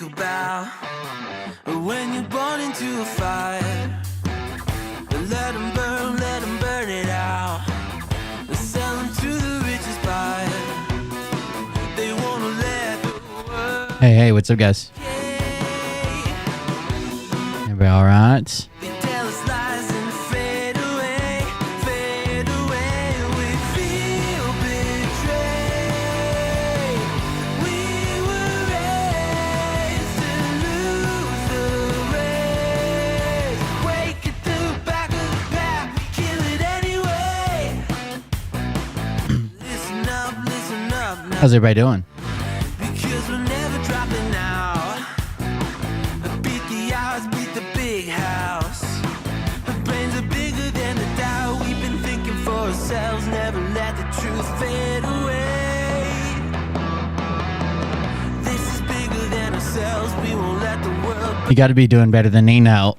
think about when you're born into a fire. Let them burn it out. Sell them to the richest buyer. They wanna let the world. Hey, what's up, guys? Everybody all right? They tell us lies and fade away, fade away. We feel betrayed. We were raised to lose the race. Wake at the back of the pack, kill it anyway. Listen up now. How's everybody doing? Because we're never dropping out. Beat the odds, beat the big house. Our brains are bigger than the doubt. We've been thinking for ourselves. Never let the truth fade away. This is bigger than ourselves. We won't let the world. You got to be doing better than Nino.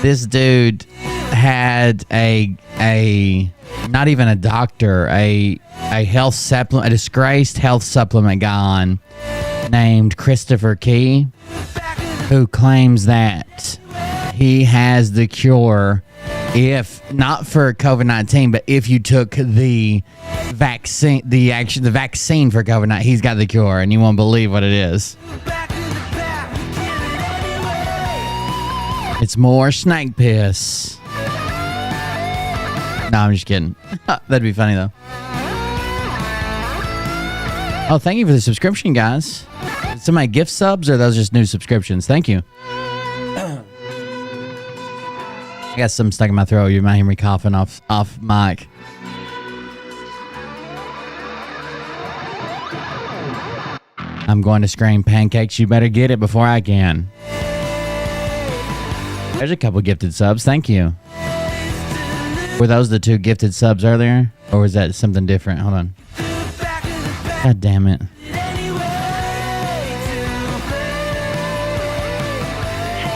This dude had a not even a doctor, a health supplement, a disgraced health supplement guy on named Christopher Key, who claims that he has the cure, if not for COVID-19, but if you took the vaccine, the vaccine for COVID-19, he's got the cure, and you won't believe what it is. It's more snake piss. No, I'm just kidding. That'd be funny, though. Oh, thank you for the subscription, guys. Some of my gift subs, or those just new subscriptions? Thank you. I got something stuck in my throat. You might hear me coughing off mic. I'm going to scream pancakes. You better get it before I can. There's a couple gifted subs. Thank you. Were those the two gifted subs earlier? Or was that something different? Hold on. God damn it.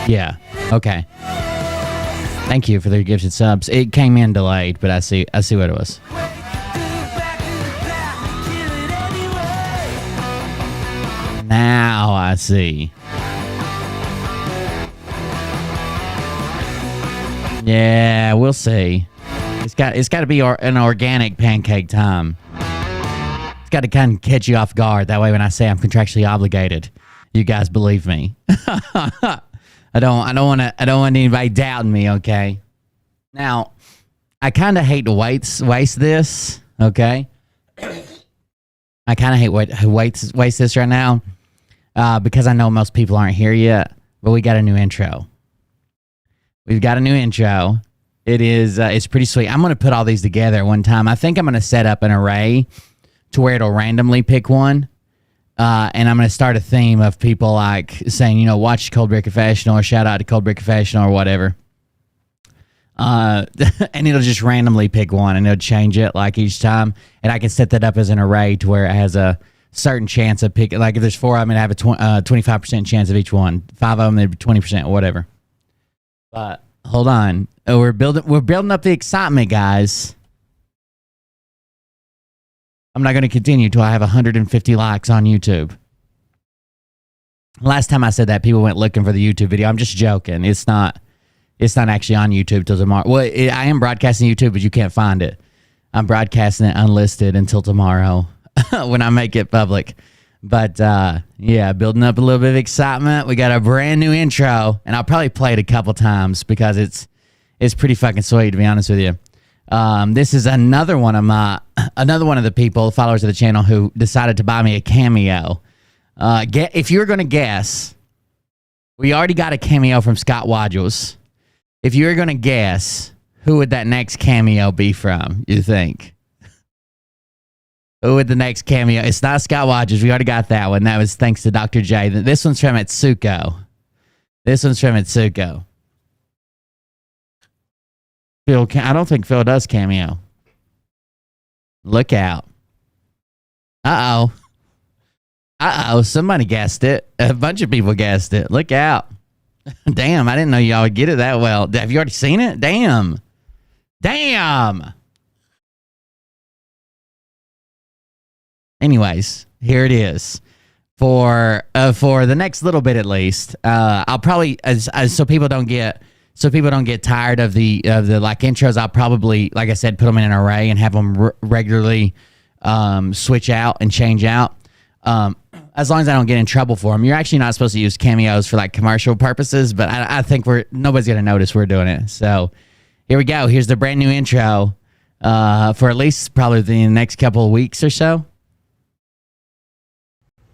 Yeah. Okay. Thank you for the gifted subs. It came in delayed, but I see what it was. Now I see. Yeah, we'll see. It's got to be an organic pancake time. It's got to kind of catch you off guard. That way, when I say I'm contractually obligated, you guys believe me. I don't want anybody doubting me. Okay. Now, I kind of hate to waste this. Okay. I kind of hate waste this right now because I know most people aren't here yet. But we got a new intro. We've got a new intro. It's pretty sweet. I'm going to put all these together at one time. I think I'm going to set up an array to where it'll randomly pick one. And I'm going to start a theme of people like saying, watch Cold Beer Confessional or shout out to Cold Beer Confessional or whatever. And it'll just randomly pick one and it'll change it like each time. And I can set that up as an array to where it has a certain chance of picking. Like if there's 4, I'm going to have a 25% chance of each one. 5 of them, they'd be 20% or whatever. But hold on. We're building up the excitement, guys. I'm not going to continue till I have 150 likes on YouTube. Last time I said that, people went looking for the YouTube video. I'm just joking. It's not actually on YouTube till tomorrow. Well, I am broadcasting YouTube, but you can't find it. I'm broadcasting it unlisted until tomorrow when I make it public. But yeah, building up a little bit of excitement. We got a brand new intro, and I'll probably play it a couple times because it's pretty fucking sweet, to be honest with you. This is another one of the people, followers of the channel, who decided to buy me a Cameo. If you're going to guess, we already got a Cameo from Scott Wadgels. If you're going to guess, who would that next Cameo be from, you think? Who would the next Cameo? It's not Scott Wadgels. We already got that one. That was thanks to Dr. J. This one's from Atsuko. Phil, I don't think Phil does Cameo. Look out. Uh-oh. Somebody guessed it. A bunch of people guessed it. Look out. Damn, I didn't know y'all would get it that well. Have you already seen it? Damn. Anyways, here it is. for the next little bit at least. I'll probably as so people don't get tired of the like intros. I'll probably, like I said, put them in an array and have them regularly switch out and change out. As long as I don't get in trouble for them. You're actually not supposed to use cameos for like commercial purposes, but I think nobody's gonna notice we're doing it. So here we go. Here's the brand new intro for at least probably the next couple of weeks or so.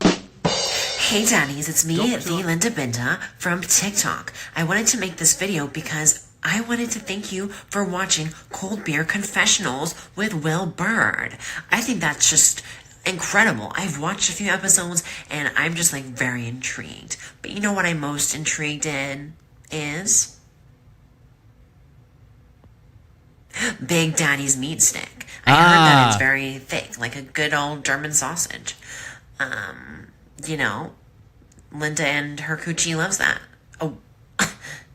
Hey daddies, it's me, the Benda from TikTok. I wanted to make this video because I wanted to thank you for watching Cold Beer Confessionals with Will Bird. I think that's just incredible. I've watched a few episodes and I'm just like very intrigued. But you know what I'm most intrigued in is Big Daddy's meat stick. I heard that it's very thick, like a good old German sausage. You know, Linda and her coochie loves that. Oh,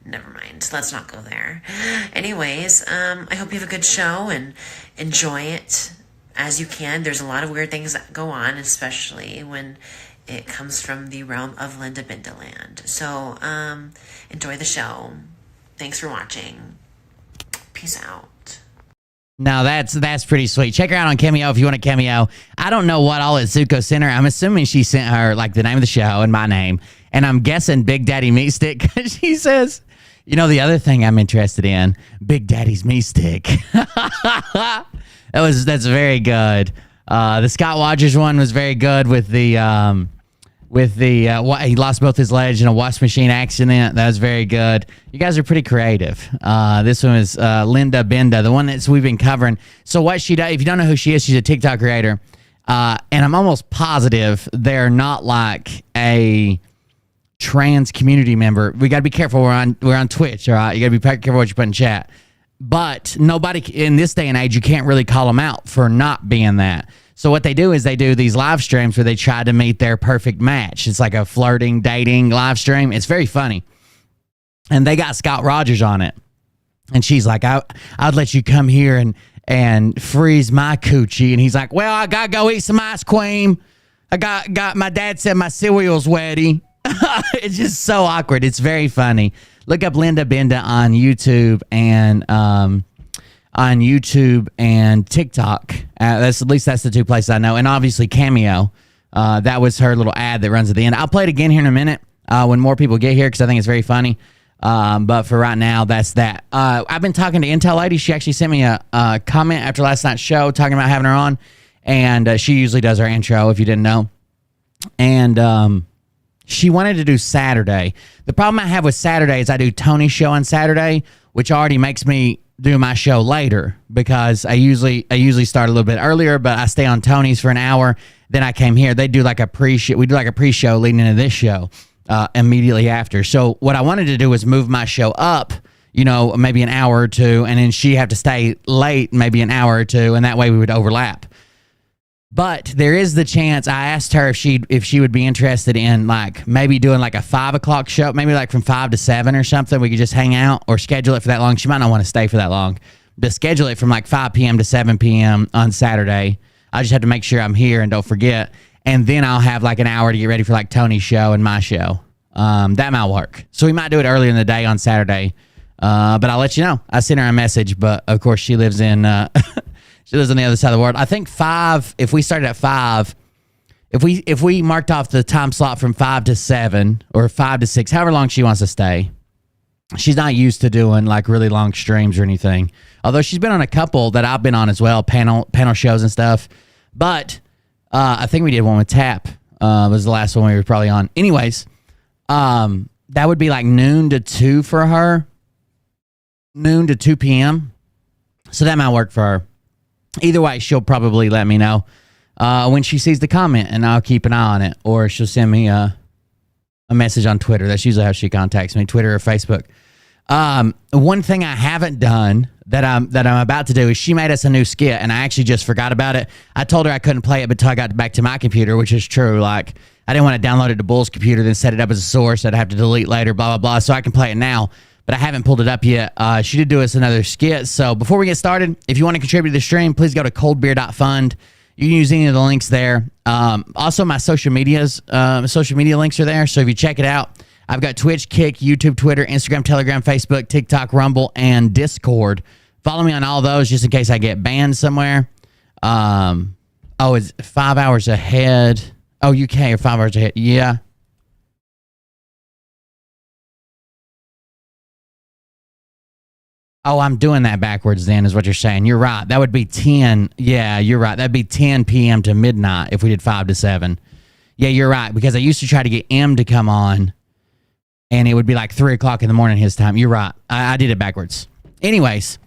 never mind. Let's not go there. Anyways, I hope you have a good show and enjoy it as you can. There's a lot of weird things that go on, especially when it comes from the realm of Linda Bindaland. So, enjoy the show. Thanks for watching. Peace out. Now that's pretty sweet. Check her out on Cameo if you want a cameo. I don't know what all at Zuko sent her. I'm assuming she sent her like the name of the show and my name, and I'm guessing Big Daddy Meat Stick because she says, you know, the other thing I'm interested in, Big Daddy's Meat Stick. That's very good. The Scott Rogers one was very good with the he lost both his legs in a washing machine accident. That was very good. You guys are pretty creative. This one is Linda Benda, the one that we've been covering. So what she does, if you don't know who she is, she's a TikTok creator. And I'm almost positive they're not like a trans community member. We got to be careful. We're on Twitch, all right? You got to be careful what you put in chat. But nobody in this day and age, you can't really call them out for not being that. So what they do is they do these live streams where they try to meet their perfect match. It's like a flirting, dating live stream. It's very funny. And they got Scott Rogers on it. And she's like, I'd let you come here and freeze my coochie. And he's like, well, I got to go eat some ice cream. I got my dad said my cereal's wetty. It's just so awkward. It's very funny. Look up Linda Benda on YouTube and TikTok. That's the two places I know, and obviously Cameo. That was her little ad that runs at the end. I'll play it again here in a minute when more people get here because I think it's very funny. But for right now, that's that. I've been talking to Intel Lady. She actually sent me a comment after last night's show talking about having her on, and she usually does our intro if you didn't know. And she wanted to do Saturday. The problem I have with Saturday is I do Tony's show on Saturday, which already makes me do my show later because I usually start a little bit earlier, but I stay on Tony's for an hour. Then I came here. They do like a pre-show. We do like a pre-show leading into this show immediately after. So what I wanted to do was move my show up, you know, maybe an hour or two, and then she have to stay late maybe an hour or two, and that way we would overlap. But there is the chance. I asked her if she would be interested in like maybe doing like a 5 o'clock show, maybe like from 5 to 7 or something. We could just hang out or schedule it for that long. She might not want to stay for that long. But schedule it from like 5 p.m. to 7 p.m. on Saturday. I just have to make sure I'm here and don't forget. And then I'll have like an hour to get ready for like Tony's show and my show. That might work. So we might do it earlier in the day on Saturday. But I'll let you know. I sent her a message, but of course she lives in... She lives on the other side of the world. I think 5, if we started at 5, if we marked off the time slot from 5 to 7 or 5 to 6, however long she wants to stay. She's not used to doing like really long streams or anything. Although she's been on a couple that I've been on as well, panel shows and stuff. But I think we did one with Tap. Was the last one we were probably on. Anyways, that would be like noon to 2 for her. Noon to 2 p.m. So that might work for her. Either way, she'll probably let me know when she sees the comment, and I'll keep an eye on it. Or she'll send me a message on Twitter. That's usually how she contacts me, Twitter or Facebook. One thing I haven't done that I'm about to do is she made us a new skit, and I actually just forgot about it. I told her I couldn't play it until I got back to my computer, which is true. Like, I didn't want to download it to Bull's computer, then set it up as a source I'd have to delete later, blah, blah, blah. So I can play it now, but I haven't pulled it up yet. She did do us another skit. So before we get started, if you want to contribute to the stream, please go to coldbeer.fund. You can use any of the links there. Also, my social media links are there. So if you check it out, I've got Twitch, Kick, YouTube, Twitter, Instagram, Telegram, Facebook, TikTok, Rumble, and Discord. Follow me on all those just in case I get banned somewhere. It's 5 hours ahead. Oh, UK or 5 hours ahead. Yeah. Oh, I'm doing that backwards then is what you're saying. You're right. That would be 10. Yeah, you're right. That'd be 10 p.m. to midnight if we did 5 to 7. Yeah, you're right. Because I used to try to get M to come on, and it would be like 3 o'clock in the morning his time. You're right. I did it backwards. Anyways,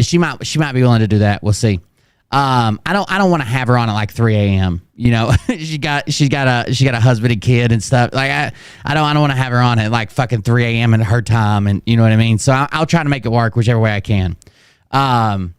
she might be willing to do that. We'll see. I don't want to have her on at like 3 a.m. You know, she got a husband and kid and stuff. Like I don't want to have her on at like fucking 3 a.m. at her time, and you know what I mean. So I'll try to make it work whichever way I can. I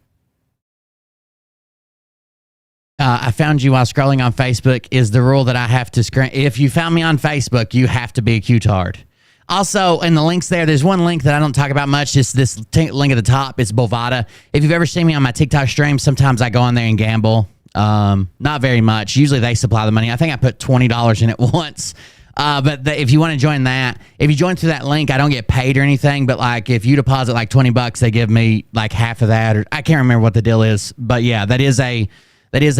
found you while scrolling on Facebook is the rule that I have to screen. If you found me on Facebook, you have to be a Q-tard. Also, in the links there's one link that I don't talk about much. Just this link at the top. It's Bovada. If you've ever seen me on my TikTok stream, sometimes I go on there and gamble. Not very much. Usually they supply the money. I think I put $20 in it once. But if you want to join that, if you join through that link, I don't get paid or anything. But like if you deposit like $20, they give me like half of that. Or I can't remember what the deal is. But yeah, that is an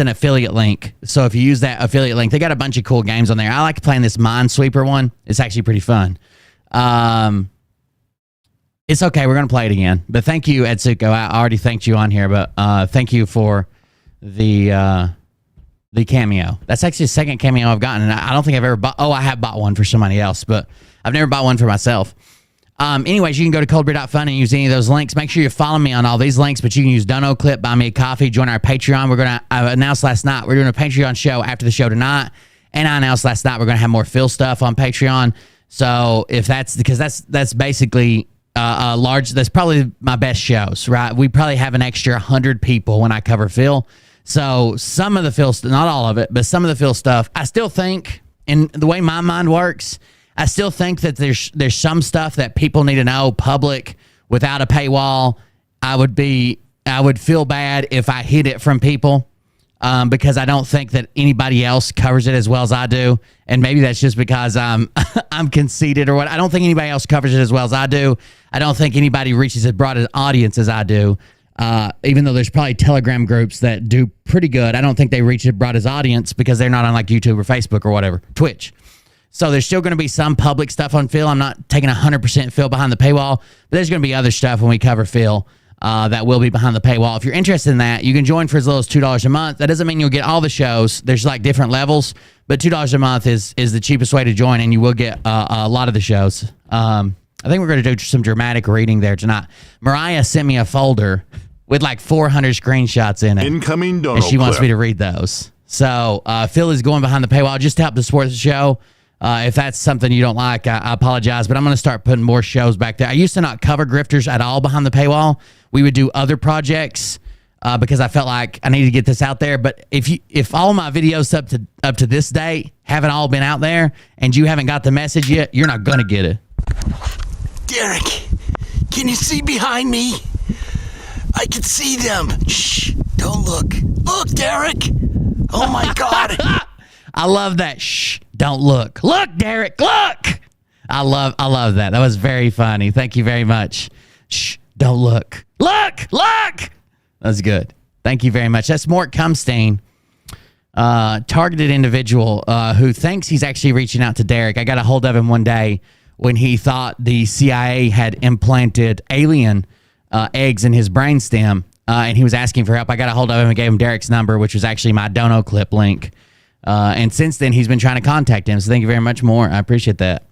affiliate link. So if you use that affiliate link, they got a bunch of cool games on there. I like playing this Minesweeper one. It's actually pretty fun. It's okay. We're going to play it again. But thank you, Etsuko. I already thanked you on here, but thank you for the cameo. That's actually the second cameo I've gotten, and I don't think I've ever bought. Oh, I have bought one for somebody else, but I've never bought one for myself. Anyways, you can go to coldbeer.fun and use any of those links. Make sure you follow me on all these links, but you can use Dono Clip, Buy Me a Coffee, join our Patreon. I announced last night we're doing a Patreon show after the show tonight, and I announced last night we're going to have more Phil stuff on Patreon. So if that's basically that's probably my best shows, right? We probably have an extra 100 people when I cover Phil. So some of the Phil, not all of it, but some of the Phil stuff, I still think, in the way my mind works, I still think that there's some stuff that people need to know public without a paywall. I would feel bad if I hid it from people. Because I don't think that anybody else covers it as well as I do. And maybe that's just because I'm conceited or what. I don't think anybody else covers it as well as I do. I don't think anybody reaches as broad an audience as I do. Even though there's probably Telegram groups that do pretty good, I don't think they reach as broad as audience because they're not on like YouTube or Facebook or whatever, Twitch. So there's still going to be some public stuff on Phil. I'm not taking 100% Phil behind the paywall, but there's going to be other stuff when we cover Phil. That will be behind the paywall. If you're interested in that, you can join for as little as $2 a month. That doesn't mean you'll get all the shows. There's like different levels, but $2 a month is the cheapest way to join, and you will get a lot of the shows. I think we're going to do some dramatic reading there tonight. Mariah sent me a folder with like 400 screenshots in it. Incoming Donald and she wants clip. me to read those. So Phil is going behind the paywall just to help to support the show. If that's something you don't like, I apologize, but I'm going to start putting more shows back there. I used to not cover Grifters at all behind the paywall. We would do other projects because I felt like I needed to get this out there. But if all my videos up to this date haven't all been out there and you haven't got the message yet, you're not going to get it. Derek, can you see behind me? I can see them. Shh, don't look. Look, Derek. Oh my God. I love that. Shh, don't look. Look, Derek, look. I love that. That was very funny. Thank you very much. Shh, don't look. Look. That's good. Thank you very much. That's Mort Cumstein, targeted individual who thinks he's actually reaching out to Derek. I got a hold of him one day when he thought the CIA had implanted alien eggs in his brainstem, and he was asking for help. I got a hold of him and gave him Derek's number, which was actually my Dono Clip link. And since then, he's been trying to contact him. So thank you very much, More. I appreciate that.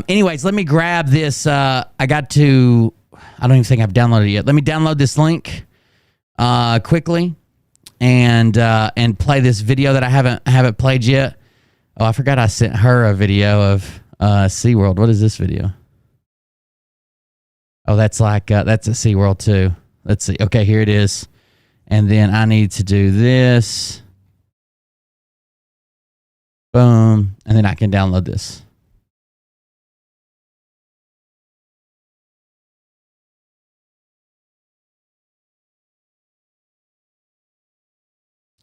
Anyways, let me grab this. I don't even think I've downloaded it yet. Let me download this link quickly and play this video that I haven't played yet. Oh, I forgot I sent her a video of SeaWorld. What is this video? Oh, that's like that's a SeaWorld too. Let's see. Okay, here it is. And then I need to do this. Boom. And then I can download this.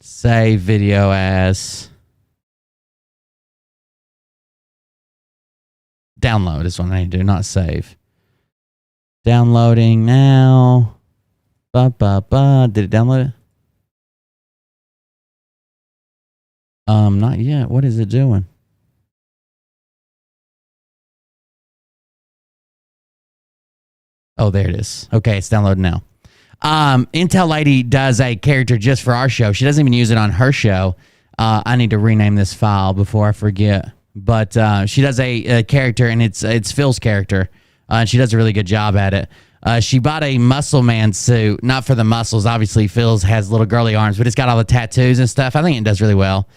Save video as. Download is what I need to do, not save. Downloading now. Did it download it? Not yet. What is it doing? Oh, there it is. Okay, it's downloading now. Intel Lady does a character just for our show. She doesn't even use it on her show. I need to rename this file before I forget. But she does a character, and it's Phil's character. And she does a really good job at it. She bought a muscle man suit, not for the muscles. Obviously, Phil's has little girly arms, but it's got all the tattoos and stuff. I think it does really well.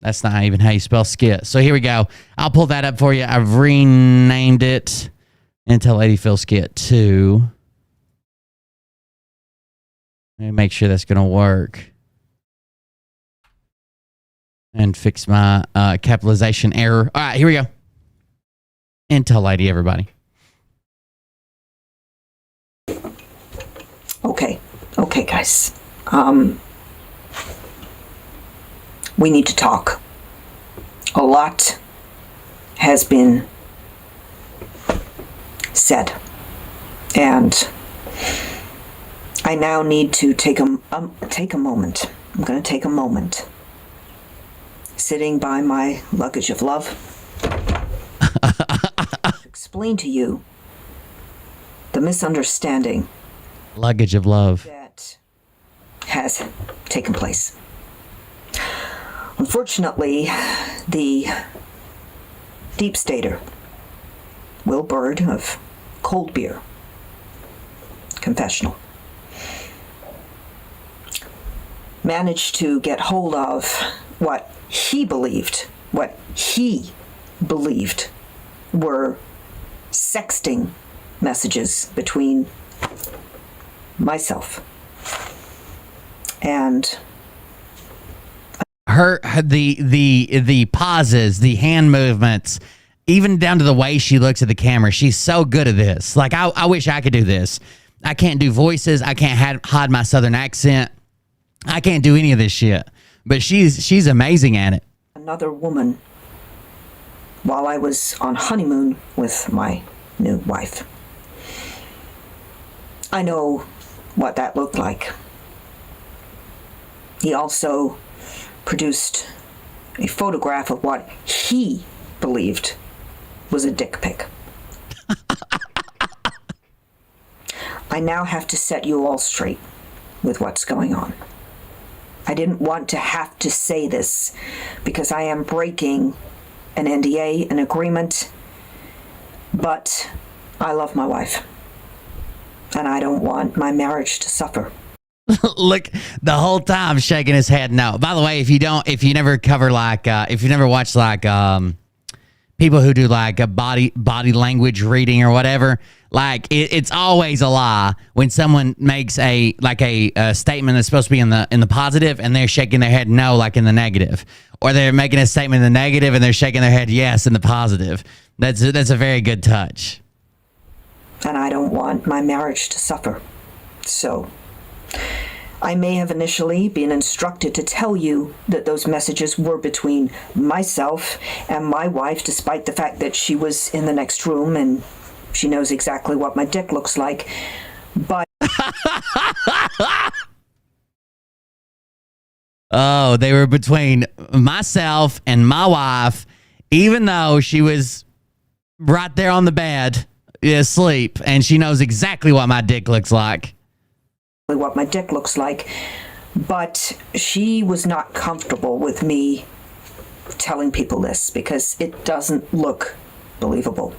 That's not even how you spell skit. So here we go. I'll pull that up for you. I've renamed it Intel Lady Phil Skit 2. Let me make sure that's going to work. And fix my capitalization error. All right, here we go. Intel Lady, everybody. Okay, guys. We need to talk. A lot has been said, and I now need to take a moment. I'm going to take a moment, sitting by my luggage of love, to explain to you the misunderstanding Luggage of love that has taken place. Unfortunately, the deep stater, Will Bird of Cold Beer Confessional, managed to get hold of what he believed were sexting messages between myself and the pauses, the hand movements, even down to the way she looks at the camera. She's so good at this. Like, I wish I could do this. I can't do voices. I can't hide my southern accent. I can't do any of this shit. But she's amazing at it. another woman while I was on honeymoon with my new wife. I know what that looked like. He also produced a photograph of what he believed was a dick pic. I now have to set you all straight with what's going on. I didn't want to have to say this because I am breaking an NDA, an agreement, but I love my wife and I don't want my marriage to suffer. Look, the whole time shaking his head no. By the way, if you never cover if you never watch people who do a body language reading or whatever, it's always a lie when someone makes a statement that's supposed to be in the positive and they're shaking their head no, like in the negative, or they're making a statement in the negative and they're shaking their head yes in the positive. That's a very good touch. And I don't want my marriage to suffer. So I may have initially been instructed to tell you that those messages were between myself and my wife, despite the fact that she was in the next room and she knows exactly what my dick looks like. But oh, they were between myself and my wife, even though she was right there on the bed asleep, and she knows exactly what my dick looks like. What my dick looks like, but she was not comfortable with me telling people this because it doesn't look believable.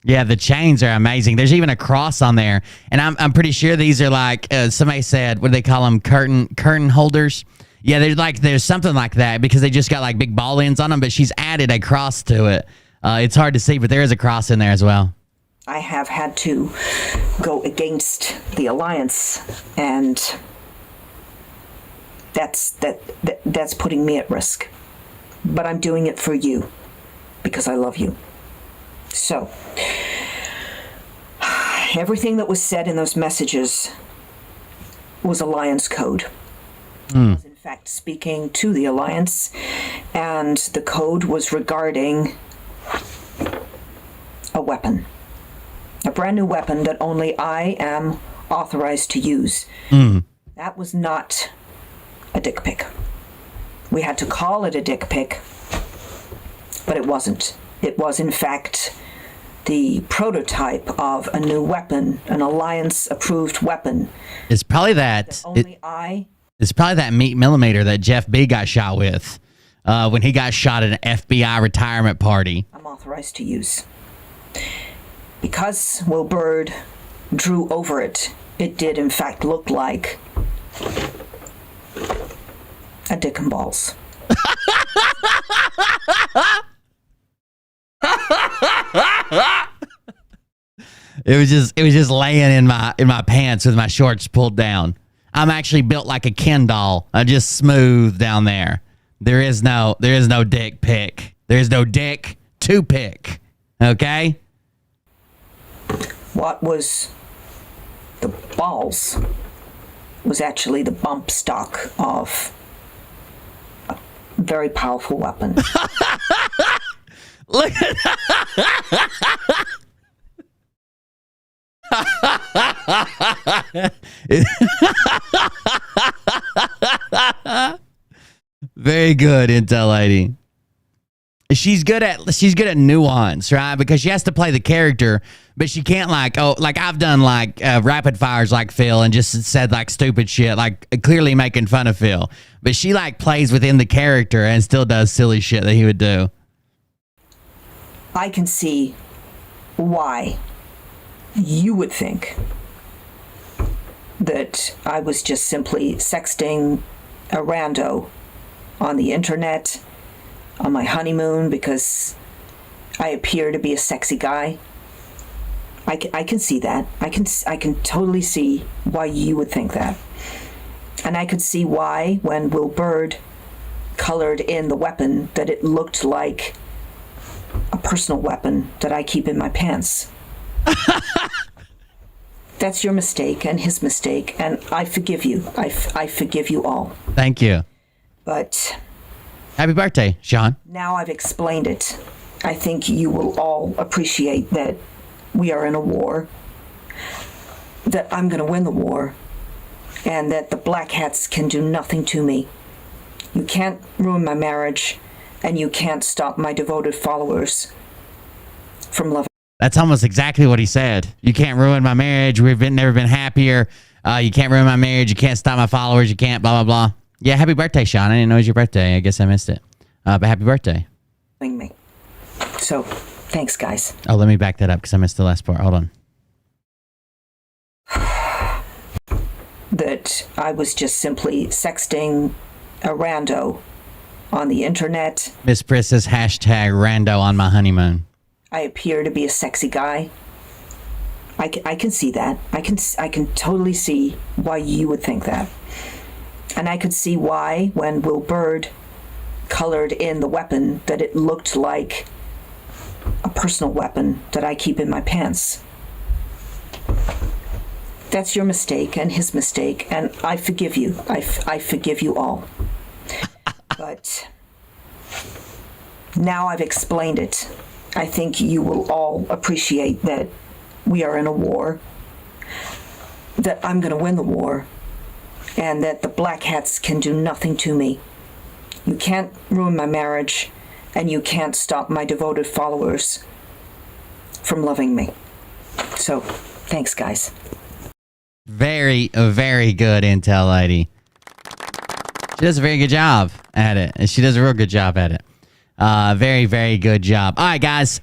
Yeah, the chains are amazing. There's even a cross on there, and I'm pretty sure these are somebody said, what do they call them, curtain holders? Yeah, there's something like that because they just got big ball ends on them, but she's added a cross to it. It's hard to see, but there is a cross in there as well. I have had to go against the alliance, and that's putting me at risk. But I'm doing it for you because I love you. So, everything that was said in those messages was Alliance code. I was in fact speaking to the Alliance, and the code was regarding a weapon. A brand new weapon that only I am authorized to use. That was not a dick pic. We had to call it a dick pic, but it wasn't. It was, in fact, the prototype of a new weapon, an Alliance-approved weapon. It's probably that. It's probably that meat millimeter that Jeff B got shot with when he got shot at an FBI retirement party. I'm authorized to use. Because Will Bird drew over it, it did in fact look like a dick and balls. It was just laying in my pants with my shorts pulled down. I'm actually built like a Ken doll. I'm just smooth down there. There is no dick pic. There's no dick to pick. Okay? What was the balls was actually the bump stock of a very powerful weapon. Look at Very good, Intel lady. She's good at nuance, right? Because she has to play the character, but she can't like I've done like rapid fires like Phil and just said like stupid shit, like clearly making fun of Phil. But she like plays within the character and still does silly shit that he would do. I can see why you would think that I was just simply sexting a rando on the internet on my honeymoon because I appear to be a sexy guy. I can see that. I can totally see why you would think that. And I could see why when Will Bird colored in the weapon that it looked like a personal weapon that I keep in my pants. That's your mistake and his mistake, and I forgive you. I forgive you all. Thank you. But happy birthday, Sean. Now I've explained it. I think you will all appreciate that we are in a war, that I'm going to win the war, and that the black hats can do nothing to me. You can't ruin my marriage, and you can't stop my devoted followers from loving. That's almost exactly what he said. You can't ruin my marriage. We've never been happier. You can't ruin my marriage. You can't stop my followers. You can't blah, blah, blah. Yeah, happy birthday, Sean. I didn't know it was your birthday. I guess I missed it. But happy birthday. Me. So, thanks, guys. Oh, let me back that up because I missed the last part. Hold on. That I was just simply sexting a rando on the internet. Miss Priss says hashtag rando on my honeymoon. I appear to be a sexy guy. I can see that. I can totally see why you would think that. And I could see why when Will Bird colored in the weapon that it looked like a personal weapon that I keep in my pants. That's your mistake and his mistake, and I forgive you. I forgive you all. But now I've explained it. I think you will all appreciate that we are in a war, that I'm going to win the war, and that the black hats can do nothing to me. You can't ruin my marriage, and you can't stop my devoted followers from loving me. So, thanks, guys. Very, very good, Intel lady. She does a very good job at it. And she does a real good job at it. Very, very good job. All right, guys.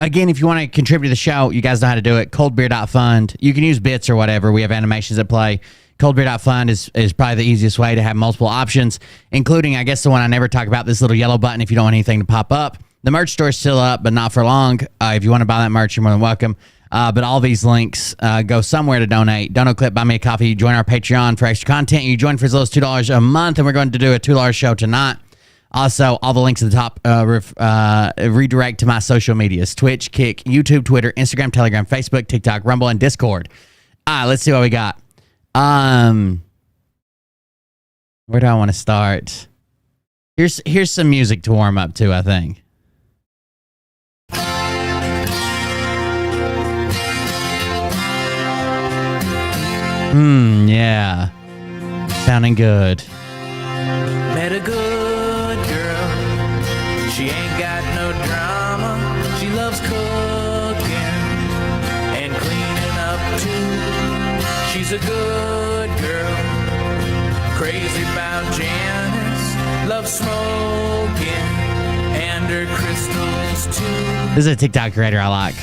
Again, if you want to contribute to the show, you guys know how to do it. Coldbeer.fund. You can use bits or whatever. We have animations at play. Coldbeer.fund is probably the easiest way to have multiple options, including, I guess, the one I never talk about, this little yellow button if you don't want anything to pop up. The merch store is still up, but not for long. If you want to buy that merch, you're more than welcome. But all these links go somewhere to donate. Donoclip, buy me a coffee. Join our Patreon for extra content. You join for as little as $2 a month, and we're going to do a $2 show tonight. Also, all the links at the top redirect to my social medias: Twitch, Kick, YouTube, Twitter, Instagram, Telegram, Facebook, TikTok, Rumble, and Discord. All right, let's see what we got. Where do I want to start? Here's some music to warm up to, I think. Yeah. Sounding good. Met a good girl. She ain't got no drama. She loves cooking and cleaning up too. She's a good girl. Crazy about Janice. Loves smoking and her crystals too. This is a TikTok creator I like.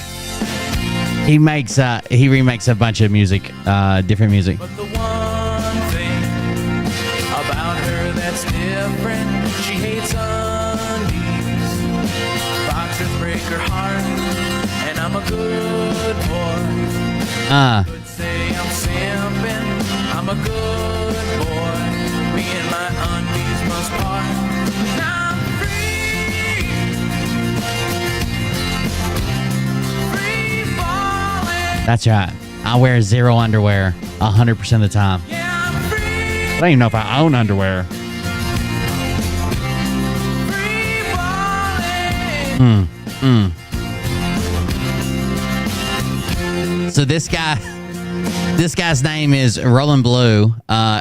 He remakes a bunch of music, different music. But the one thing about her that's different, she hates undies. Boxers break her heart, and I'm a good boy. Could say I'm simping, I'm a good boy. Me and my undies must part. Now I'm free. Free falling. That's right. I wear zero underwear 100% of the time. Yeah, I'm free. I don't even know if I own underwear. Free falling. So this guy's name is Roland Blue.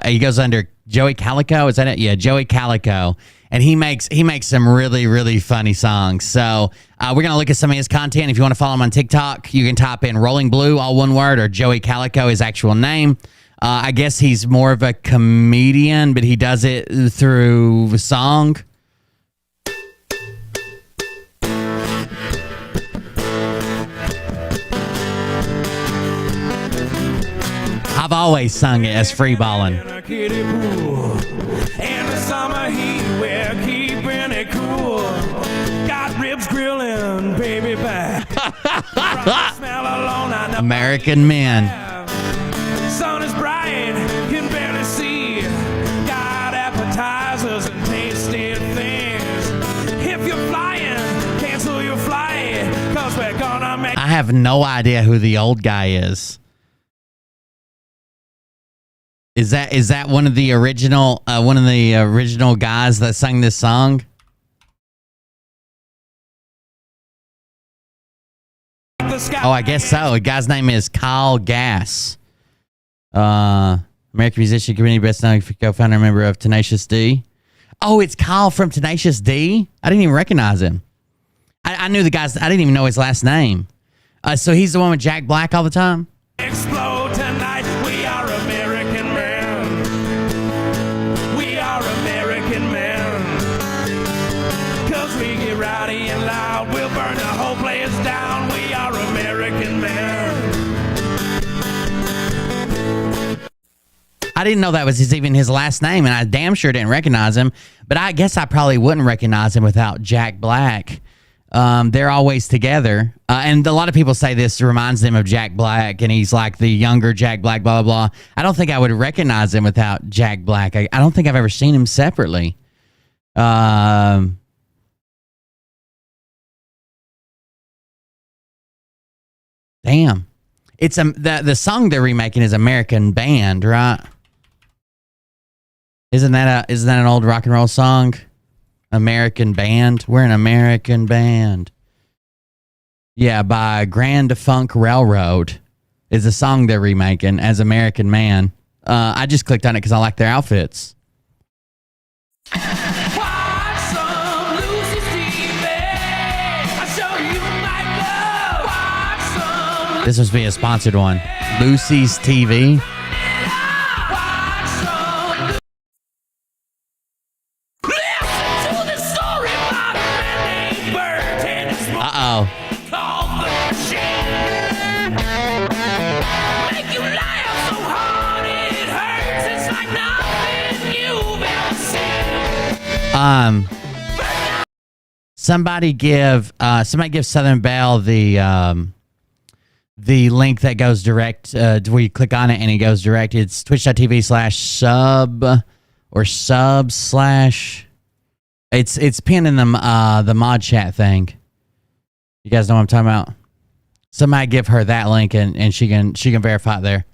He goes under Joey Calico. Is that it? Yeah, Joey Calico. And he makes some really, really funny songs. So we're going to look at some of his content. If you want to follow him on TikTok, you can type in Rolling Blue, all one word, or Joey Calico, his actual name. I guess he's more of a comedian, but he does it through song. I've always sung it as free balling. In a kiddie pool. In the summer heat, we're keeping it cool. Got ribs grilling, baby back. Smell alone, I know. American Men. Sun is bright, can barely see. Got appetizers and tasty things. If you're flying, cancel your flight. Cause we're gonna make. I have no idea who the old guy is. Is that one of the original guys that sang this song? Oh, I guess so. The guy's name is Kyle Gass. American musician, community best known co-founder, member of Tenacious D. Oh, it's Kyle from Tenacious D. I didn't even recognize him. I knew the guy's. I didn't even know his last name. So he's the one with Jack Black all the time. Explode tonight. We are American men. We are American men. Cause we get rowdy and loud. We'll burn the whole place down. We are American men. I didn't know that was even his last name, and I damn sure didn't recognize him. But I guess I probably wouldn't recognize him without Jack Black. They're always together. And a lot of people say this reminds them of Jack Black, and he's like the younger Jack Black, blah, blah, blah. I don't think I would recognize him without Jack Black. I don't think I've ever seen him separately. Damn. It's the song they're remaking is American Band, right? Isn't that an old rock and roll song? American Band. We're an American band. Yeah, by Grand Funk Railroad is the song they're remaking as American Man. I just clicked on it because I like their outfits. Watch some Lucy's TV. I'll show you my love. Watch some This must be a sponsored one. Lucy's TV. Watch some. Listen to the story about a man named Bert and his Uh-oh. called the machine. Make you laugh so hard it hurts. It's like nothing you've ever seen. Somebody give Southern Belle the link that goes direct where you click on it and it goes direct. It's twitch.tv/sub or sub/ It's pinned in the mod chat thing. You guys know what I'm talking about? Somebody give her that link and she can verify it there.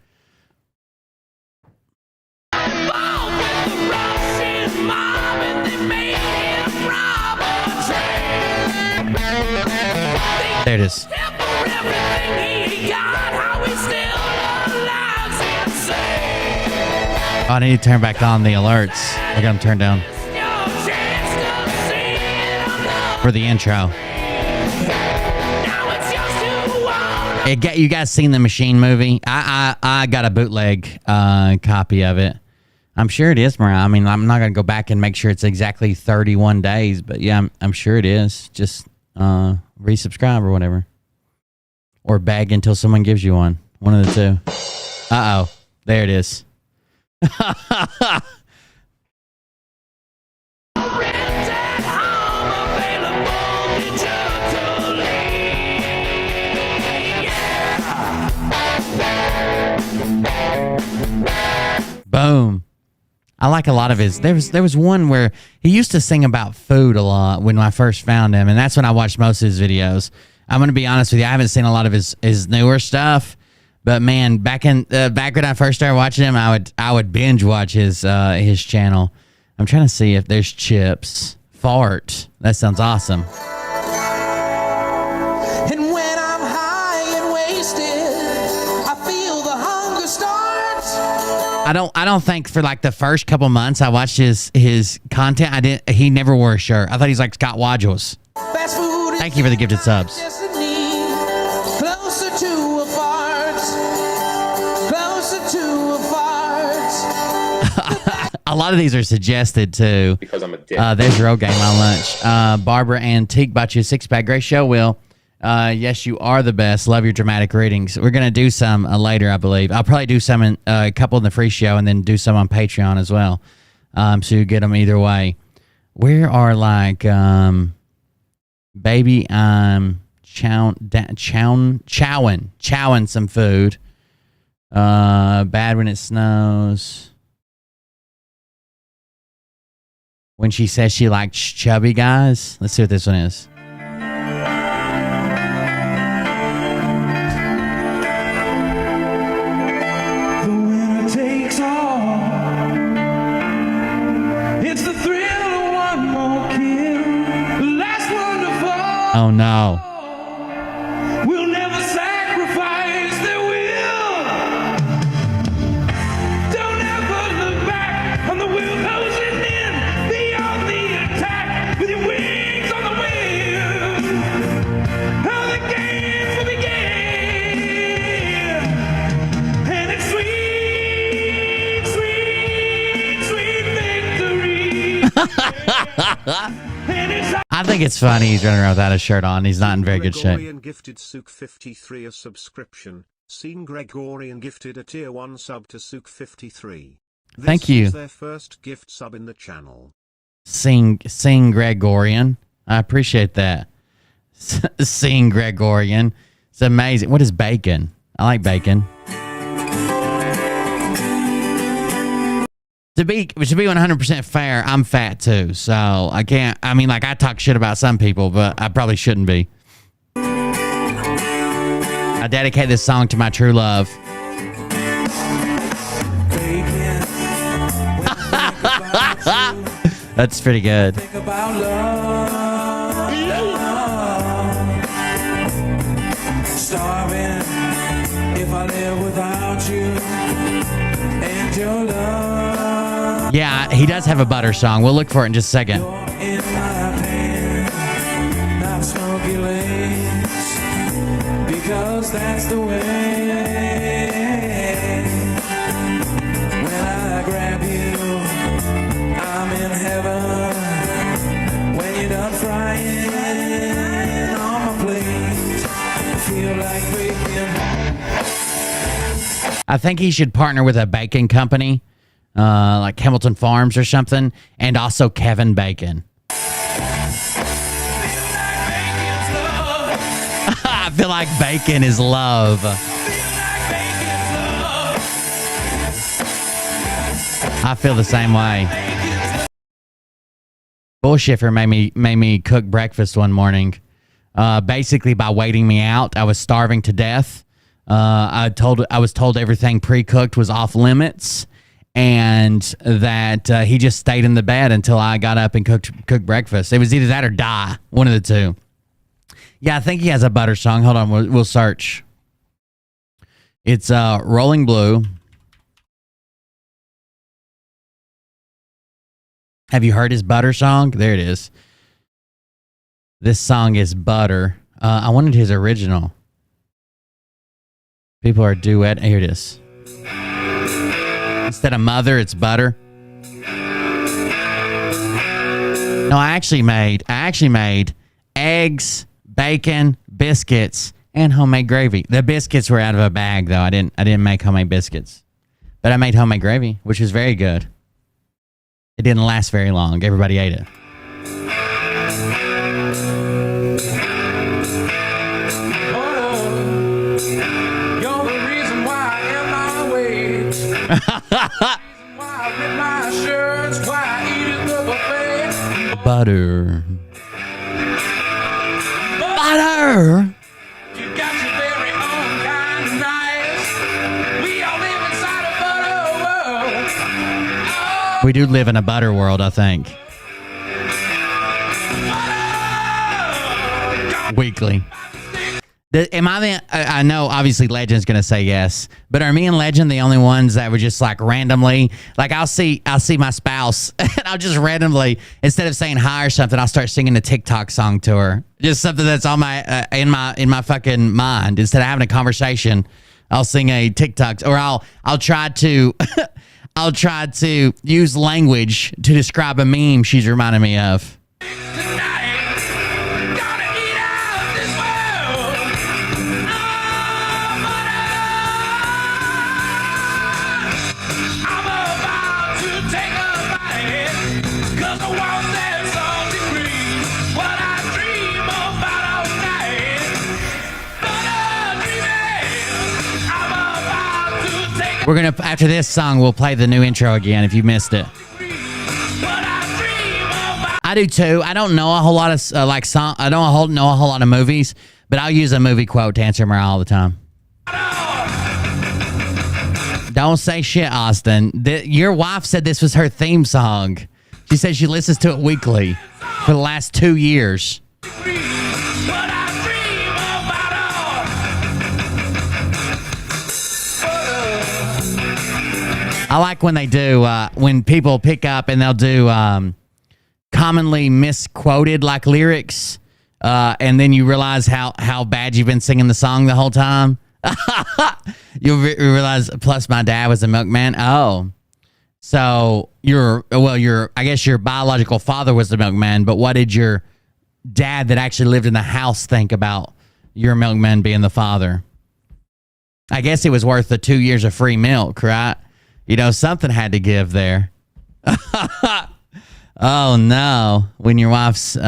There it is. Oh, I need to turn back on the alerts. I got them turned down for the intro. You guys seen the Machine movie? I got a bootleg copy of it. I'm sure it is, Mariah. I mean, I'm not gonna go back and make sure it's exactly 31 days, but yeah, I'm sure it is. Just resubscribe or whatever, or beg until someone gives you one. One of the two. Uh-oh, there it is. Boom. I like a lot of his. There was one where he used to sing about food a lot when I first found him, and that's when I watched most of his videos. I'm gonna be honest with you, I haven't seen a lot of his newer stuff, but man, back when I first started watching him, I would binge watch his channel. I'm trying to see if there's Chips Fart. That sounds awesome. And when I'm high and wasted, I feel the hunger start. I don't think for like the first couple months I watched his content, he never wore a shirt. I thought he's like Scott Waddles. Fast food. Thank you for the gifted subs. Destiny, closer to a fart. Closer to a fart. A lot of these are suggested too. Because I'm a dick. There's your game on lunch. Barbara Antique bought you a 6-pack. Great show, Will. Yes, you are the best. Love your dramatic readings. We're gonna do some later, I believe. I'll probably do some in a couple in the free show, and then do some on Patreon as well. So you get them either way. Where are like baby? Chowing some food. Bad when it snows. When she says she likes chubby guys. Let's see what this one is. The winner takes all. It's the thrill of one more kill. The last one to fall. Oh no. We'll never sacrifice their will. Don't ever look back on the will closing in. Beyond the attack with your wings on the wind. How the games will begin. And it's sweet, sweet, sweet victory. And it's I think it's funny he's running around without a shirt on. He's not in very good shape. Gregorian gifted Souk 53 a subscription. Seen Gregorian gifted a tier 1 sub to Souk 53. Thank you. This is their first gift sub in the channel. Sing Gregorian. I appreciate that. Sing Gregorian. It's amazing. What is bacon? I like bacon. To be 100% fair, I'm fat too, so I can't. I mean, like I talk shit about some people, but I probably shouldn't be. I dedicate this song to my true love. That's pretty good. think about love. Starving if I live without you and your love. Yeah, he does have a butter song. We'll look for it in just a second. You're in my pants, not smoky lace, because that's the way. When I grab you, I'm in heaven. When you're done frying on my plate, I feel like bacon. I think he should partner with a bacon company, like Hamilton Farms or something, and also Kevin Bacon. I feel like bacon is love. I feel the same way. Bullshifter made me cook breakfast one morning. Basically by waiting me out. I was starving to death. I was told everything pre-cooked was off limits, and that he just stayed in the bed until I got up and cooked breakfast. It was either that or die, one of the two. Yeah, I think he has a butter song. Hold on, we'll search. It's Rolling Blue. Have you heard his butter song? There it is. This song is Butter. I wanted his original. People are duet. Here it is. Instead of Mother, it's Butter. No, I actually made eggs, bacon, biscuits, and homemade gravy. The biscuits were out of a bag, though. I didn't make homemade biscuits, but I made homemade gravy, which was very good. It didn't last very long. Everybody ate it. Butter. Butter. You got your very own kind of nice. We all live inside a butter world. Oh, We do live in a butter world, I think. Weekly. Am I the? I know, obviously, Legend's gonna say yes, but are me and Legend the only ones that would just like randomly, like I'll see my spouse, and I'll just randomly, instead of saying hi or something, I'll start singing a TikTok song to her, just something that's on my in my fucking mind. Instead of having a conversation, I'll sing a TikTok, or I'll try to I'll try to use language to describe a meme she's reminding me of. We're gonna, after this song, we'll play the new intro again if you missed it. I do too. I don't know a whole lot of I don't know a whole lot of movies, but I'll use a movie quote to answer Mariah all the time. Don't say shit, Austin. Your wife said this was her theme song. She said she listens to it weekly for the last 2 years. I like when they do, when people pick up and they'll do commonly misquoted like lyrics, and then you realize how bad you've been singing the song the whole time. You realize, plus my dad was a milkman. Oh, so I guess your biological father was the milkman, but what did your dad that actually lived in the house think about your milkman being the father? I guess it was worth the 2 years of free milk, right? You know, something had to give there. Oh no! When your wife says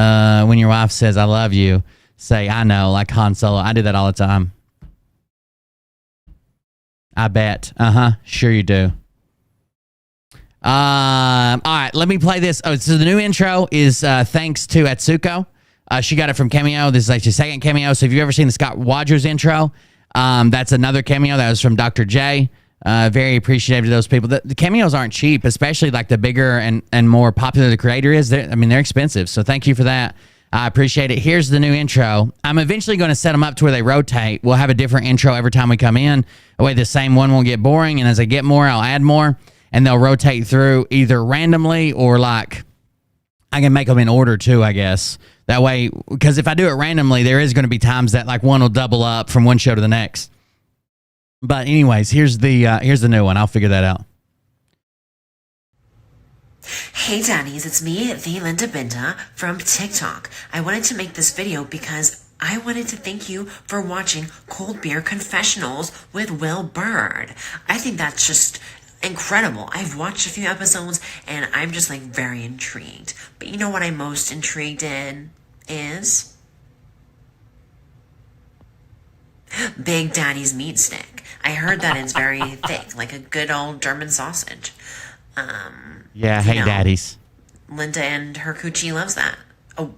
"I love you," say "I know," like Han Solo. I do that all the time. I bet. Sure you do. All right, let me play this. Oh, so the new intro is thanks to Atsuko. She got it from Cameo. This is like the second cameo. So if you've ever seen the Scott Rogers intro, that's another cameo that was from Dr. J. Very appreciative to those people. The cameos aren't cheap, especially like the bigger and more popular the creator is. They're expensive. So thank you for that. I appreciate it. Here's the new intro. I'm eventually going to set them up to where they rotate. We'll have a different intro every time we come in. That way the same one won't get boring. And as I get more, I'll add more. And they'll rotate through either randomly or like I can make them in order too, I guess. That way, because if I do it randomly, there is going to be times that like one will double up from one show to the next. But anyways, here's the new one. I'll figure that out. Hey daddies, it's me, the Linda Benda from TikTok. I wanted to make this video because I wanted to thank you for watching Cold Beer Confessionals with Will Bird. I think that's just incredible. I've watched a few episodes and I'm just like very intrigued. But you know what I'm most intrigued in is Big Daddy's meat stick. I heard that it's very thick, like a good old German sausage. Yeah, hey daddies. Linda and her coochie loves that. Oh,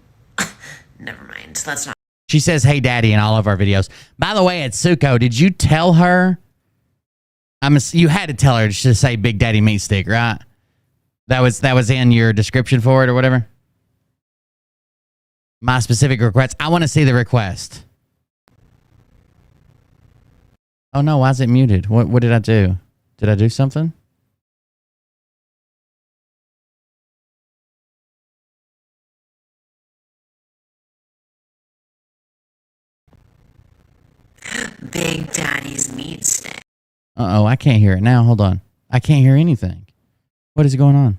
never mind. Let's not. She says, "Hey, Daddy," in all of our videos. By the way, Atsuko, did you tell her? You had to tell her to say "Big Daddy Meat Stick," right? That was in your description for it or whatever. My specific request. I want to see the request. Oh no, why is it muted? What did I do? Did I do something? Big Daddy's meat stick. Uh-oh, I can't hear it now. Hold on. I can't hear anything. What is going on?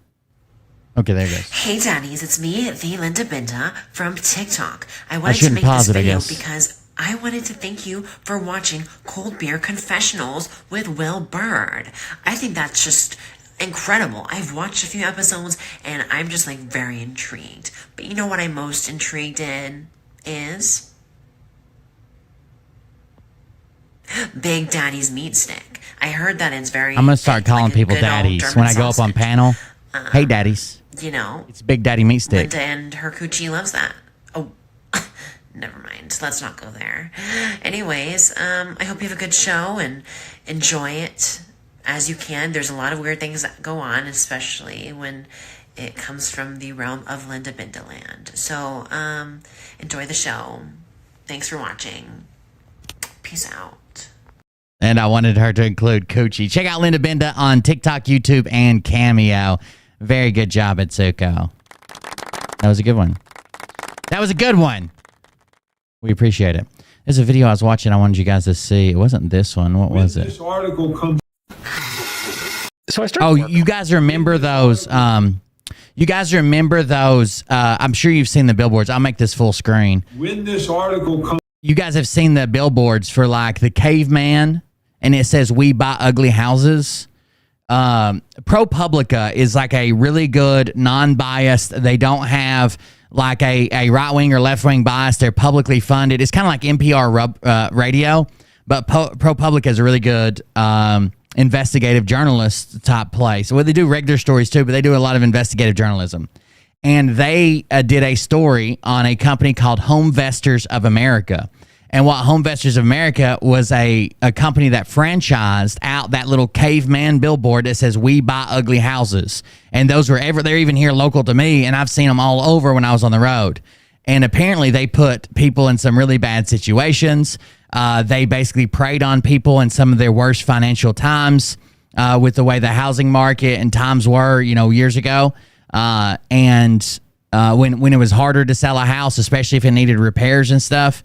Okay, there it goes. Hey Daddies, it's me, the Linda Benda from TikTok. I wanted to shouldn't make pause this it, I video guess. because I wanted to thank you for watching Cold Beer Confessionals with Will Bird. I think that's just incredible. I've watched a few episodes and I'm just like very intrigued. But you know what I'm most intrigued in is Big Daddy's meat stick. I heard that it's very. I'm gonna start thick, calling like a people good old daddies German when I go up on sausage. panel. Hey, daddies. You know, It's Big Daddy Meat Stick. Linda and her coochie loves that. Oh, never mind. Let's not go there. Anyways, I hope you have a good show and enjoy it as you can. There's a lot of weird things that go on, especially when it comes from the realm of Linda Benda land. So, enjoy the show. Thanks for watching. Peace out. And I wanted her to include Coochie. Check out Linda Benda on TikTok, YouTube, and Cameo. Very good job, Atsuko. That was a good one. That was a good one. We appreciate it. There's a video I was watching I wanted you guys to see. It wasn't this one. What was it? This article comes. So I started. Oh, you guys remember those? You guys remember those? I'm sure you've seen the billboards. I'll make this full screen. When this article comes. You guys have seen the billboards for like the caveman, and it says "We buy ugly houses." ProPublica is like a really good, non-biased. They don't have like a right-wing or left-wing bias. They're publicly funded. It's kind of like NPR radio, but ProPublica is a really good investigative journalist type place. Well, they do regular stories too, but they do a lot of investigative journalism. And they did a story on a company called Homevestors of America. And what Homevestors of America was a company that franchised out that little caveman billboard that says "We buy ugly houses." And those were they're even here local to me, and I've seen them all over when I was on the road. And apparently they put people in some really bad situations. They basically preyed on people in some of their worst financial times with the way the housing market and times were, years ago. And when it was harder to sell a house, especially if it needed repairs and stuff.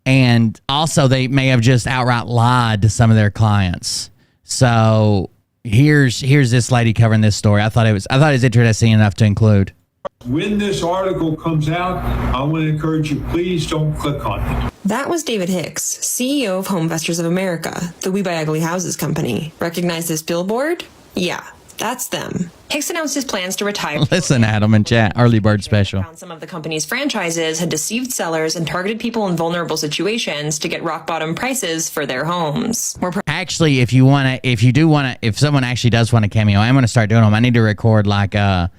And also they may have just outright lied to some of their clients. So here's this lady covering this story. I thought it was interesting enough to include. When this article comes out, I want to encourage you, please don't click on it. That was David Hicks, CEO of Homevestors of America, the We Buy Ugly Houses company. Recognize this billboard? Yeah, that's them. Hicks announced his plans to retire. Listen, Adam and chat, early bird special. Found some of the company's franchises had deceived sellers and targeted people in vulnerable situations to get rock bottom prices for their homes. Actually, if someone actually does want a cameo, I'm going to start doing them. I need to record like a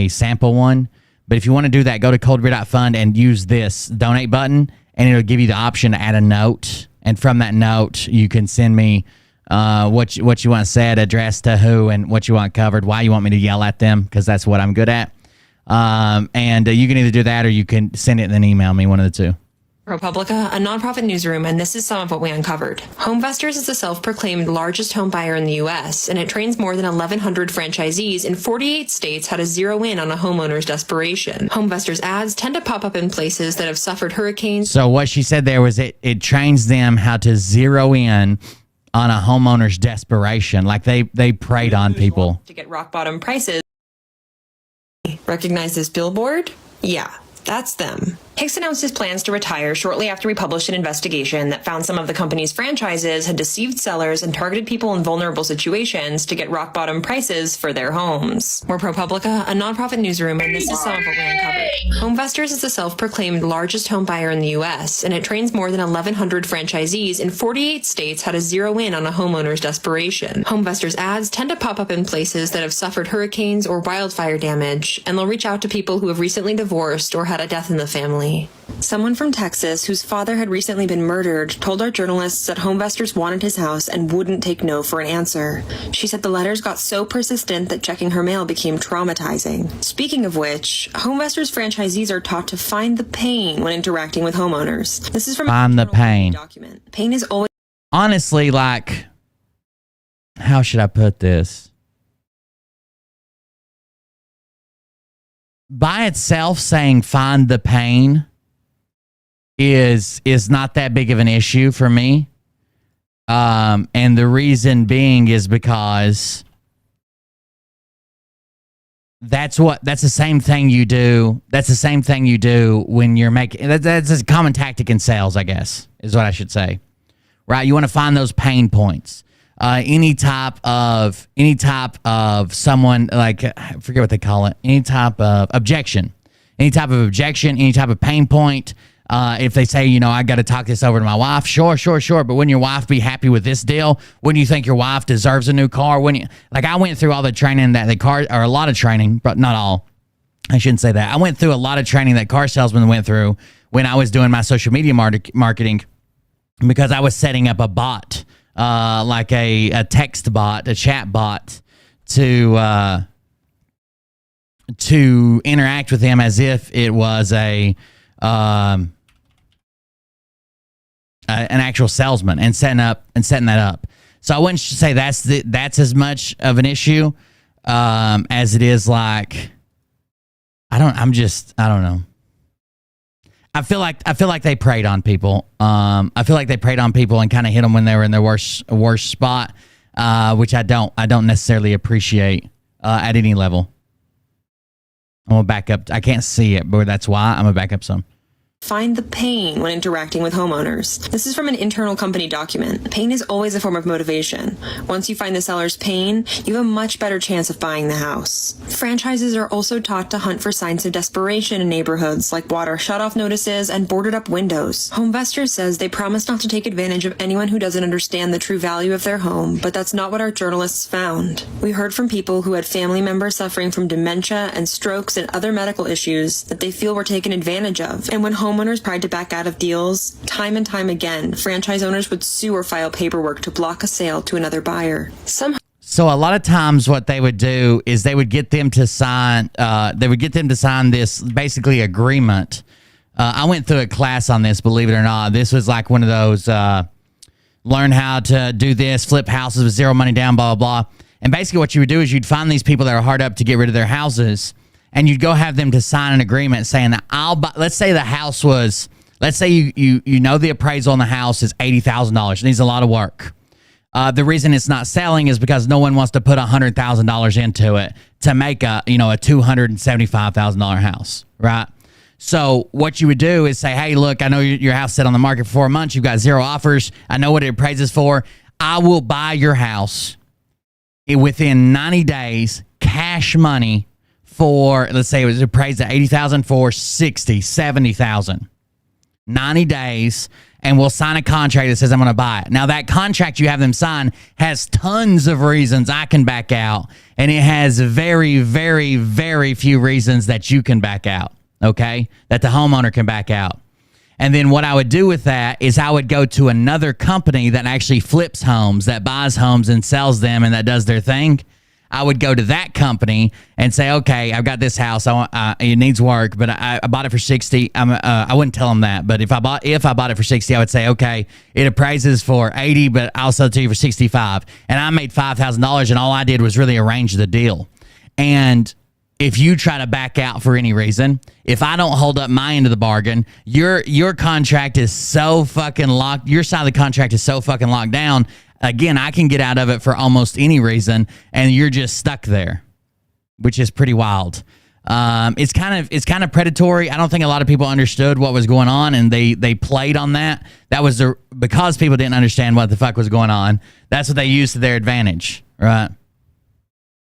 sample one. But if you want to do that, go to coldbeer.fund and use this donate button, and it'll give you the option to add a note. And from that note, you can send me what you want said, addressed to who, and what you want covered, why you want me to yell at them, because that's what I'm good at. And you can either do that or you can send it and then email me, one of the two. ProPublica, a nonprofit newsroom, and this is some of what we uncovered. Homevestors is the self-proclaimed largest home buyer in the U.S., and it trains more than 1,100 franchisees in 48 states how to zero in on a homeowner's desperation. Homevestors ads tend to pop up in places that have suffered hurricanes. So what she said there was it trains them how to zero in on a homeowner's desperation. Like they preyed on people. To get rock bottom prices. Recognize this billboard? Yeah, that's them. Hicks announced his plans to retire shortly after we published an investigation that found some of the company's franchises had deceived sellers and targeted people in vulnerable situations to get rock-bottom prices for their homes. We're ProPublica, a nonprofit newsroom, and this is some of what we uncovered. HomeVestors is the self-proclaimed largest home buyer in the U.S., and it trains more than 1,100 franchisees in 48 states how to zero in on a homeowner's desperation. HomeVestors ads tend to pop up in places that have suffered hurricanes or wildfire damage, and they'll reach out to people who have recently divorced or had a death in the family. Someone from Texas whose father had recently been murdered told our journalists that HomeVestors wanted his house and wouldn't take no for an answer. She said the letters got so persistent that checking her mail became traumatizing. Speaking of which, HomeVestors franchisees are taught to find the pain when interacting with homeowners. This is from Find the pain. Document. Pain is always Honestly, like, how should I put this? By itself, saying find the pain is not that big of an issue for me. And the reason being is because that's the same thing you do. That's the same thing you do when you're making, that's a common tactic in sales, I guess, is what I should say. Right? You want to find those pain points. Any type of someone, like, I forget what they call it, any type of objection, any type of pain point. If they say, you know, I got to talk this over to my wife, sure. But wouldn't your wife be happy with this deal? Wouldn't you think your wife deserves a new car? Wouldn't you? Like, I went through all the training that or a lot of training, but not all. I shouldn't say that. I went through a lot of training that car salesmen went through when I was doing my social media marketing, because I was setting up a bot. Like a text bot, a chat bot, to interact with them as if it was an actual salesman, and setting that up. So I wouldn't say that's as much of an issue as it is, like, I don't know. I feel like they preyed on people. I feel like they preyed on people and kind of hit them when they were in their worst spot, which I don't necessarily appreciate at any level. I'm gonna back up. I can't see it, but that's why I'm gonna back up some. find the pain when interacting with homeowners. This is from an internal company document. Pain is always a form of motivation. Once you find the seller's pain, you have a much better chance of buying the house. Franchises are also taught to hunt for signs of desperation in neighborhoods like water shutoff notices and boarded up windows. HomeVestors says they promise not to take advantage of anyone who doesn't understand the true value of their home, but that's not what our journalists found. We heard from people who had family members suffering from dementia and strokes and other medical issues that they feel were taken advantage of. And when homeowners tried to back out of deals, time and time again, franchise owners would sue or file paperwork to block a sale to another buyer. So a lot of times what they would do is they would get them to sign this basically agreement. I went through a class on this, believe it or not. This was like one of those learn how to do this, flip houses with zero money down, blah, blah, blah. And basically what you would do is you'd find these people that are hard up to get rid of their houses, and you'd go have them to sign an agreement saying that I'll buy, let's say the house was, let's say you know the appraisal on the house is $80,000. It needs a lot of work. The reason it's not selling is because no one wants to put $100,000 into it to make a $275,000 house, right? So what you would do is say, hey, look, I know your house set on the market for 4 months. You've got 0 offers. I know what it appraises for. I will buy your house within 90 days, cash money for, let's say it was appraised at $80,000 for $60,000, $70,000. 90 days, and we'll sign a contract that says I'm going to buy it. Now, that contract you have them sign has tons of reasons I can back out, and it has very, very, very few reasons that you can back out, okay? That the homeowner can back out. And then what I would do with that is I would go to another company that actually flips homes, that buys homes and sells them, and that does their thing. I would go to that company and say, okay, I've got this house. It needs work, but I bought it for $60,000. I wouldn't tell them that, but if I bought it for $60,000, I would say, okay, it appraises for $80,000, but I'll sell it to you for $65,000. And I made $5,000, and all I did was really arrange the deal. And if you try to back out for any reason, if I don't hold up my end of the bargain, your contract is so fucking locked. Your side of the contract is so fucking locked down. Again, I can get out of it for almost any reason, and you're just stuck there, which is pretty wild. It's kind of predatory. I don't think a lot of people understood what was going on, and they played on that. That was because people didn't understand what the fuck was going on. That's what they used to their advantage, right?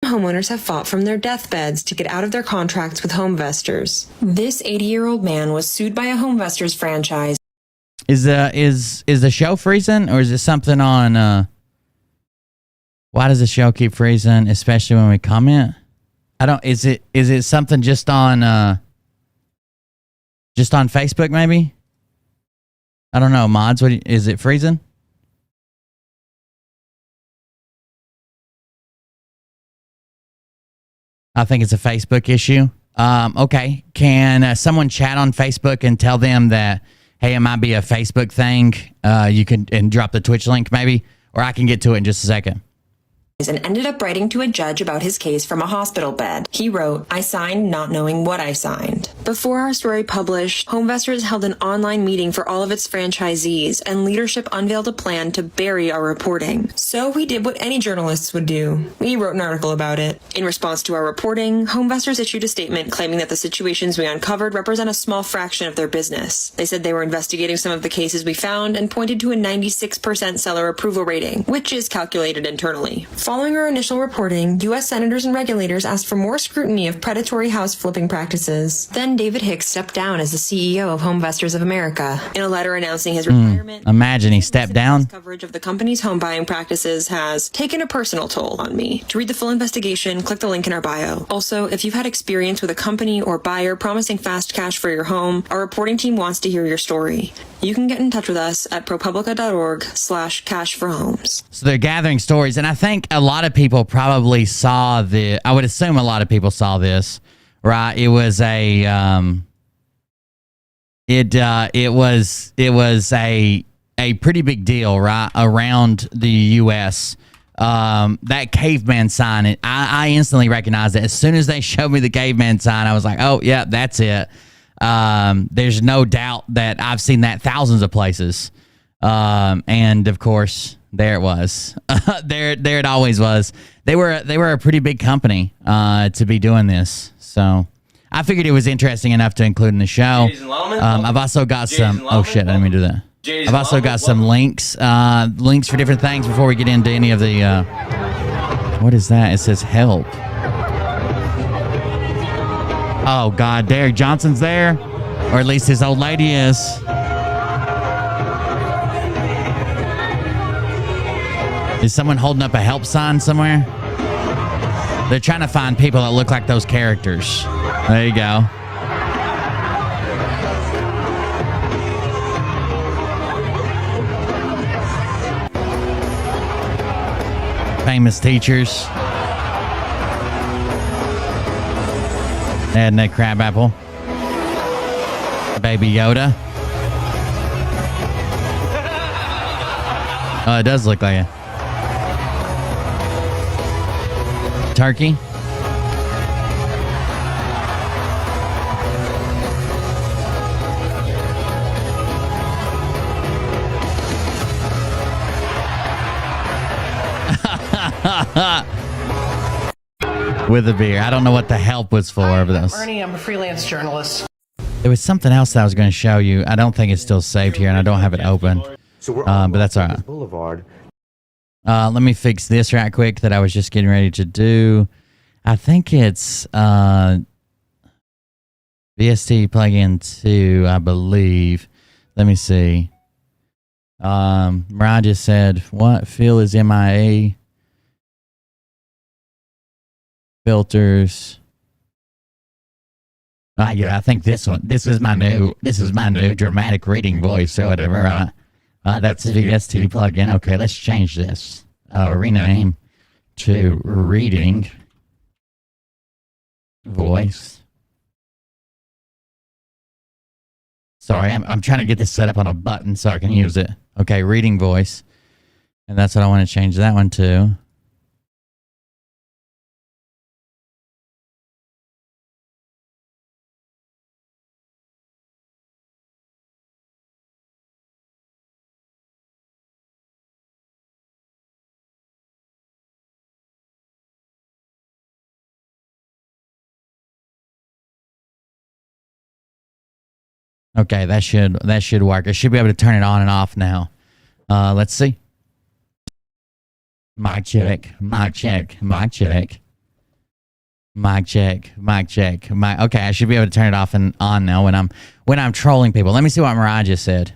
Homeowners have fought from their deathbeds to get out of their contracts with Homevestors. This 80-year-old man was sued by a Homevestors franchise. Is the show freezing, or is it something on? Why does the show keep freezing, especially when we comment? I don't. Is it something just on Facebook maybe? I don't know. Mods, is it freezing? I think it's a Facebook issue. Okay. Can someone chat on Facebook and tell them that, hey, it might be a Facebook thing? You can and drop the Twitch link maybe, or I can get to it in just a second. And ended up writing to a judge about his case from a hospital bed. He wrote, "I signed not knowing what I signed." Before our story published, Homevestors held an online meeting for all of its franchisees, and leadership unveiled a plan to bury our reporting. So we did what any journalists would do. We wrote an article about it. In response to our reporting, Homevestors issued a statement claiming that the situations we uncovered represent a small fraction of their business. They said they were investigating some of the cases we found and pointed to a 96% seller approval rating, which is calculated internally. Following our initial reporting, U.S. senators and regulators asked for more scrutiny of predatory house flipping practices. Then David Hicks stepped down as the CEO of Homevestors of America. In a letter announcing his retirement, Imagine he stepped down. Coverage of the company's home buying practices has taken a personal toll on me. To read the full investigation, click the link in our bio. Also, if you've had experience with a company or buyer promising fast cash for your home, our reporting team wants to hear your story. You can get in touch with us at propublica.org/cashforhomes. So they're gathering stories, and I think a lot of people probably saw I would assume a lot of people saw this, right? It was it was a pretty big deal, right, around the U.S. That caveman sign, I instantly recognized it. As soon as they showed me the caveman sign, I was like, oh, yeah, that's it. There's no doubt that I've seen that thousands of places. And, of course, there it was. there it always was. They were a pretty big company to be doing this. So I figured it was interesting enough to include in the show. I've also got some... Oh, shit, I didn't mean to do that. I've also got some links for different things before we get into any of the... what is that? It says help. Oh, God, Derek Johnson's there. Or at least his old lady is. Is someone holding up a help sign somewhere? They're trying to find people that look like those characters. There you go. Famous teachers. Adding that crab apple. Baby Yoda. Oh, it does look like it. Turkey. With a beer. I don't know what the help was for. I'm Ernie. I'm a freelance journalist. There was something else that I was going to show you. I don't think it's still saved here, and I don't have it open. But that's all right. Boulevard. Let me fix this right quick that I was just getting ready to do. I think it's VST plugin 2, I believe. Let me see. Mariah just said, what? Phil is MIA. Filters. Yeah, I think this one. This is my new dramatic reading voice or whatever. That's the VST plugin. Okay, let's change this. Rename to reading voice. Sorry, I'm trying to get this set up on a button so I can use it. Okay, reading voice. And that's what I want to change that one to. Okay, that should work. I should be able to turn it on and off now. Let's see. Mic check. Mic check. Mic check. Mic check. Mic check. Okay, I should be able to turn it off and on now when I'm trolling people. Let me see what Mariah just said.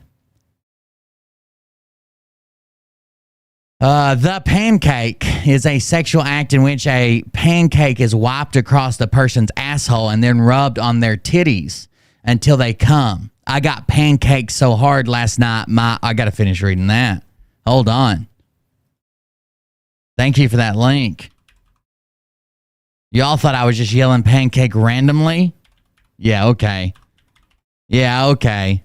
The pancake is a sexual act in which a pancake is wiped across the person's asshole and then rubbed on their titties until they come. I got pancaked so hard last night. I got to finish reading that. Hold on. Thank you for that link. Y'all thought I was just yelling pancake randomly? Yeah, okay. Yeah, okay.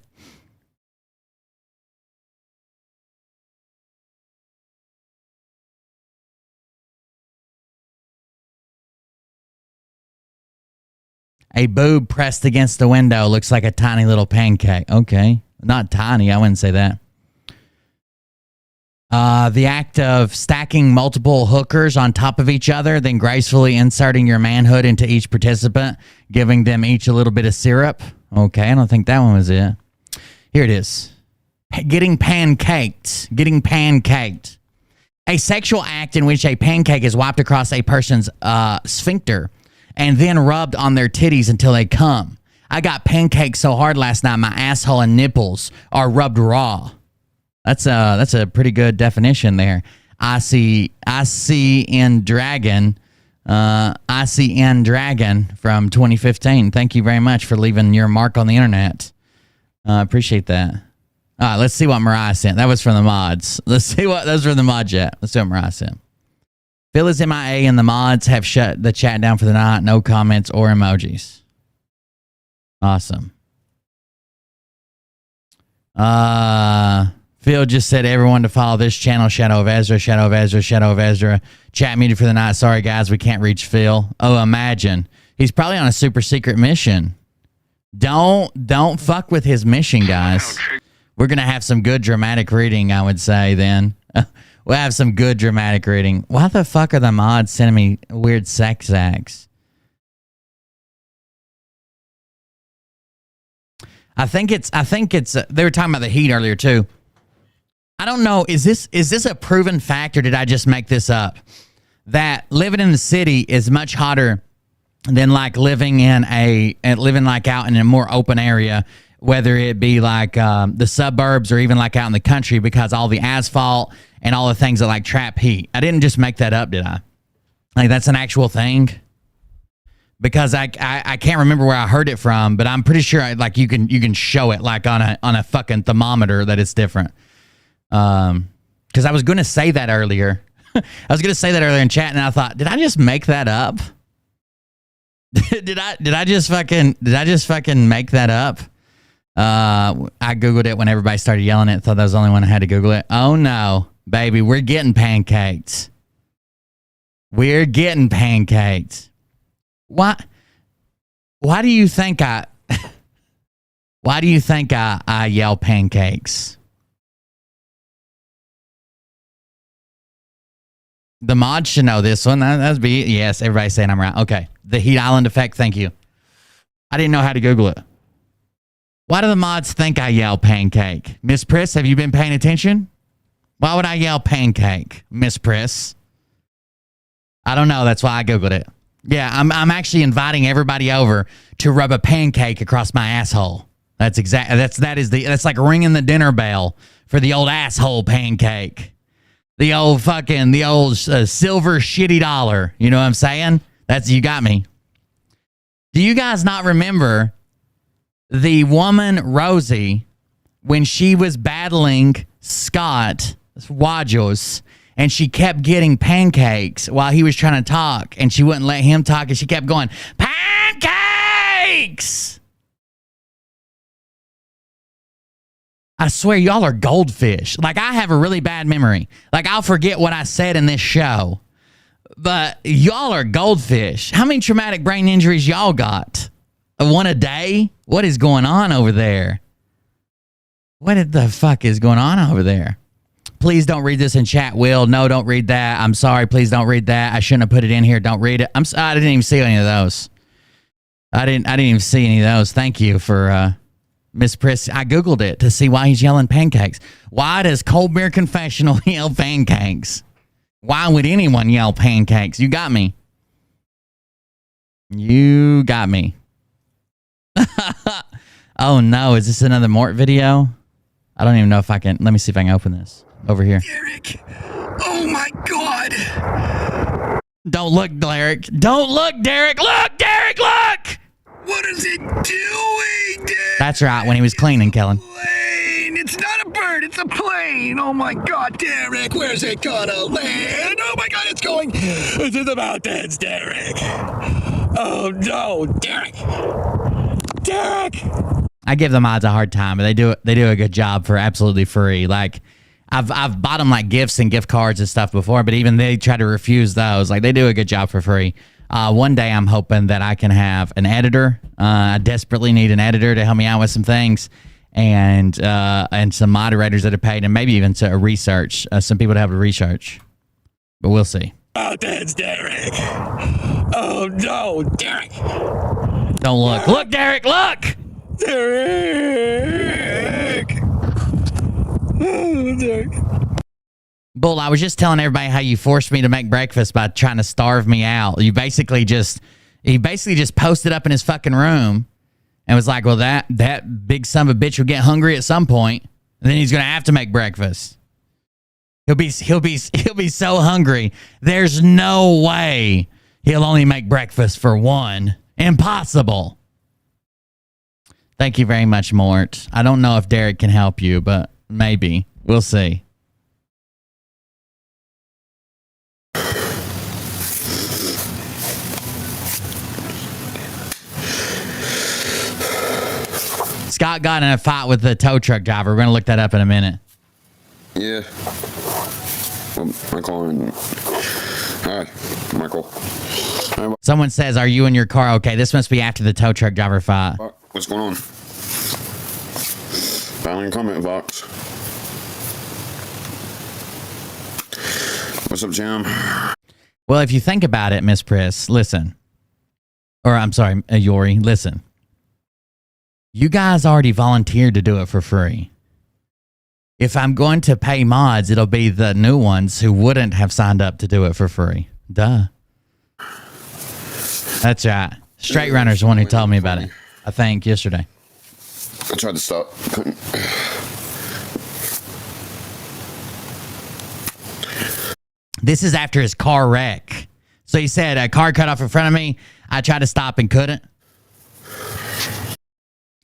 A boob pressed against the window looks like a tiny little pancake. Okay. Not tiny. I wouldn't say that. The act of stacking multiple hookers on top of each other, then gracefully inserting your manhood into each participant, giving them each a little bit of syrup. Okay, I don't think that one was it. Here it is. Getting pancaked. Getting pancaked. A sexual act in which a pancake is wiped across a person's sphincter and then rubbed on their titties until they come. I got pancaked so hard last night, my asshole and nipples are rubbed raw. That's a pretty good definition there. I see in Dragon from 2015. Thank you very much for leaving your mark on the internet. Appreciate that. All right, let's see what Mariah sent. That was from the mods. Let's see what those were the mod chat. Let's see what Mariah sent. Phil is MIA and the mods have shut the chat down for the night. No comments or emojis. Awesome. Phil just said everyone to follow this channel, Shadow of Ezra, Shadow of Ezra, Shadow of Ezra. Chat muted for the night. Sorry, guys, we can't reach Phil. Oh, imagine. He's probably on a super secret mission. Don't fuck with his mission, guys. We're going to have some good dramatic reading, I would say, then. We'll have some good dramatic reading. Why the fuck are the mods sending me weird sex acts? I think it's they were talking about the heat earlier too. I don't know, is this a proven fact or did I just make this up? That living in the city is much hotter than like living like out in a more open area, whether it be like the suburbs or even like out in the country, because all the asphalt and all the things that like trap heat. I didn't just make that up, did I? Like that's an actual thing? Because I can't remember where I heard it from, but I'm pretty sure like you can show it like on a fucking thermometer that it's different. Because I was going to say that earlier. I was going to say that earlier in chat, and I thought, did I just make that up? did I just fucking make that up? I googled it when everybody started yelling it. Thought that was the only one I had to Google it. Oh no, baby, we're getting pancaked. We're getting pancaked. Why do you think I yell pancakes? The mods should know this one. That'd be yes, everybody's saying I'm right. Okay. The Heat Island effect, thank you. I didn't know how to Google it. Why do the mods think I yell pancake? Miss Priss, have you been paying attention? Why would I yell pancake, Miss Priss? I don't know. That's why I Googled it. Yeah, I'm actually inviting everybody over to rub a pancake across my asshole. That's like ringing the dinner bell for the old asshole pancake. The old silver shitty dollar. You know what I'm saying? You got me. Do you guys not remember the woman Rosie when she was battling Scott Wajos? And she kept getting pancakes while he was trying to talk. And she wouldn't let him talk. And she kept going, pancakes! I swear, y'all are goldfish. Like, I have a really bad memory. Like, I'll forget what I said in this show. But y'all are goldfish. How many traumatic brain injuries y'all got? One a day? What is going on over there? What the fuck is going on over there? Please don't read this in chat, Will. No, don't read that. I'm sorry. Please don't read that. I shouldn't have put it in here. Don't read it. I didn't even see any of those. I didn't even see any of those. Thank you for Miss Priss. I Googled it to see why he's yelling pancakes. Why does Cold Beer Confessional yell pancakes? Why would anyone yell pancakes? You got me. You got me. Oh no, is this another Mort video? I don't even know if I can. Let me see if I can open this. Over here. Derek! Oh my God! Don't look, Derek. Don't look, Derek. Look, Derek, look! What is it doing, Derek? That's right, when he was cleaning, Kellen. Plane! It's not a bird, it's a plane! Oh my God, Derek, where's it gonna land? Oh my God, it's going into the mountains, Derek! Oh no, Derek! Derek! I give the mods a hard time, but they do a good job for absolutely free. Like, I've bought them like gifts and gift cards and stuff before, but even they try to refuse those. Like, they do a good job for free. One day I'm hoping that I can have an editor. I desperately need an editor to help me out with some things, and some moderators that are paid, and maybe even to research some people to help with research. But we'll see. Oh, that's Derek! Oh no, Derek! Don't look. Look, Derek, look! Derek! Oh, Derek. Bull, I was just telling everybody how you forced me to make breakfast by trying to starve me out. He basically just posted up in his fucking room and was like, well, that big son of a bitch will get hungry at some point, and then he's gonna have to make breakfast. He'll be so hungry. There's no way he'll only make breakfast for one. Impossible. Thank you very much, Mort. I don't know if Derek can help you, but maybe. We'll see. Scott got in a fight with the tow truck driver. We're going to look that up in a minute. Yeah. Well, Michael. Hi, Michael. Someone says, are you in your car? Okay, this must be after the tow truck driver fight. What's going on? Filing comment box. What's up, Jim? Well, if you think about it, Miss Priss, listen. Or I'm sorry, Yori, listen. You guys already volunteered to do it for free. If I'm going to pay mods, it'll be the new ones who wouldn't have signed up to do it for free. Duh. That's right. Straight Runner's the one who told me about it, I think, yesterday. I tried to stop. Couldn't. This is after his car wreck. So he said, a car cut off in front of me. I tried to stop and couldn't.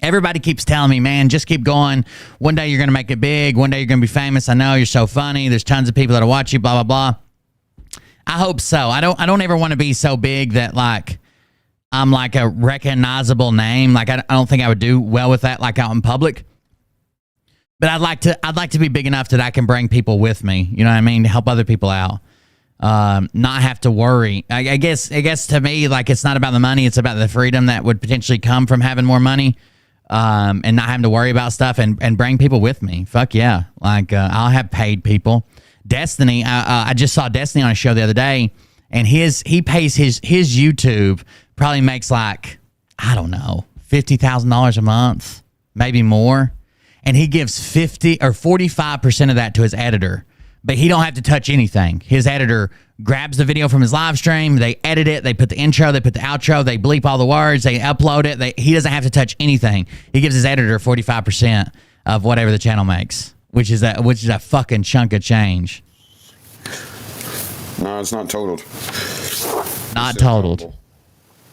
Everybody keeps telling me, man, just keep going. One day you're going to make it big. One day you're going to be famous. I know you're so funny. There's tons of people that'll watch you, blah, blah, blah. I hope so. I don't ever want to be so big that, like, I'm like a recognizable name. Like, I don't think I would do well with that, like, out in public. But I'd like to be big enough that I can bring people with me. You know what I mean? To help other people out. Not have to worry. I guess to me, like, it's not about the money. It's about the freedom that would potentially come from having more money. And not having to worry about stuff and bring people with me. Fuck yeah. Like, I'll have paid people. Destiny, I just saw Destiny on a show the other day, and he pays his YouTube probably makes like, I don't know, $50,000 a month, maybe more. And he gives 50 or 45% of that to his editor, but he don't have to touch anything. His editor grabs the video from his live stream, they edit it, they put the intro, they put the outro, they bleep all the words, they upload it. He doesn't have to touch anything. He gives his editor 45% of whatever the channel makes, which is a fucking chunk of change. No, it's not totaled. Not totaled.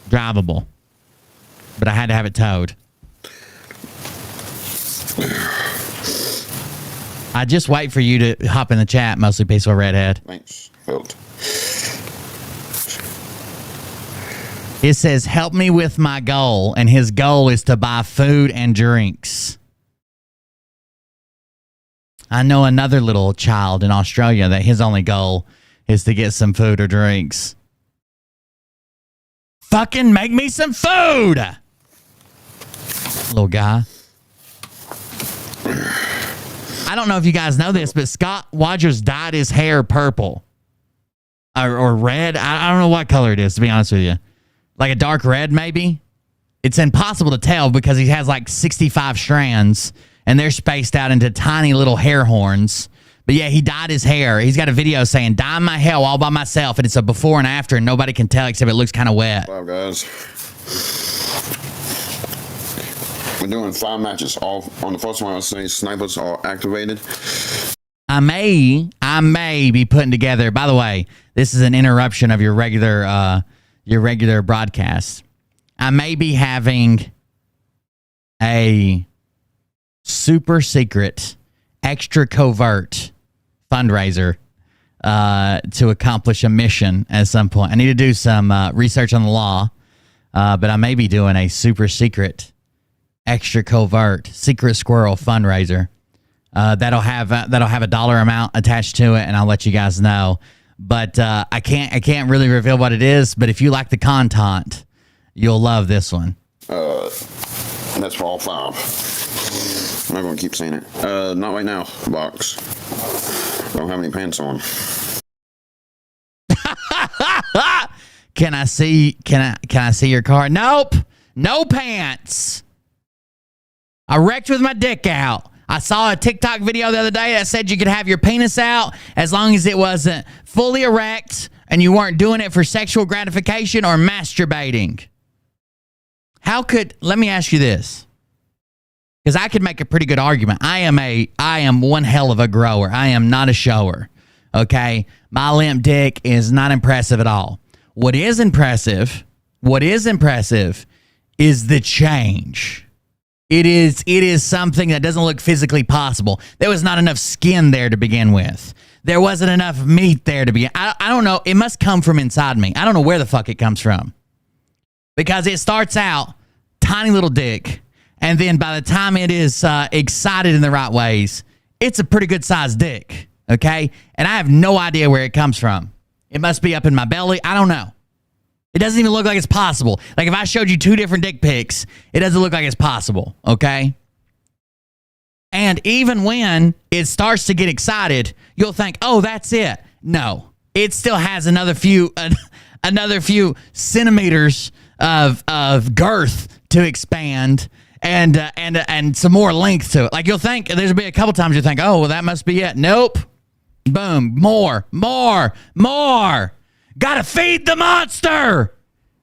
Drivable. But I had to have it towed. I just wait for you to hop in the chat, mostly peaceful redhead. Thanks, Hilt. It says, help me with my goal, and his goal is to buy food and drinks. I know another little child in Australia that his only goal is to get some food or drinks. Fucking make me some food! Little guy. I don't know if you guys know this, but Scott Rogers dyed his hair purple. Or red. I don't know what color it is, to be honest with you. Like a dark red, maybe? it's impossible to tell because he has like 65 strands and they're spaced out into tiny little hair horns. But yeah, he dyed his hair. He's got a video saying, dye my hair all by myself. And it's a before and after, and nobody can tell except it looks kind of wet. Wow, guys. We're doing 5 matches. All on the first one, I was saying snipers are activated. I may be putting together. By the way, this is an interruption of your regular broadcast. I may be having a super secret, extra covert fundraiser to accomplish a mission at some point. I need to do some research on the law, but I may be doing a super secret, extra covert, secret squirrel fundraiser. That'll have a dollar amount attached to it, and I'll let you guys know. But I can't really reveal what it is. But if you like the content, you'll love this one. That's for all 5. I'm not gonna keep saying it. Not right now, box. Don't have any pants on. Can I see your card? Nope. No pants. I wrecked with my dick out. I saw a TikTok video the other day that said you could have your penis out as long as it wasn't fully erect and you weren't doing it for sexual gratification or masturbating. Let me ask you this. Because I could make a pretty good argument. I am one hell of a grower. I am not a shower. Okay? My limp dick is not impressive at all. What is impressive is the change. It is something that doesn't look physically possible. There was not enough skin there to begin with. There wasn't enough meat there to begin. I don't know. It must come from inside me. I don't know where the fuck it comes from. Because it starts out tiny little dick, and then by the time it is excited in the right ways, it's a pretty good sized dick. Okay? And I have no idea where it comes from. It must be up in my belly. I don't know. It doesn't even look like it's possible. Like if I showed you 2 different dick pics, it doesn't look like it's possible, okay? And even when it starts to get excited, you'll think, "Oh, that's it." No. It still has another few centimeters of girth to expand and some more length to it. Like you'll think there's be a couple times you think, "Oh, well that must be it." Nope. Boom, more. Gotta feed the monster.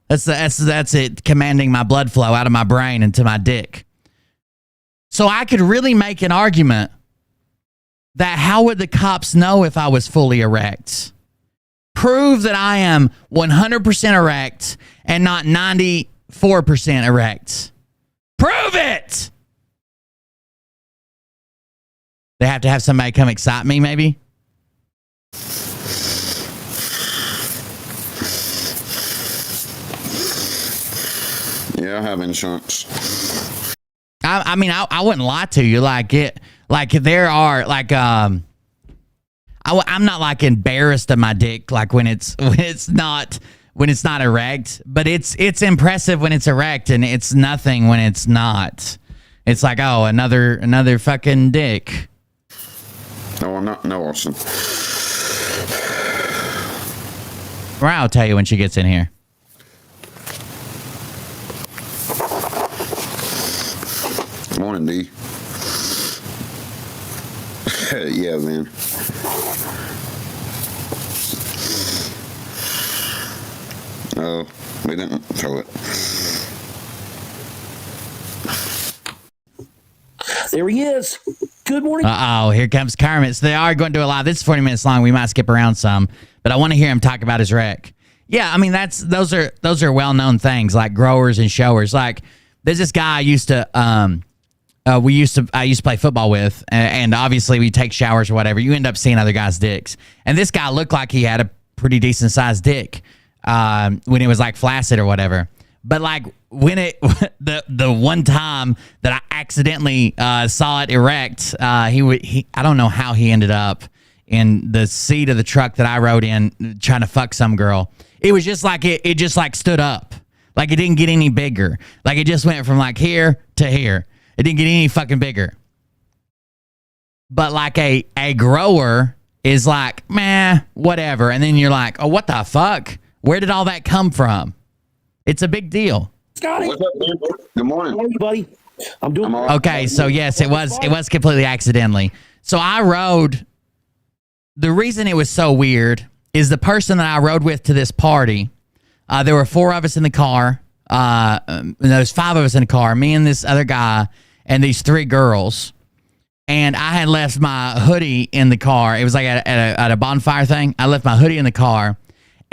That's it, commanding my blood flow out of my brain into my dick. So I could really make an argument that how would the cops know if I was fully erect? Prove that I am 100% erect and not 94% erect. Prove it! They have to have somebody come excite me, maybe? Yeah, I have insurance. I mean, I wouldn't lie to you. Like there are I'm not like embarrassed of my dick like when it's not erect, but it's impressive when it's erect and it's nothing when it's not. It's like, oh, another fucking dick. No, I'm not. No, Austin. I'll tell you when she gets in here. Morning, D. Yeah, man. Oh, we didn't throw it. There he is. Good morning. Uh-oh, here comes Kermit. So they are going to do a live. This is 40 minutes long. We might skip around some, but I want to hear him talk about his wreck. Yeah, I mean, those are well-known things, like growers and showers. Like, there's this guy I used to play football with, and obviously we take showers or whatever. You end up seeing other guys' dicks. And this guy looked like he had a pretty decent sized dick when it was like flaccid or whatever. But like when the one time that I accidentally saw it erect, I don't know how he ended up in the seat of the truck that I rode in trying to fuck some girl. It was just like it just like stood up. Like it didn't get any bigger. Like it just went from like here to here. It didn't get any fucking bigger. But like a grower is like, meh, whatever. And then you're like, oh, what the fuck? Where did all that come from? It's a big deal. Scotty. What's up, man? Good morning. How are you, buddy? I'm doing all right. Okay, so yes, it was completely accidentally. So I rode. The reason it was so weird is the person that I rode with to this party. There were 4 of us in the car. There was 5 of us in the car. Me and this other guy and these 3 girls. And I had left my hoodie in the car. It was like at a bonfire thing. I left my hoodie in the car.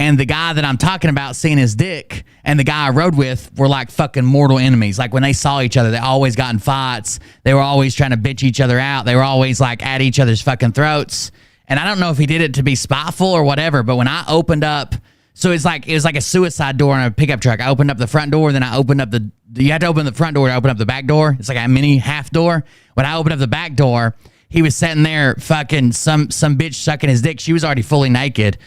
And the guy that I'm talking about seeing his dick and the guy I rode with were like fucking mortal enemies. Like when they saw each other, they always got in fights. They were always trying to bitch each other out. They were always like at each other's fucking throats. And I don't know if he did it to be spiteful or whatever, but when I opened up, so it was like a suicide door on a pickup truck. I opened up the front door, then I opened up you had to open the front door to open up the back door. It's like a mini half door. When I opened up the back door, he was sitting there fucking some bitch sucking his dick. She was already fully naked.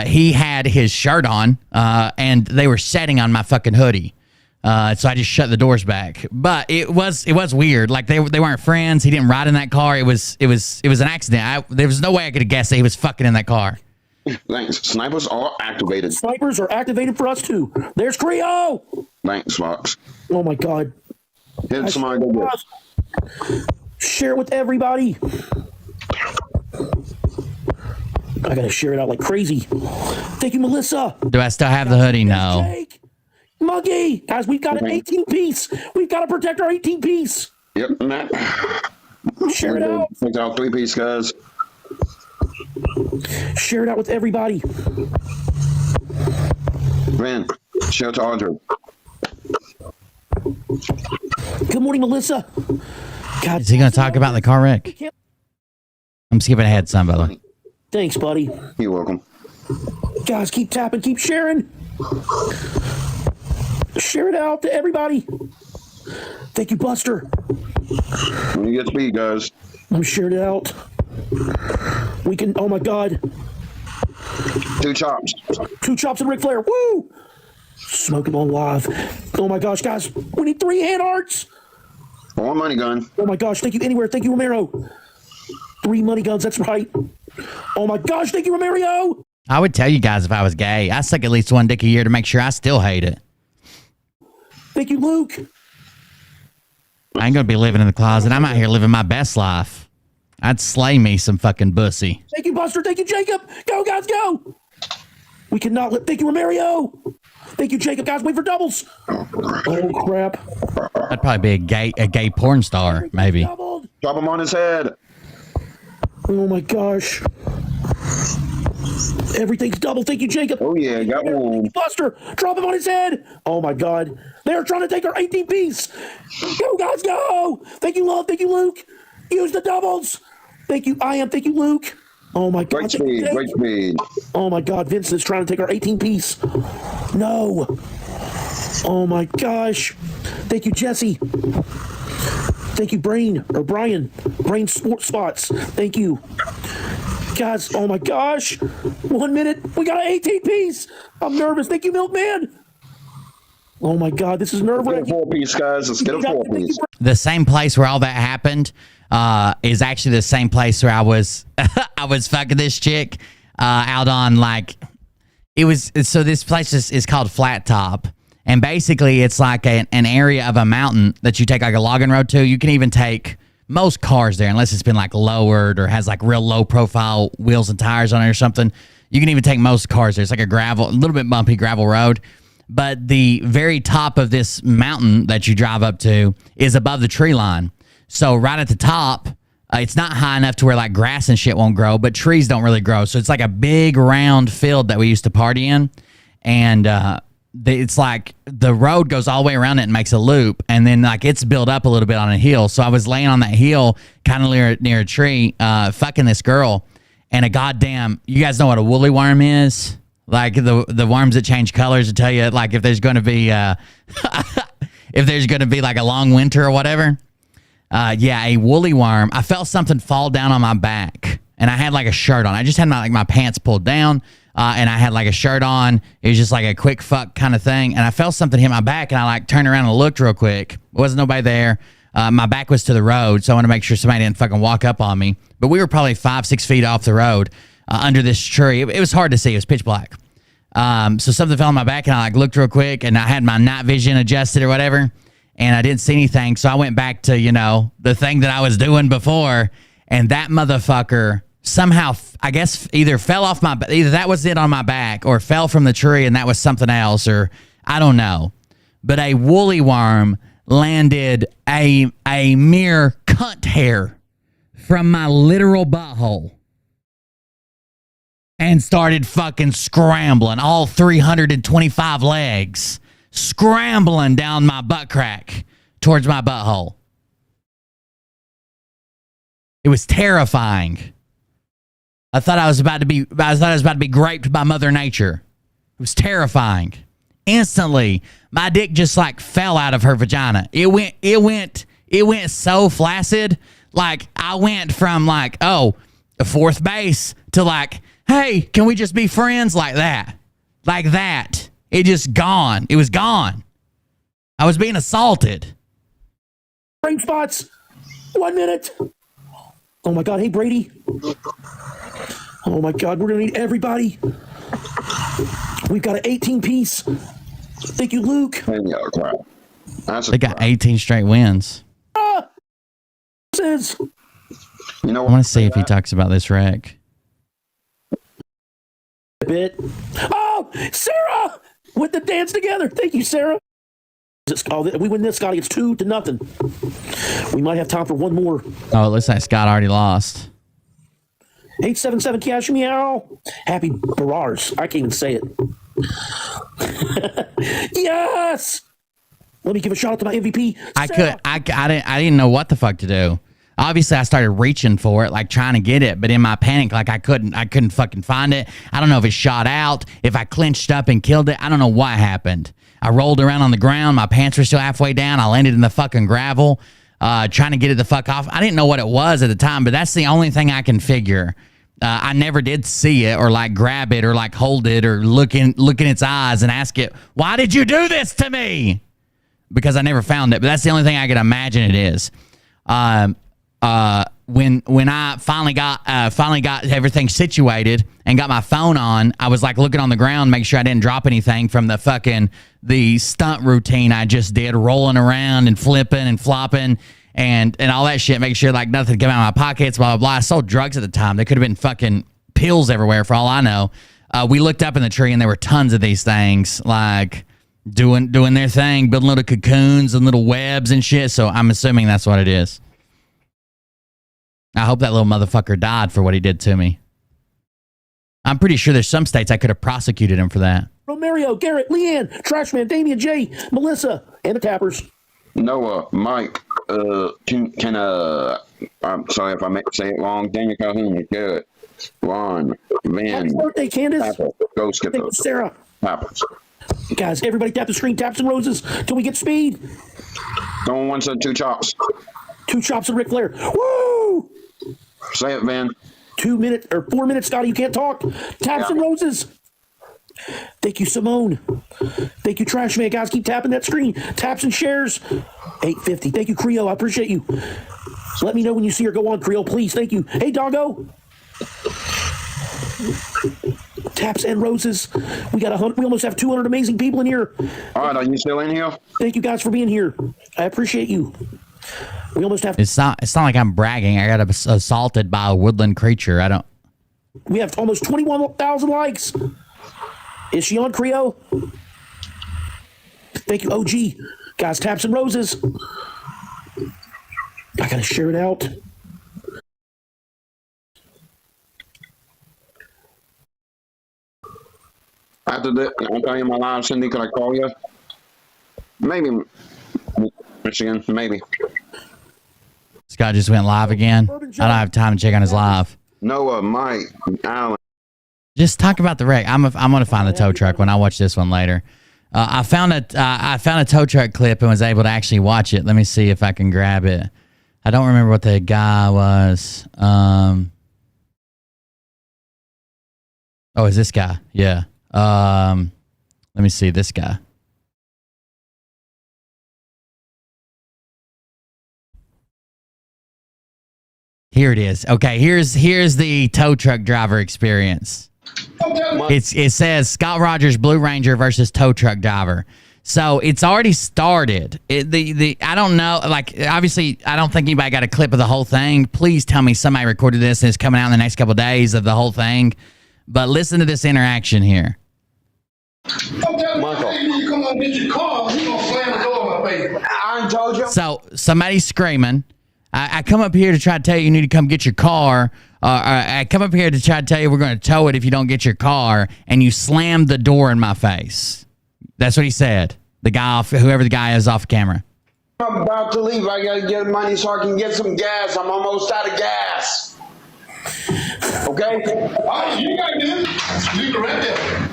He had his shirt on, and they were sitting on my fucking hoodie. So I just shut the doors back. But it was weird. Like they weren't friends. He didn't ride in that car. It was an accident. There was no way I could have guessed that he was fucking in that car. Thanks. Snipers are activated. Snipers are activated for us too. There's Creo. Thanks, Fox. Oh my God. Hit somebody. Go get it. Share it with everybody. I gotta share it out like crazy. Thank you, Melissa. Do I still have the hoodie? No. Jake. Monkey. Guys, we've got an 18-piece. We've got to protect our 18-piece. Yep, Matt. Share it out. Take out 3-piece, guys. Share it out with everybody. Man, share to Audrey. Good morning, Melissa. God, Is he going to talk about the car wreck? I'm skipping ahead some, by the way. Thanks, buddy. You're welcome. Guys, keep tapping, keep sharing. Share it out to everybody. Thank you, Buster. When you get speed, guys. I'm shared it out. We can, oh my God. 2 chops. 2 chops and Ric Flair. Woo! Smoke him on live. Oh my gosh, guys. We need 3 hand hearts. 1 money gun. Oh my gosh, thank you anywhere. Thank you, Romero. 3 money guns, that's right. Oh my gosh, thank you, Romero. I would tell you guys if I was gay. I suck at least 1 dick a year to make sure I still hate it. Thank you, Luke. I ain't going to be living in the closet. I'm out here living my best life. I'd slay me some fucking bussy. Thank you, Buster. Thank you, Jacob. Go, guys, go. We cannot let, thank you, Romero. Thank you, Jacob. Guys, wait for doubles. Oh, crap. I'd probably be a gay porn star, maybe. Drop him on his head. Oh my gosh. Everything's double. Thank you, Jacob. Oh yeah, got one. Buster, drop him on his head. Oh my God. They're trying to take our 18-piece. Go, guys, go. Thank you, Love. Thank you, Luke. Use the doubles. Thank you, I am. Thank you, Luke. Oh my God. Great speed, great speed. Oh my God, Vincent is trying to take our 18-piece. No. Oh my gosh. Thank you, Jesse. Thank you, Brain, or Brian. Brain Spots. Thank you. Guys, oh my gosh. 1 minute. We got an 18-piece. I'm nervous. Thank you, Milkman. Oh my God, this is nerve-wracking. Get a 4-piece, guys. Let's get a 4-piece. The same place where all that happened is actually the same place where I was I was fucking this chick out on like it was. So this place is called Flat Top. And basically, it's like an area of a mountain that you take like a logging road to. You can even take most cars there, unless it's been like lowered or has like real low profile wheels and tires on it or something. You can even take most cars there. It's like a little bit bumpy gravel road. But the very top of this mountain that you drive up to is above the tree line. So right at the top, it's not high enough to where like grass and shit won't grow, but trees don't really grow. So it's like a big round field that we used to party in. And, it's like the road goes all the way around it and makes a loop, and then like it's built up a little bit on a hill. So I was laying on that hill kind of near a tree fucking this girl, and you guys know what a woolly worm is? Like the worms that change colors to tell you like if there's going to be like a long winter or whatever. Yeah, a woolly worm. I felt something fall down on my back, and I had like a shirt on. I just had my pants pulled down. And I had like a shirt on. It was just like a quick fuck kind of thing. And I felt something hit my back, and I like turned around and looked real quick. There wasn't nobody there. My back was to the road, so I want to make sure somebody didn't fucking walk up on me. But we were probably 5-6 feet off the road under this tree. It was hard to see. It was pitch black. So something fell on my back, and I like looked real quick, and I had my night vision adjusted or whatever, and I didn't see anything. So I went back to, you know, the thing that I was doing before, and that motherfucker somehow, I guess, either fell off my, either that was it on my back, or fell from the tree, and that was something else, or I don't know. But a woolly worm landed a mere cunt hair from my literal butthole and started fucking scrambling, all 325 legs, scrambling down my butt crack towards my butthole. It was terrifying. I thought I was about to be graped by Mother Nature. It was terrifying. Instantly, my dick just like fell out of her vagina. It went so flaccid. Like I went from like, oh, a fourth base to like, hey, can we just be friends? Like that. Like that. It just gone. It was gone. I was being assaulted. Brain spots. 1 minute. Oh my God. Hey, Brady. Oh my God. We're going to need everybody. We've got an 18-piece. Thank you, Luke. They got 18 straight wins. Says. You know, I want to see if he talks about this wreck. A bit. Oh, Sarah! With the dance together. Thank you, Sarah. We win this, Scotty. It's 2-0. We might have time for one more. Oh, it looks like Scott already lost. 877 Cash Meow. Happy Barrars. I can't even say it. Yes! Let me give a shout out to my MVP. Sarah. I didn't know what the fuck to do. Obviously, I started reaching for it, like trying to get it, but in my panic, like I couldn't fucking find it. I don't know if it shot out, if I clenched up and killed it. I don't know what happened. I rolled around on the ground. My pants were still halfway down. I landed in the fucking gravel, trying to get it the fuck off. I didn't know what it was at the time, but that's the only thing I can figure. I never did see it or like grab it or like hold it or look in its eyes and ask it, why did you do this to me? Because I never found it, but that's the only thing I can imagine it is. When I finally got everything situated and got my phone on, I was like looking on the ground, make sure I didn't drop anything from the stunt routine I just did, rolling around and flipping and flopping and all that shit, make sure like nothing came out of my pockets, blah, blah, blah. I sold drugs at the time. There could have been fucking pills everywhere for all I know. We looked up in the tree and there were tons of these things like doing their thing, building little cocoons and little webs and shit. So I'm assuming that's what it is. I hope that little motherfucker died for what he did to me. I'm pretty sure there's some states I could have prosecuted him for that. Romario, Garrett, Leanne, Trashman, Damian, Jay, Melissa, and the Tappers. Noah, Mike, I'm sorry if I say it wrong. Daniel Calhoun, Garrett, Ron, Van. Happy birthday, Candace. Apple, Go Skipper. Sarah. Apples. Guys, everybody tap the screen, taps and roses. Till we get speed. Going once and 2 chops. 2 chops and Ric Flair. Woo! Say it, Van. 2 minutes or 4 minutes, Scotty. You can't talk. Taps and roses. Thank you, Simone. Thank you, Trashman. Guys, keep tapping that screen. Taps and shares. 850. Thank you, Creo. I appreciate you. Let me know when you see her go on, Creo, please. Thank you. Hey, doggo. Taps and roses. We got 100. We almost have 200 amazing people in here. All right, are you still in here? Thank you guys for being here. I appreciate you. We almost have. It's not like I'm bragging. I got assaulted by a woodland creature. We have almost 21,000 likes. Is she on, Creo? Thank you, OG. Guys, taps and roses. I gotta share it out. After that, I'll tell you my live, Cindy. Could I call you? Maybe. Michigan, maybe. Scott just went live again. I don't have time to check on his live. Noah, Mike, Alan. Just talk about the wreck. I'm gonna find the tow truck when I watch this one later. I found a tow truck clip and was able to actually watch it. Let me see if I can grab it. I don't remember what the guy was. Oh, is this guy? Yeah. Let me see this guy. Here it is. Okay, here's the tow truck driver experience. It says Scott Rogers Blue Ranger versus tow truck driver. So it's already started. I don't know. Like, obviously, I don't think anybody got a clip of the whole thing. Please tell me somebody recorded this and it's coming out in the next couple of days of the whole thing. But listen to this interaction here. Michael, you come on, get your car. You gonna slam the door in my face. I ain't told you. So somebody's screaming. I come up here to try to tell you you need to come get your car. I come up here to try to tell you we're going to tow it if you don't get your car. And you slammed the door in my face. That's what he said. The guy off, whoever the guy is off camera. I'm about to leave. I gotta get money so I can get some gas. I'm almost out of gas. Okay? All right, you got this. You can right there.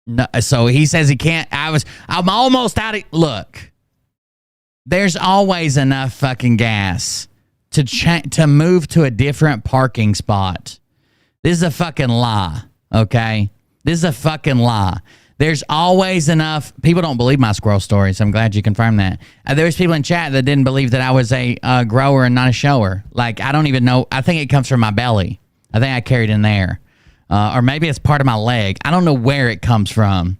No, so he says he can't. I'm almost out of. Look, there's always enough fucking gas to move to a different parking spot. This is a fucking lie. Okay, this is a fucking lie. There's always enough. People don't believe my squirrel stories. I'm glad you confirmed that. There's people in chat that didn't believe that I was a grower and not a shower. Like, I don't even know. I think it comes from my belly. I think I carried in there. Or maybe it's part of my leg. I don't know where it comes from.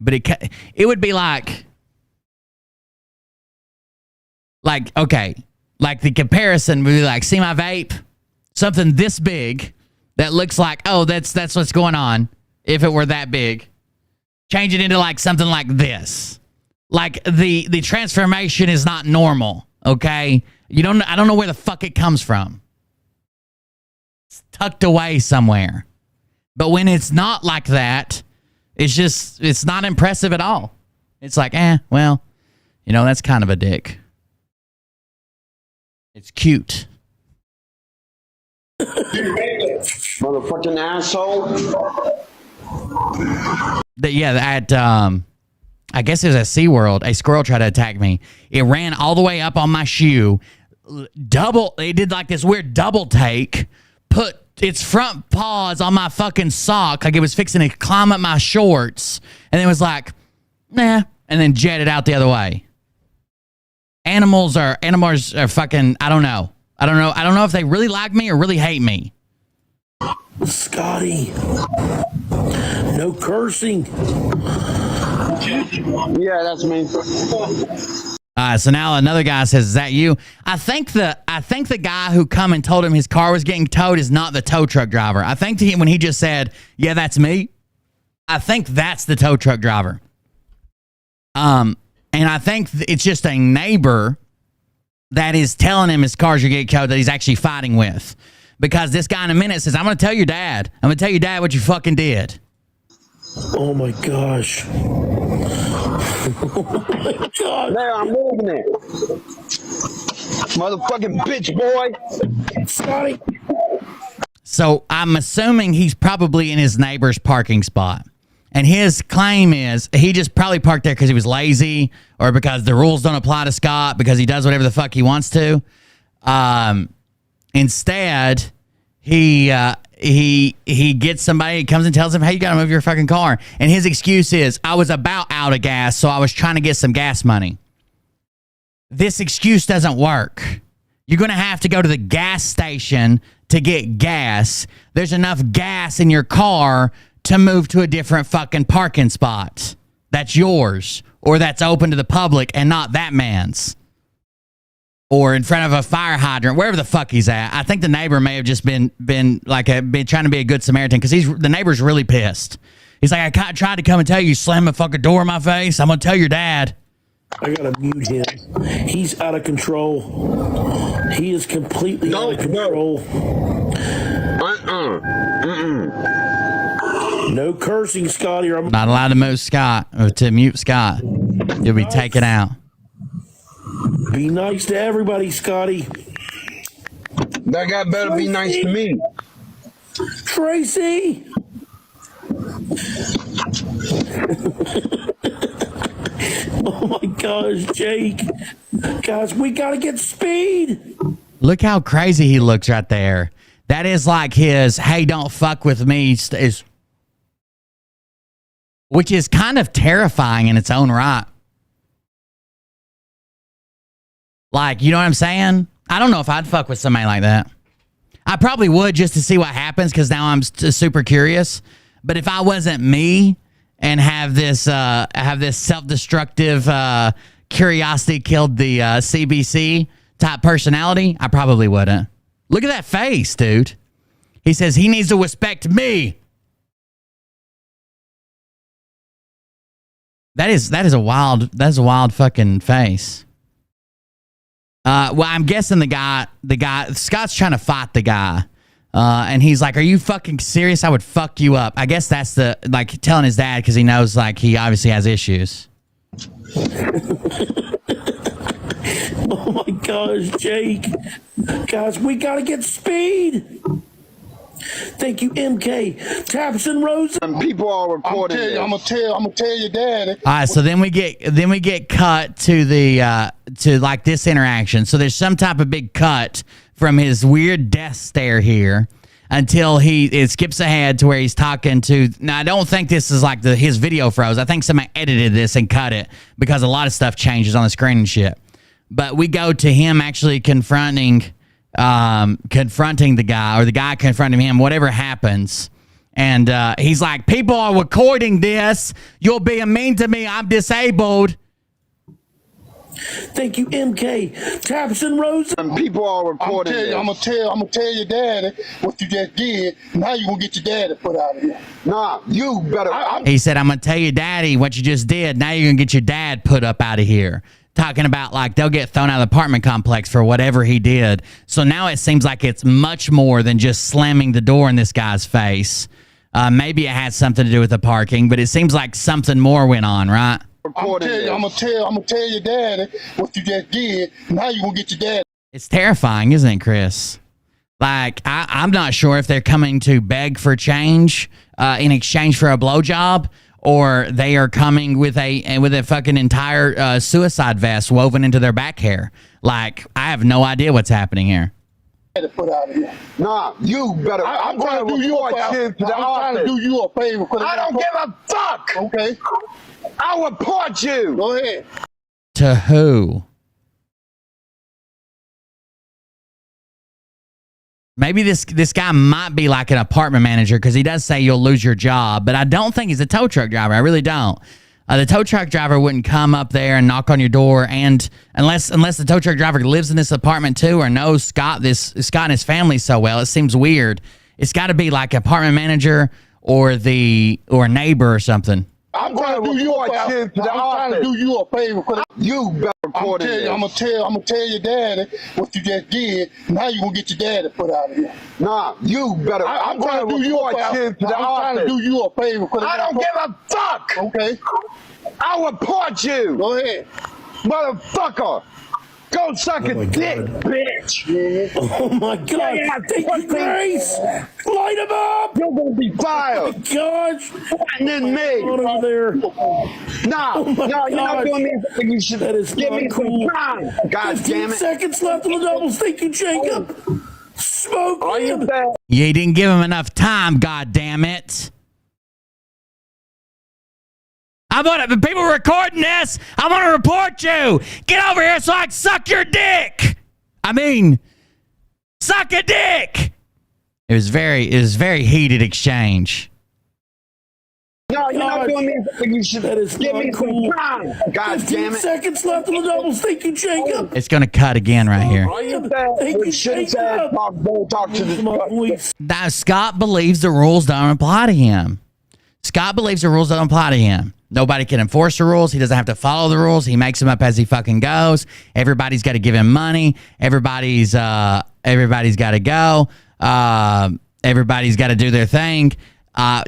But it would be like, okay. Like, the comparison would be like, see my vape? Something this big that looks like, oh, that's what's going on. If it were that big. Change it into like something like this. Like the transformation is not normal, okay? I don't know where the fuck it comes from. It's tucked away somewhere. But when it's not like that, it's not impressive at all. It's like, well, that's kind of a dick. It's cute. Motherfucking asshole. I guess it was at SeaWorld. A squirrel tried to attack me. It ran all the way up on my shoe. They did like this weird double take. Put its front paws on my fucking sock like it was fixing to climb up my shorts. And it was like, nah. And then jetted out the other way. Animals are fucking, I don't know. I don't know if they really like me or really hate me. Scotty, no cursing. Yeah, that's me. So now another guy says, "Is that you?" I think the guy who come and told him his car was getting towed is not the tow truck driver. I think when he just said, "Yeah, that's me," I think that's the tow truck driver. And I think it's just a neighbor that is telling him his cars are getting towed that he's actually fighting with. Because this guy in a minute says, I'm going to tell your dad. I'm going to tell your dad what you fucking did. Oh, my gosh. Oh, my God. There, I'm moving it. Motherfucking bitch, boy. Scotty. So I'm assuming he's probably in his neighbor's parking spot. And his claim is he just probably parked there because he was lazy or because the rules don't apply to Scott because he does whatever the fuck he wants to. Instead, he gets somebody, comes and tells him, hey, you got to move your fucking car. And his excuse is, I was about out of gas, so I was trying to get some gas money. This excuse doesn't work. You're going to have to go to the gas station to get gas. There's enough gas in your car to move to a different fucking parking spot. That's yours or that's open to the public and not that man's. Or in front of a fire hydrant, wherever the fuck he's at. I think the neighbor may have just been trying to be a good Samaritan because the neighbor's really pissed. He's like, I tried to come and tell you, slam a fucking door in my face. I'm gonna tell your dad. I gotta mute him. He's out of control. He is completely out of control. No cursing, Scotty. Or I'm not allowed to mute Scott. You'll be taken out. Be nice to everybody, Scotty. That guy better be nice to me. Tracy! Oh my gosh, Jake. Guys, we gotta get speed. Look how crazy he looks right there. That is like his, hey, don't fuck with me, which is kind of terrifying in its own right. Like, you know what I'm saying? I don't know if I'd fuck with somebody like that. I probably would just to see what happens because now I'm super curious. But if I wasn't me and have this self-destructive curiosity killed the CBC type personality, I probably wouldn't. Look at that face, dude. He says he needs to respect me. That is a wild fucking face. Well, I'm guessing the guy Scott's trying to fight the guy. And he's like, "Are you fucking serious? I would fuck you up." I guess that's telling his dad because he knows he obviously has issues. Oh my gosh, Jake. Guys, we gotta get speed. Thank you, MK. Taps and Roses. And people are reporting. I'm gonna tell your daddy. All right, so then we get cut to the to this interaction. So there's some type of big cut from his weird death stare here until it skips ahead to where he's talking to. Now I don't think this is his video froze. I think somebody edited this and cut it because a lot of stuff changes on the screen and shit. But we go to him actually confronting the guy, or the guy confronting him, whatever happens. And he's like, "People are recording this. You're being mean to me. I'm disabled." Thank you, MK. Taps and Roses. And people are reporting. I'm gonna tell your daddy what you just did. Now you gonna get your daddy put out of here. Nah, you better. He said, "I'm gonna tell your daddy what you just did. Now you're gonna get your dad put up out of here." Talking about they'll get thrown out of the apartment complex for whatever he did. So now it seems like it's much more than just slamming the door in this guy's face. Maybe it had something to do with the parking, but it seems like something more went on, right? I'm gonna tell your daddy what you just did. Now you gonna get your daddy. It's terrifying, isn't it, Chris? I'm not sure if they're coming to beg for change in exchange for a blowjob, or they are coming with a fucking entire suicide vest woven into their back hair. I have no idea what's happening here. Put out of here. Nah, you better. I'm trying to do you a favor. I'm trying to do you a favor. I don't give a fuck. Okay. I'll report you. Go ahead. To who? Maybe this guy might be like an apartment manager because he does say you'll lose your job, but I don't think he's a tow truck driver. I really don't. The tow truck driver wouldn't come up there and knock on your door, and unless the tow truck driver lives in this apartment too or knows Scott and his family so well, it seems weird. It's got to be like an apartment manager or a neighbor or something. I'm trying to do you a favor. You better report it. I'm gonna tell your daddy what you just did. Now you gonna get your daddy put out of here. Nah, you better. I'm trying to do you a favor. I'm trying to do you a favor. I don't give a fuck. Okay. I'll report you. Go ahead. Motherfucker. Go suck a dick, bitch. Oh my God. Thank you, Grace. Light him up. You're going to be fired. Oh my gosh. And then me. Over there. Nah, Oh my you're not gosh. doing me anything. You should That is give not me cool. some time. God 15 damn it. seconds left on the doubles. Thank you, Jacob. Smoke Are you him. bad? You didn't give him enough time, God damn it. If people recording this, I'm gonna report you. Get over here so I can suck your dick. Suck a dick. It was very heated exchange. No, you're not doing me anything. You should give me some time. God damn 15 it. seconds left on the doubles. Thank you, Jacob. It's gonna cut again right here. Are you bad? Thank you, Should have said, Jacob. don't talk to the. Now, Scott believes the rules don't apply to him. Scott believes the rules don't apply to him. Nobody can enforce the rules. He doesn't have to follow the rules. He makes them up as he fucking goes. Everybody's got to give him money. Everybody's got to go. Everybody's got to do their thing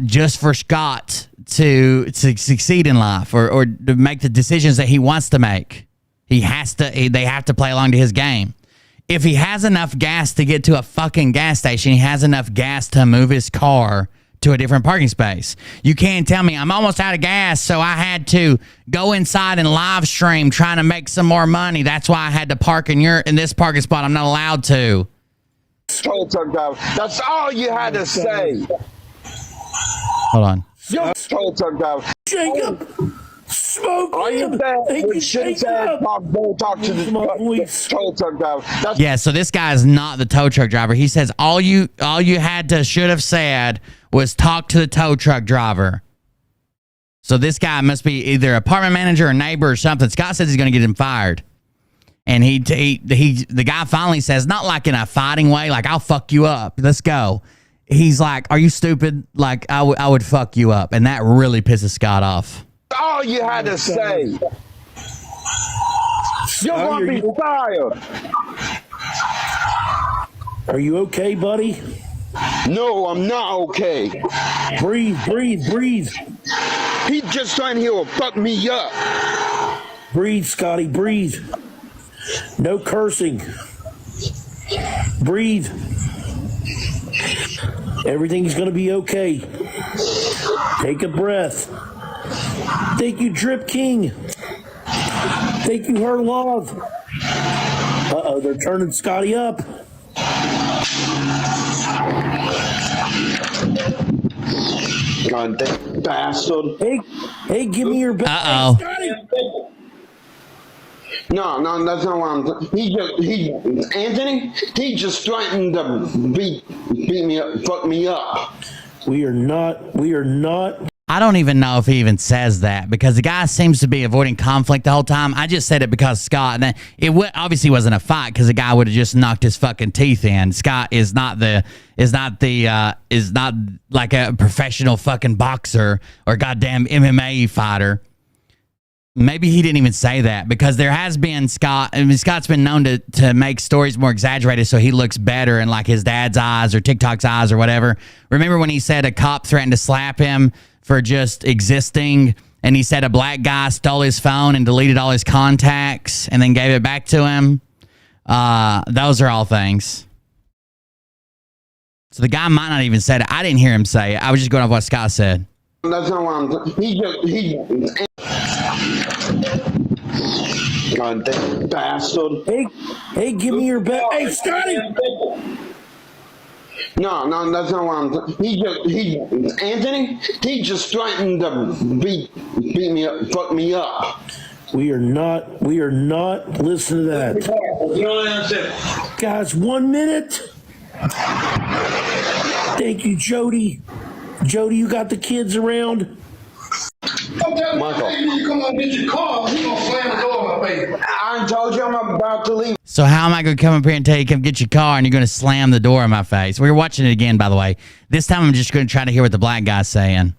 just for Scott to succeed in life or to make the decisions that he wants to make. They have to play along to his game. If he has enough gas to get to a fucking gas station, he has enough gas to move his car to a different parking space. You can't tell me I'm almost out of gas, so I had to go inside and live stream trying to make some more money. That's why I had to park in this parking spot. I'm not allowed to. That's all you had to say. Hold on. You're told to go. Jacob. Smoke All you him. said, we should have said, don't talk to the tow truck driver. Yeah, so this guy is not the tow truck driver. He says all you should have said was talk to the tow truck driver. So this guy must be either apartment manager or neighbor or something. Scott says he's going to get him fired. And the guy finally says, not like in a fighting way, like, I'll fuck you up. Let's go. He's like, are you stupid? Like, I would fuck you up. And that really pisses Scott off. All you had to say. You're going to be fired. Are you okay, buddy? No, I'm not okay. Breathe. He just trying to fuck me up. Breathe, Scotty, breathe. No cursing. Breathe. Everything's going to be okay. Take a breath. Thank you, Drip King. Thank you, Her Love. Uh-oh, they're turning Scotty up. God damn bastard. Hey, give me your back. Uh-oh. No, that's not what I'm Anthony, he just threatened to beat me up, fuck me up. We are not. I don't even know if he even says that because the guy seems to be avoiding conflict the whole time. I just said it because Scott, and it obviously wasn't a fight because the guy would have just knocked his fucking teeth in. Scott is not like a professional fucking boxer or goddamn MMA fighter. Maybe he didn't even say that because there has been Scott's been known to make stories more exaggerated so he looks better in like his dad's eyes or TikTok's eyes or whatever. Remember when he said a cop threatened to slap him for just existing, and he said a black guy stole his phone and deleted all his contacts and then gave it back to him? Those are all things. So the guy might not even said it. I didn't hear him say it. I was just going off what Scott said. That's not what I'm God damn bastard. Hey, give me your back. Hey, Scotty. No, that's not what I'm Anthony, he just threatened to beat me up, fuck me up. We are not listening to that. Guys, 1 minute. Thank you, Jody. Jody, you got the kids around? Michael, you come on, get your car, we gonna slam the door in my face. I told you I'm about to leave. So how am I going to come up here and tell you come get your car and you're going to slam the door in my face? We're watching it again, by the way. This time I'm just going to try to hear what the black guy's saying.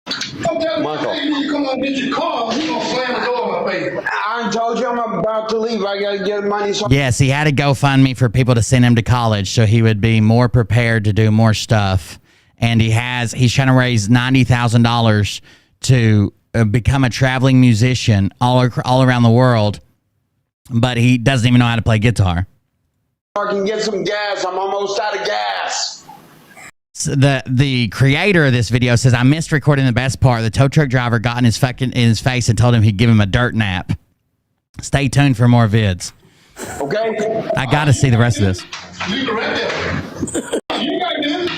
Michael, you come on, get your car, we gonna slam the door in my face. I told you I'm about to leave. I gotta get money. So Yes, he had a GoFundMe for people to send him to college so he would be more prepared to do more stuff. And he's trying to raise $90,000 to become a traveling musician all around the world, but he doesn't even know how to play guitar. I can get some gas. I'm almost out of gas. So the creator of this video says, I missed recording the best part. The tow truck driver got in his face and told him he'd give him a dirt nap. Stay tuned for more vids. Okay. I got to see the rest of this. You can rent it. You got this.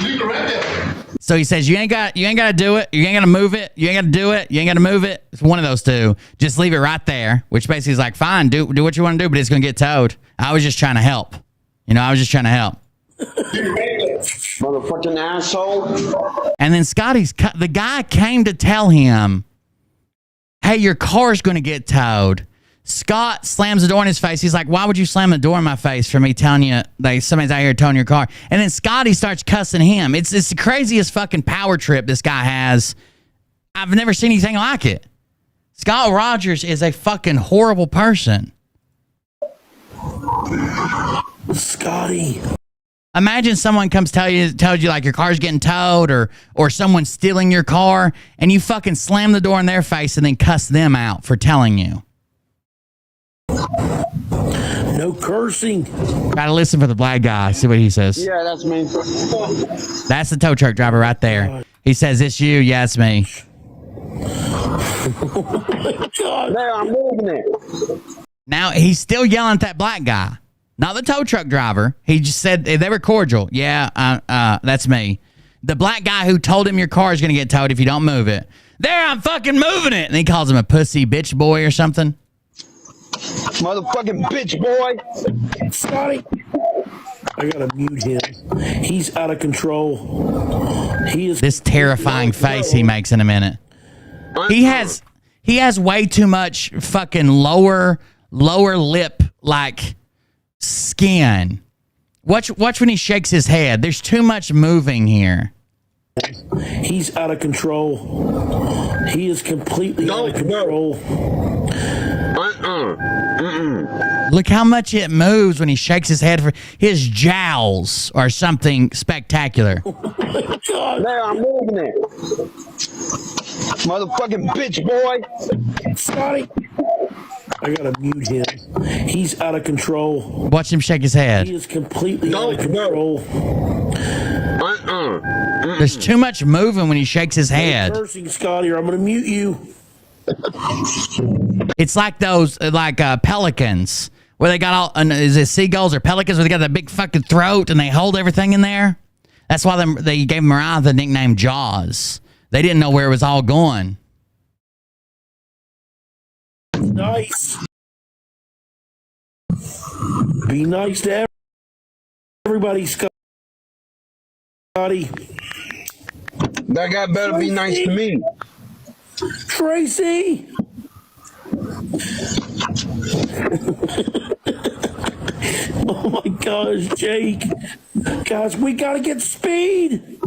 You can rent it. So he says, you ain't got to do it. You ain't got to move it. You ain't got to do it. You ain't got to move it. It's one of those two. Just leave it right there, which basically is like, fine, do what you want to do, but it's going to get towed. I was just trying to help. I was just trying to help. Motherfucking asshole. And then the guy came to tell him, hey, your car's going to get towed. Scott slams the door in his face. He's like, why would you slam the door in my face for me telling you somebody's out here towing your car? And then Scotty starts cussing him. It's the craziest fucking power trip this guy has. I've never seen anything like it. Scott Rogers is a fucking horrible person. Scotty. Imagine someone tells you like your car's getting towed or someone's stealing your car and you fucking slam the door in their face and then cuss them out for telling you. No cursing. Gotta listen for the black guy. See what he says. Yeah, that's me. That's the tow truck driver right there. He says, it's you. Yeah, it's me. There, I'm moving it. Now, he's still yelling at that black guy. Not the tow truck driver. He just said they were cordial. Yeah, that's me. The black guy who told him your car is going to get towed if you don't move it. There, I'm fucking moving it. And he calls him a pussy bitch boy or something. Motherfucking bitch boy. Scotty. I gotta mute him. He's out of control. He is this terrifying face he makes in a minute. He has way too much fucking lower lip like skin. Watch when he shakes his head. There's too much moving here. He's out of control. He is completely out of control. Look how much it moves when he shakes his head. For his jowls are something spectacular. There, I'm moving it. Motherfucking bitch boy. Scotty. I gotta mute him. He's out of control. Watch him shake his head. He is completely out of control. There's too much moving when he shakes his head. Cursing, Scotty, or I'm gonna mute you. It's like those pelicans where they got all is it seagulls or pelicans where they got that big fucking throat and they hold everything in there. That's why they gave Mariah the nickname Jaws. They didn't know where it was all going. Nice. Be nice to everybody, Scotty. That guy better be nice to me. Tracy. Oh my gosh, Jake. Guys, we gotta get speed.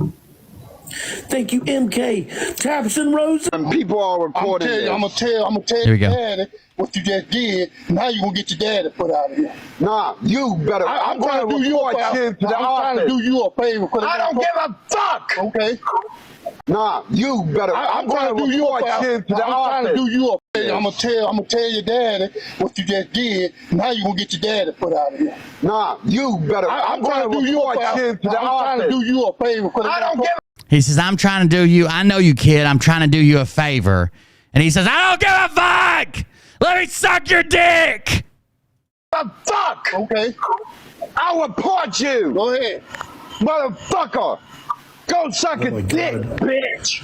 Thank you, MK. Taps and Rose. And people are recording. I'm gonna tell Here we go. your daddy what you just did, and how you gonna get your daddy put out of here. Nah, you better. I'm trying to do you a favor. I'm trying to do you a favor. I don't give a fuck. Okay. Nah, you better. I'm trying to do you a favor. I'm trying to do you a favor. I'm gonna tell your daddy what you just did, and how you gonna get your daddy put out of here. Nah, you better. I'm trying to do you a favor. I'm trying to do you a favor. I don't give. He says, I'm trying to do you. I know you, kid. I'm trying to do you a favor. And he says, I don't give a fuck. Let me suck your dick. Fuck. Okay. I'll report you. Go ahead. Motherfucker. Go suck a dick, bitch.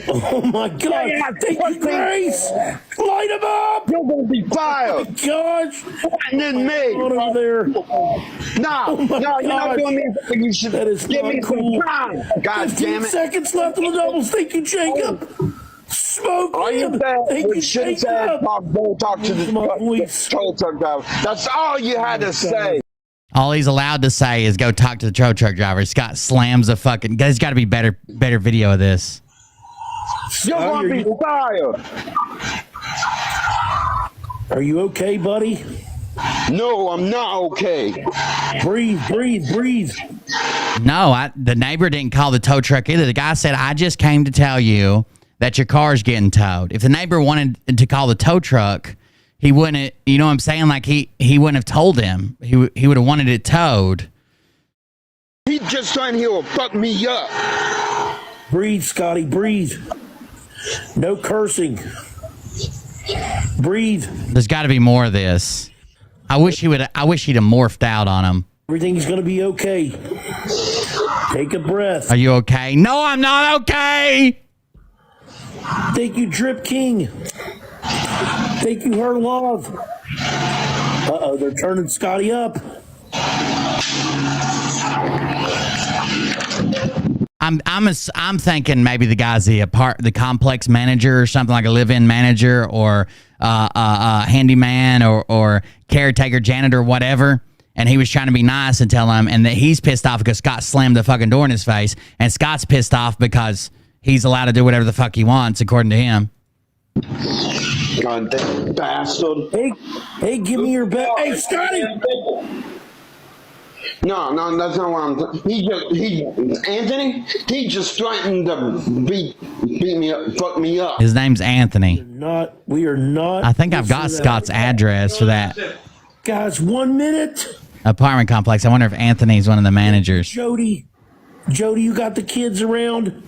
Oh my God. Thank you, Grace. Light him up. You're going to be fired. Oh my gosh. And then me. Over there. No, you're not doing me. You should give me some time. God damn it. 15 seconds left on the doubles. Thank you, Jacob. Smoke him. Thank you, Jacob. Don't talk to the tow truck driver. That's all you had to say. All he's allowed to say is go talk to the tow truck driver. Scott slams a fucking... There's got to be better video of this. You're going to be fired. Are you okay, buddy? No, I'm not okay. Breathe. No, the neighbor didn't call the tow truck either. The guy said, I just came to tell you that your car's getting towed. If the neighbor wanted to call the tow truck, he wouldn't, you know what I'm saying? Like he wouldn't have told him. He would have wanted it towed. He's just trying to fuck me up. Breathe, Scotty, breathe. No cursing. Breathe. There's got to be more of this. I wish he'd have morphed out on him. Everything's going to be okay. Take a breath. Are you okay? No, I'm not okay. Thank you, Drip King. Thank you, Her Love. Uh-oh, they're turning Scotty up. I'm thinking maybe the guy's the complex manager or something, like a live-in manager or handyman or caretaker, janitor, whatever. And he was trying to be nice and tell him, and that he's pissed off because Scott slammed the fucking door in his face, and Scott's pissed off because he's allowed to do whatever the fuck he wants, according to him. God damn bastard. Hey, give me your bet. Hey, Scotty. No, that's not what I'm. Anthony. He just threatened to beat me up, fuck me up. His name's Anthony. We are not. I think I've got Scott's address for that. Guys, 1 minute. Apartment complex. I wonder if Anthony's one of the managers. Jody, you got the kids around?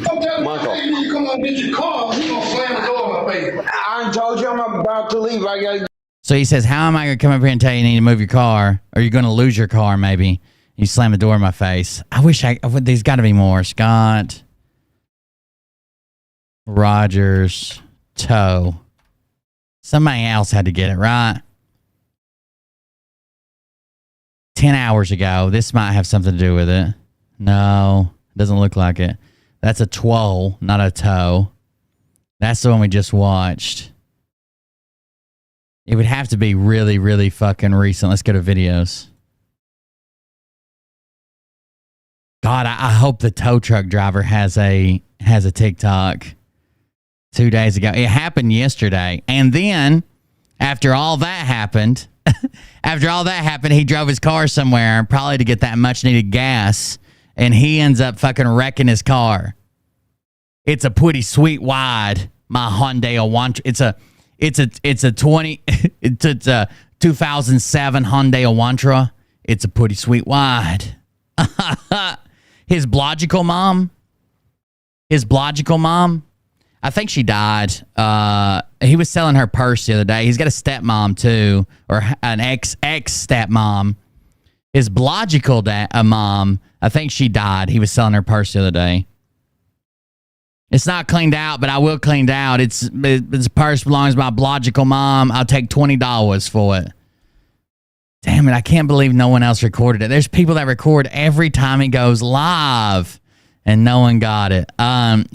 Michael, you come on, get your car. We gonna slam the door in my face. I told you I'm about to leave. I got. So he says, how am I going to come up here and tell you need to move your car? Or you're going to lose your car, maybe. You slammed the door in my face. I wish there's got to be more. Scott Rogers toe. Somebody else had to get it, right? 10 hours ago. This might have something to do with it. No, doesn't look like it. That's a twole, not a toe. That's the one we just watched. It would have to be really, really fucking recent. Let's go to videos. God, I hope the tow truck driver has a TikTok. 2 days ago. It happened yesterday. And then after all that happened, he drove his car somewhere, probably to get that much needed gas, and he ends up fucking wrecking his car. It's a pretty sweet wide, my Hyundai Elantra. It's a 2007 Hyundai Elantra. It's a pretty sweet wide. His biological mom, I think she died. He was selling her purse the other day. He's got a stepmom too, or an ex stepmom. His biological mom, I think she died. He was selling her purse the other day. It's not cleaned out, but I will clean it out. It's a purse belongs to my biological mom. I'll take $20 for it. Damn it, I can't believe no one else recorded it. There's people that record every time it goes live. And no one got it.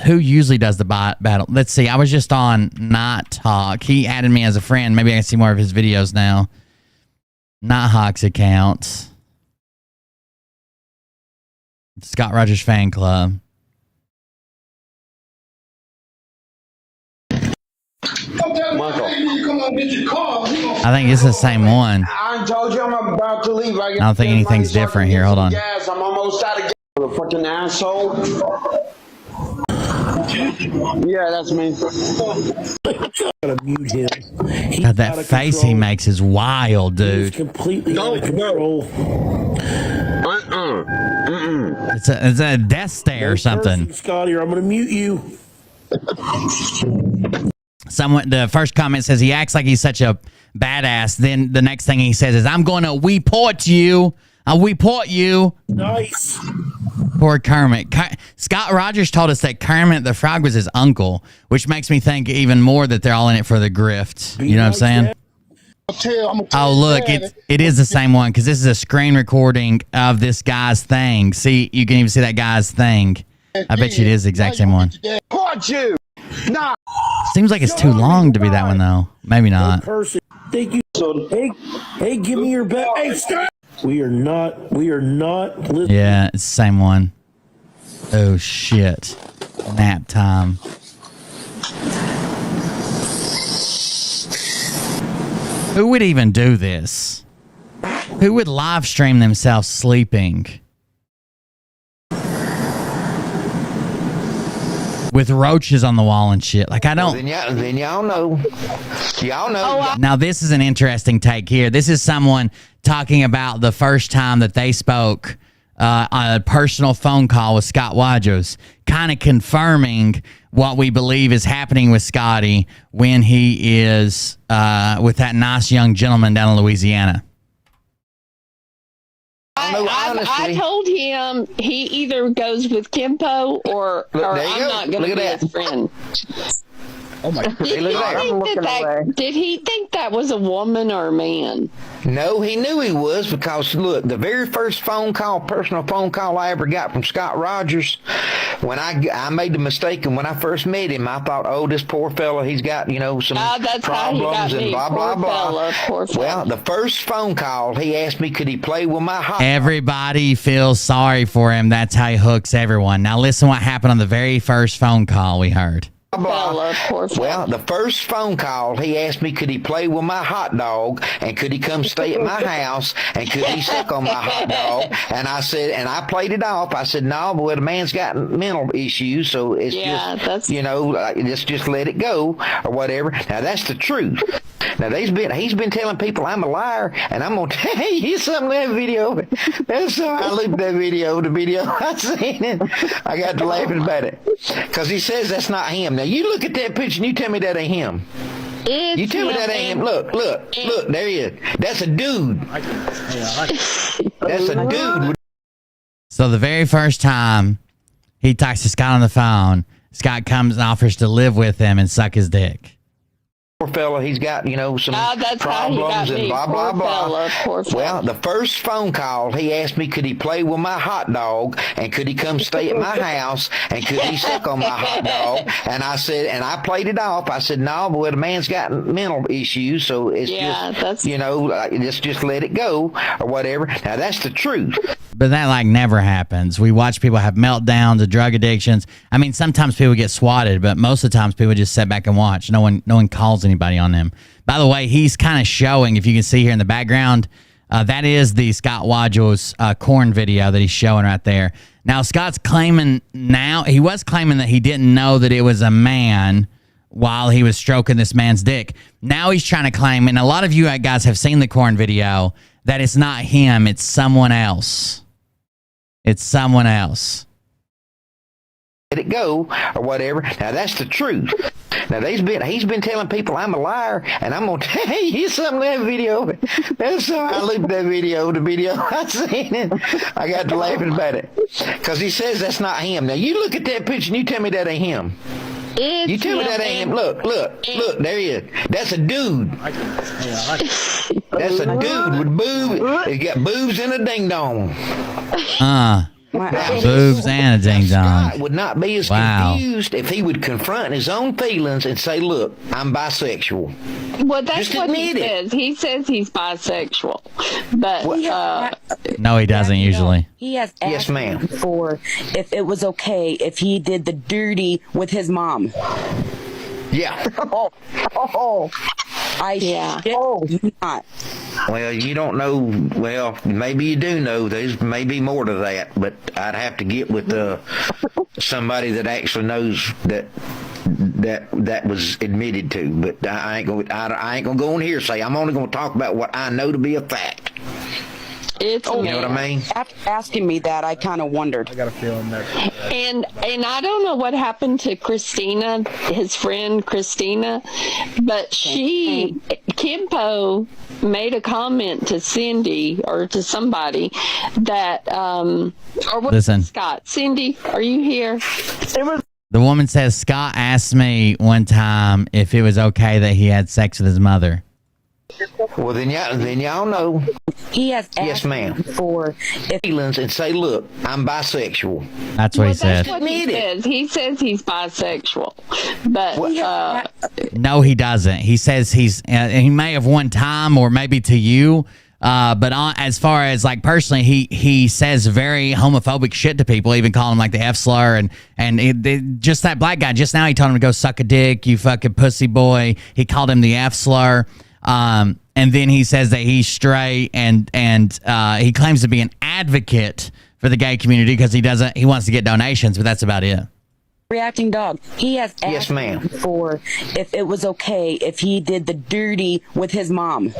Who usually does the battle? Let's see. I was just on Night Hawk. He added me as a friend. Maybe I can see more of his videos now. Night Hawk's account. Scott Rogers Fan Club. Michael. I think it's the same one. I told you I'm about to leave. I don't think anything's different here. Hold on. Gas. I'm almost out of gas. The fucking asshole. Yeah, that's me. Gotta mute him. God, that face he makes is wild, dude. He's completely out of control. It's a death stare or something. Scotty, or I'm gonna mute you. The first comment says he acts like he's such a badass. Then the next thing he says is, "I'm going to report you. I'll report you." Nice. Poor Kermit. Scott Rogers told us that Kermit the Frog was his uncle, which makes me think even more that they're all in it for the grift. You know what I'm saying? Oh, look, it is the same one, because this is a screen recording of this guy's thing. See, you can even see that guy's thing. I bet you it is the exact same one. Seems like it's too long to be that one, though. Maybe not. Thank you. Hey, give me your back. Hey, stop. We are not listening. Yeah, it's the same one. Oh, shit. Nap time. Who would even do this? Who would live stream themselves sleeping? With roaches on the wall and shit. Like, I don't... Then y'all know. Y'all know. Now, this is an interesting take here. This is someone talking about the first time that they spoke on a personal phone call with Scott Rogers, kind of confirming what we believe is happening with Scotty when he is with that nice young gentleman down in Louisiana. I told him he either goes with Kimpo or I'm not going to be his friend. Oh my God. Did he think that was a woman or a man? No, he knew he was, because look, the very first personal phone call I ever got from Scott Rogers, when I made the mistake, and when I first met him, I thought, oh, this poor fella, he's got, some problems and blah, blah, blah. Well, the first phone call, he asked me, could he play with my hot... Everybody feels sorry for him. That's how he hooks everyone. Now listen what happened on the very first phone call we heard. Well, the first phone call, he asked me, could he play with my hot dog, and could he come stay at my house, and could he suck on my hot dog? And I said, and I played it off. I said, no, but the man's got mental issues, so it's just let it go or whatever. Now that's the truth. Now he's been telling people I'm a liar, and I'm gonna tell you something. That video, that's how I looked at that video. The video I seen it, I got to laughing about it, because he says that's not him. Now you look at that picture and you tell me that ain't him. You tell me that ain't him. Look, there he is. That's a dude. That's a dude. So the very first time he talks to Scott on the phone, Scott comes and offers to live with him and suck his dick. Poor fella, he's got, some that's how he got problems and me. blah, Poor blah, blah. fella, poor fella. Well, the first phone call, he asked me, could he play with my hot dog, and could he come stay at my house, and could he suck on my hot dog? And I said, and I played it off. I said, no, but the man's got mental issues, so it's let's just let it go, or whatever. Now, that's the truth. But that like never happens. We watch people have meltdowns of drug addictions. I mean, sometimes people get swatted, but most of the times people just sit back and watch. No one calls anybody on them. By the way, he's kind of showing, if you can see here in the background, that is the Scott Wadgell's corn video that he's showing right there. Now, Scott's claiming he was claiming that he didn't know that it was a man while he was stroking this man's dick. Now he's trying to claim, and a lot of you guys have seen the corn video, that it's not him, it's someone else. It's someone else. Let it go, or whatever. Now, that's the truth. Now, he's been telling people I'm a liar, and I'm going to tell you something in that video. That's how I looked at that video, I seen it. I got to laughing about it. Because he says that's not him. Now, you look at that picture and you tell me that ain't him. You tell me that ain't him. Look, there he is. That's a dude. That's a dude with boobs. He got boobs and a ding-dong. Boobs and a ding-dong. Scott would not be as confused if he would confront his own feelings and say, look, I'm bisexual. Well, that's Just what he admit it. says. He says he's bisexual. But, No, he doesn't usually. He has asked Yes, ma'am. for if it was okay if he did the dirty with his mom. Yeah. Not. Well, you don't know. Well, maybe you do know. There's maybe more to that, but I'd have to get with somebody that actually knows that was admitted to. But I ain't gonna go on hearsay. I'm only gonna talk about what I know to be a fact. You know what I mean? After asking me that, I kind of wondered. I got a feeling that. And I don't know what happened to Christina, his friend Christina, but Kimpo made a comment to Cindy or to somebody that, or what? Listen. Scott, Cindy, are you here? The woman says, Scott asked me one time if it was okay that he had sex with his mother. Well, then y'all know. He has asked Yes, ma'am. for feelings and say, look, I'm bisexual. That's what he said. That's what he says. He says he's bisexual, but No, he doesn't. He says he may have one time or maybe to you, but as far as like personally, he says very homophobic shit to people, even calling him like the F slur and just that black guy. Just now he told him to go suck a dick, you fucking pussy boy. He called him the F slur. And then he says that he's straight and he claims to be an advocate for the gay community because he wants to get donations, but that's about it. reacting dog. He has asked Yes, ma'am. for if it was okay if he did the dirty with his mom.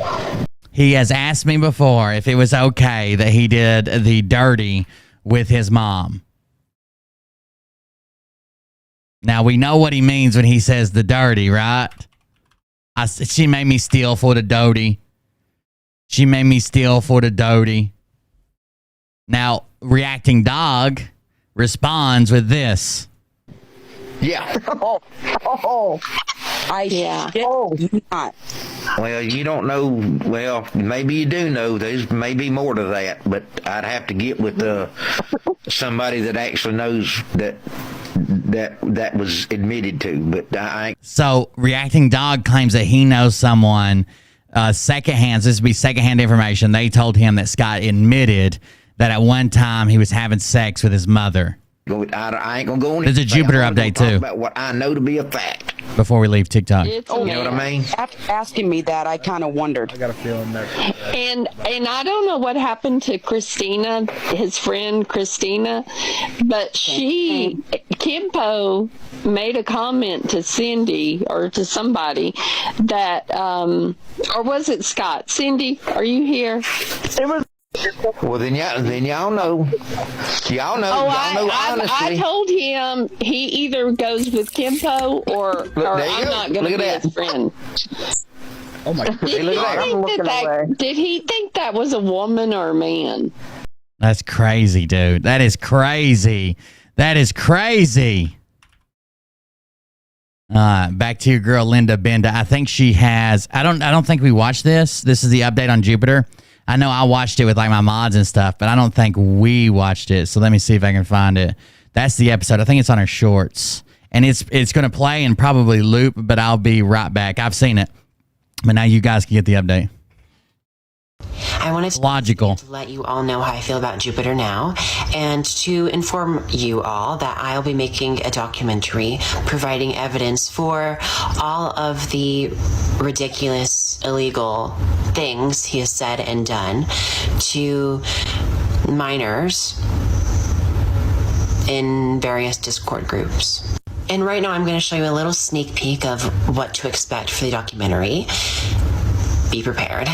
He has asked me before if it was okay that he did the dirty with his mom. Now, we know what he means when he says the dirty, right? She made me steal for the doty. She made me steal for the doty. Now, reacting dog responds with this. Yeah. Not. Well, you don't know. Well, maybe you do know. There's maybe more to that, but I'd have to get with somebody that actually knows that was admitted to. But I. So, reacting dog claims that he knows someone secondhand. This would be secondhand information. They told him that Scott admitted that at one time he was having sex with his mother. I ain't gonna go on. There's a Jupiter update too. About what I know to be a fact. Before we leave TikTok. You know what I mean? After asking me that, I kind of wondered. I got a feeling that. And I don't know what happened to Christina, his friend Christina, but Kimpo made a comment to Cindy or to somebody that, or was it Scott? Cindy, are you here? Well, then y'all know. Y'all know. Honestly. I told him he either goes with Kimpo or I'm not going to be his friend. Oh my God. Did he think that was a woman or a man? That's crazy, dude. That is crazy. That is crazy. Back to your girl Linda Benda. I think she has. I don't think we watched this. This is the update on Jupiter. I know I watched it with like my mods and stuff, but I don't think we watched it. So let me see if I can find it. That's the episode. I think it's on her shorts, and it's going to play and probably loop. But I'll be right back. I've seen it, but now you guys can get the update. I wanted to let you all know how I feel about Jupiter now, and to inform you all that I'll be making a documentary providing evidence for all of the ridiculous, illegal things he has said and done to minors in various Discord groups. And right now I'm going to show you a little sneak peek of what to expect for the documentary. Be prepared.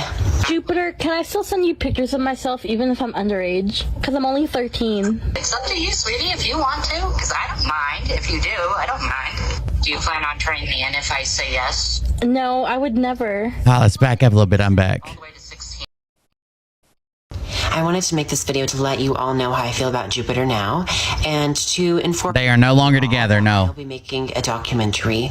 Jupiter, can I still send you pictures of myself even if I'm underage? Because I'm only 13. It's up to you, sweetie, if you want to, because I don't mind. If you do, I don't mind. Do you plan on turning me in if I say yes? No, I would never. Let's back up a little bit. I'm back. I wanted to make this video to let you all know how I feel about Jupiter now, and to inform. They are no longer together. No. I'll be making a documentary.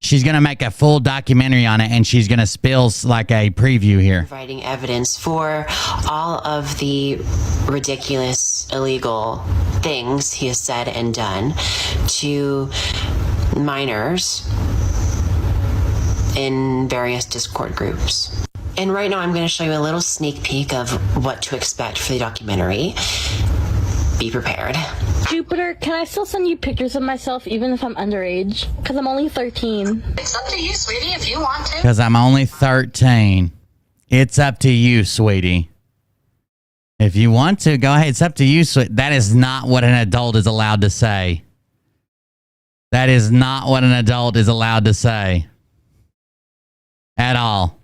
She's going to make a full documentary on it, and she's going to spill like a preview here. Providing evidence for all of the ridiculous, illegal things he has said and done to minors in various Discord groups. And right now I'm going to show you a little sneak peek of what to expect for the documentary. Be prepared. Jupiter, can I still send you pictures of myself even if I'm underage? Because I'm only 13. It's up to you, sweetie, if you want to. Because I'm only 13. It's up to you, sweetie. If you want to, go ahead. It's up to you, sweetie. That is not what an adult is allowed to say. That is not what an adult is allowed to say. At all.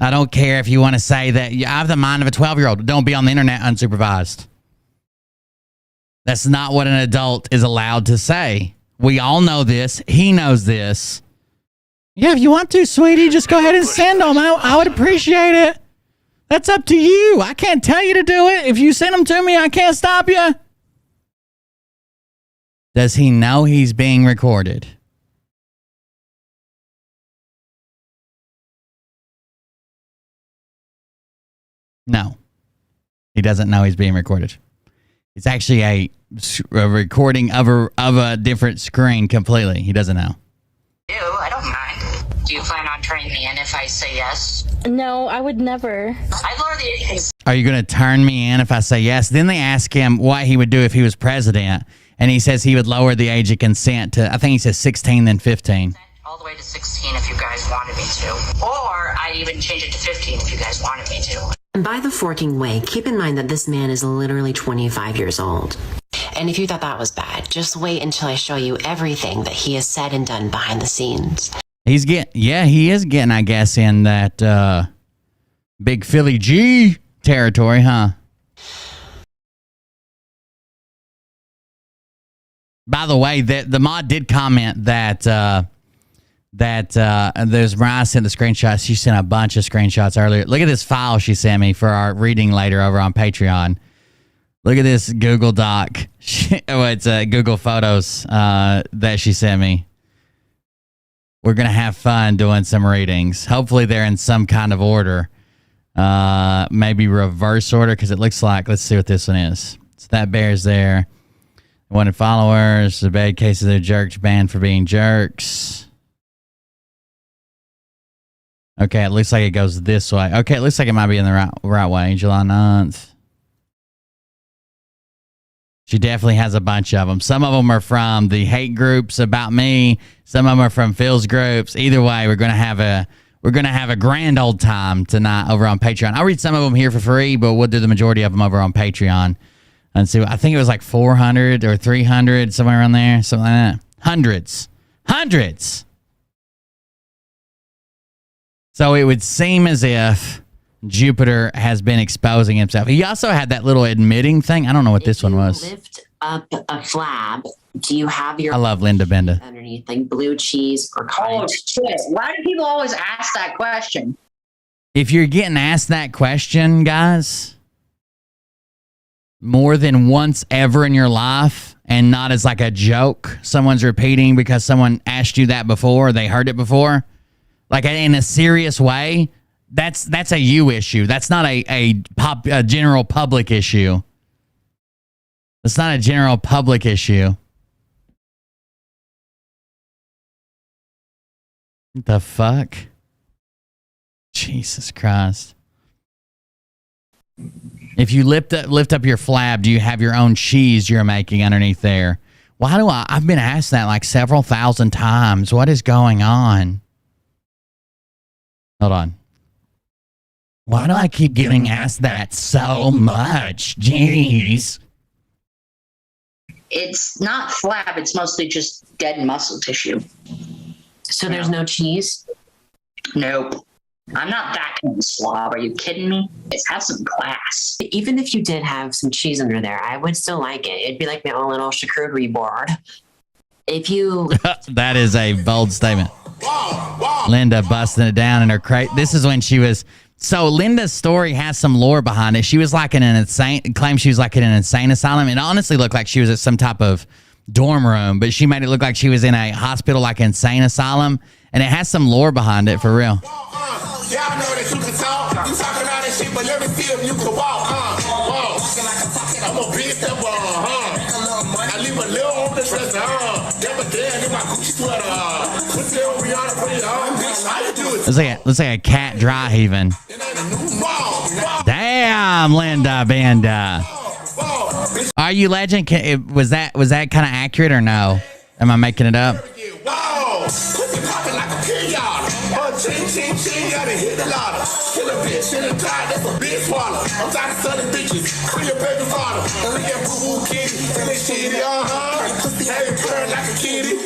I don't care if you want to say that I have the mind of a 12-year-old. Don't be on the internet unsupervised. That's not what an adult is allowed to say. We all know this. He knows this. Yeah, if you want to, sweetie, just go ahead and send them. I would appreciate it. That's up to you. I can't tell you to do it. If you send them to me, I can't stop you. Does he know he's being recorded? No, he doesn't know he's being recorded. It's actually a recording of a different screen completely. He doesn't know. I don't mind. Do you plan on turning me in if I say yes? No, I would never. I'd lower the age. Are you going to turn me in if I say yes? Then they ask him what he would do if he was president. And he says he would lower the age of consent to, I think he says 16, then 15. All the way to 16 if you guys wanted me to. Or I'd even change it to 15 if you guys wanted me to. And by the forking way, keep in mind that this man is literally 25 years old. And if you thought that was bad, just wait until I show you everything that he has said and done behind the scenes. He is getting, I guess, in that big Philly G territory, huh? By the way, the mod did comment that there's Mariah sent the screenshots. She sent a bunch of screenshots earlier. Look at this file she sent me for our reading later over on Patreon. Look at this Google Doc. It's Google Photos that she sent me. We're going to have fun doing some readings. Hopefully they're in some kind of order. Maybe reverse order, because it looks like, let's see what this one is. So that bear's there. Wanted followers. The bad cases of jerks banned for being jerks. Okay, it looks like it goes this way. Okay, it looks like it might be in the right way. July 9th. She definitely has a bunch of them. Some of them are from the hate groups about me. Some of them are from Phil's groups. Either way, we're gonna have a grand old time tonight over on Patreon. I'll read some of them here for free, but we'll do the majority of them over on Patreon. And see, I think it was like 400 or 300, somewhere around there, something like that. Hundreds. So it would seem as if Jupiter has been exposing himself. He also had that little admitting thing. I don't know what this one was. Lift up a flab. Do you have your I love Linda Benda. underneath, like blue cheese or cottage? Oh, shit. Why do people always ask that question? If you're getting asked that question, guys, more than once ever in your life, and not as like a joke, someone's repeating because someone asked you that before, or they heard it before, like in a serious way, that's a you issue. That's not a general public issue. It's not a general public issue. What the fuck? Jesus Christ. If you lift up your flab, do you have your own cheese you're making underneath there? Why do I've been asked that like several thousand times. What is going on? Hold on. Why do I keep getting asked that so much? Jeez. It's not flab, it's mostly just dead muscle tissue. So there's no cheese? Nope. I'm not that kind of slob. Are you kidding me? It has some class. Even if you did have some cheese under there, I would still like it. It'd be like my own little charcuterie board. If you... That is a bold statement. Linda busting it down in her crate. This is when she was... So Linda's story has some lore behind it. She was like in an insane... Claimed she was like in an insane asylum. It honestly looked like she was at some type of dorm room, but she made it look like she was in a hospital, like insane asylum. And it has some lore behind it, for real. Y'all know that you can talk. You talking all that shit, but let me see if you can walk. I'm a bitch that I leave a little on the dress. Never dead in my Gucci sweater. Put it on Rihanna, put it on. How you do it? Let's say a cat dry heaving. Damn, Linda Benda. Are you legend? Was that kind of accurate or no? Am I making it up? Ching, ching, ching, yeah, they hit the lotto. Kill a bitch in the tide, that's a big swallow. I'm tired of selling bitches, free your baby father. And look at boo-boo kitty, and they shitty, Hey, purr like a kitty,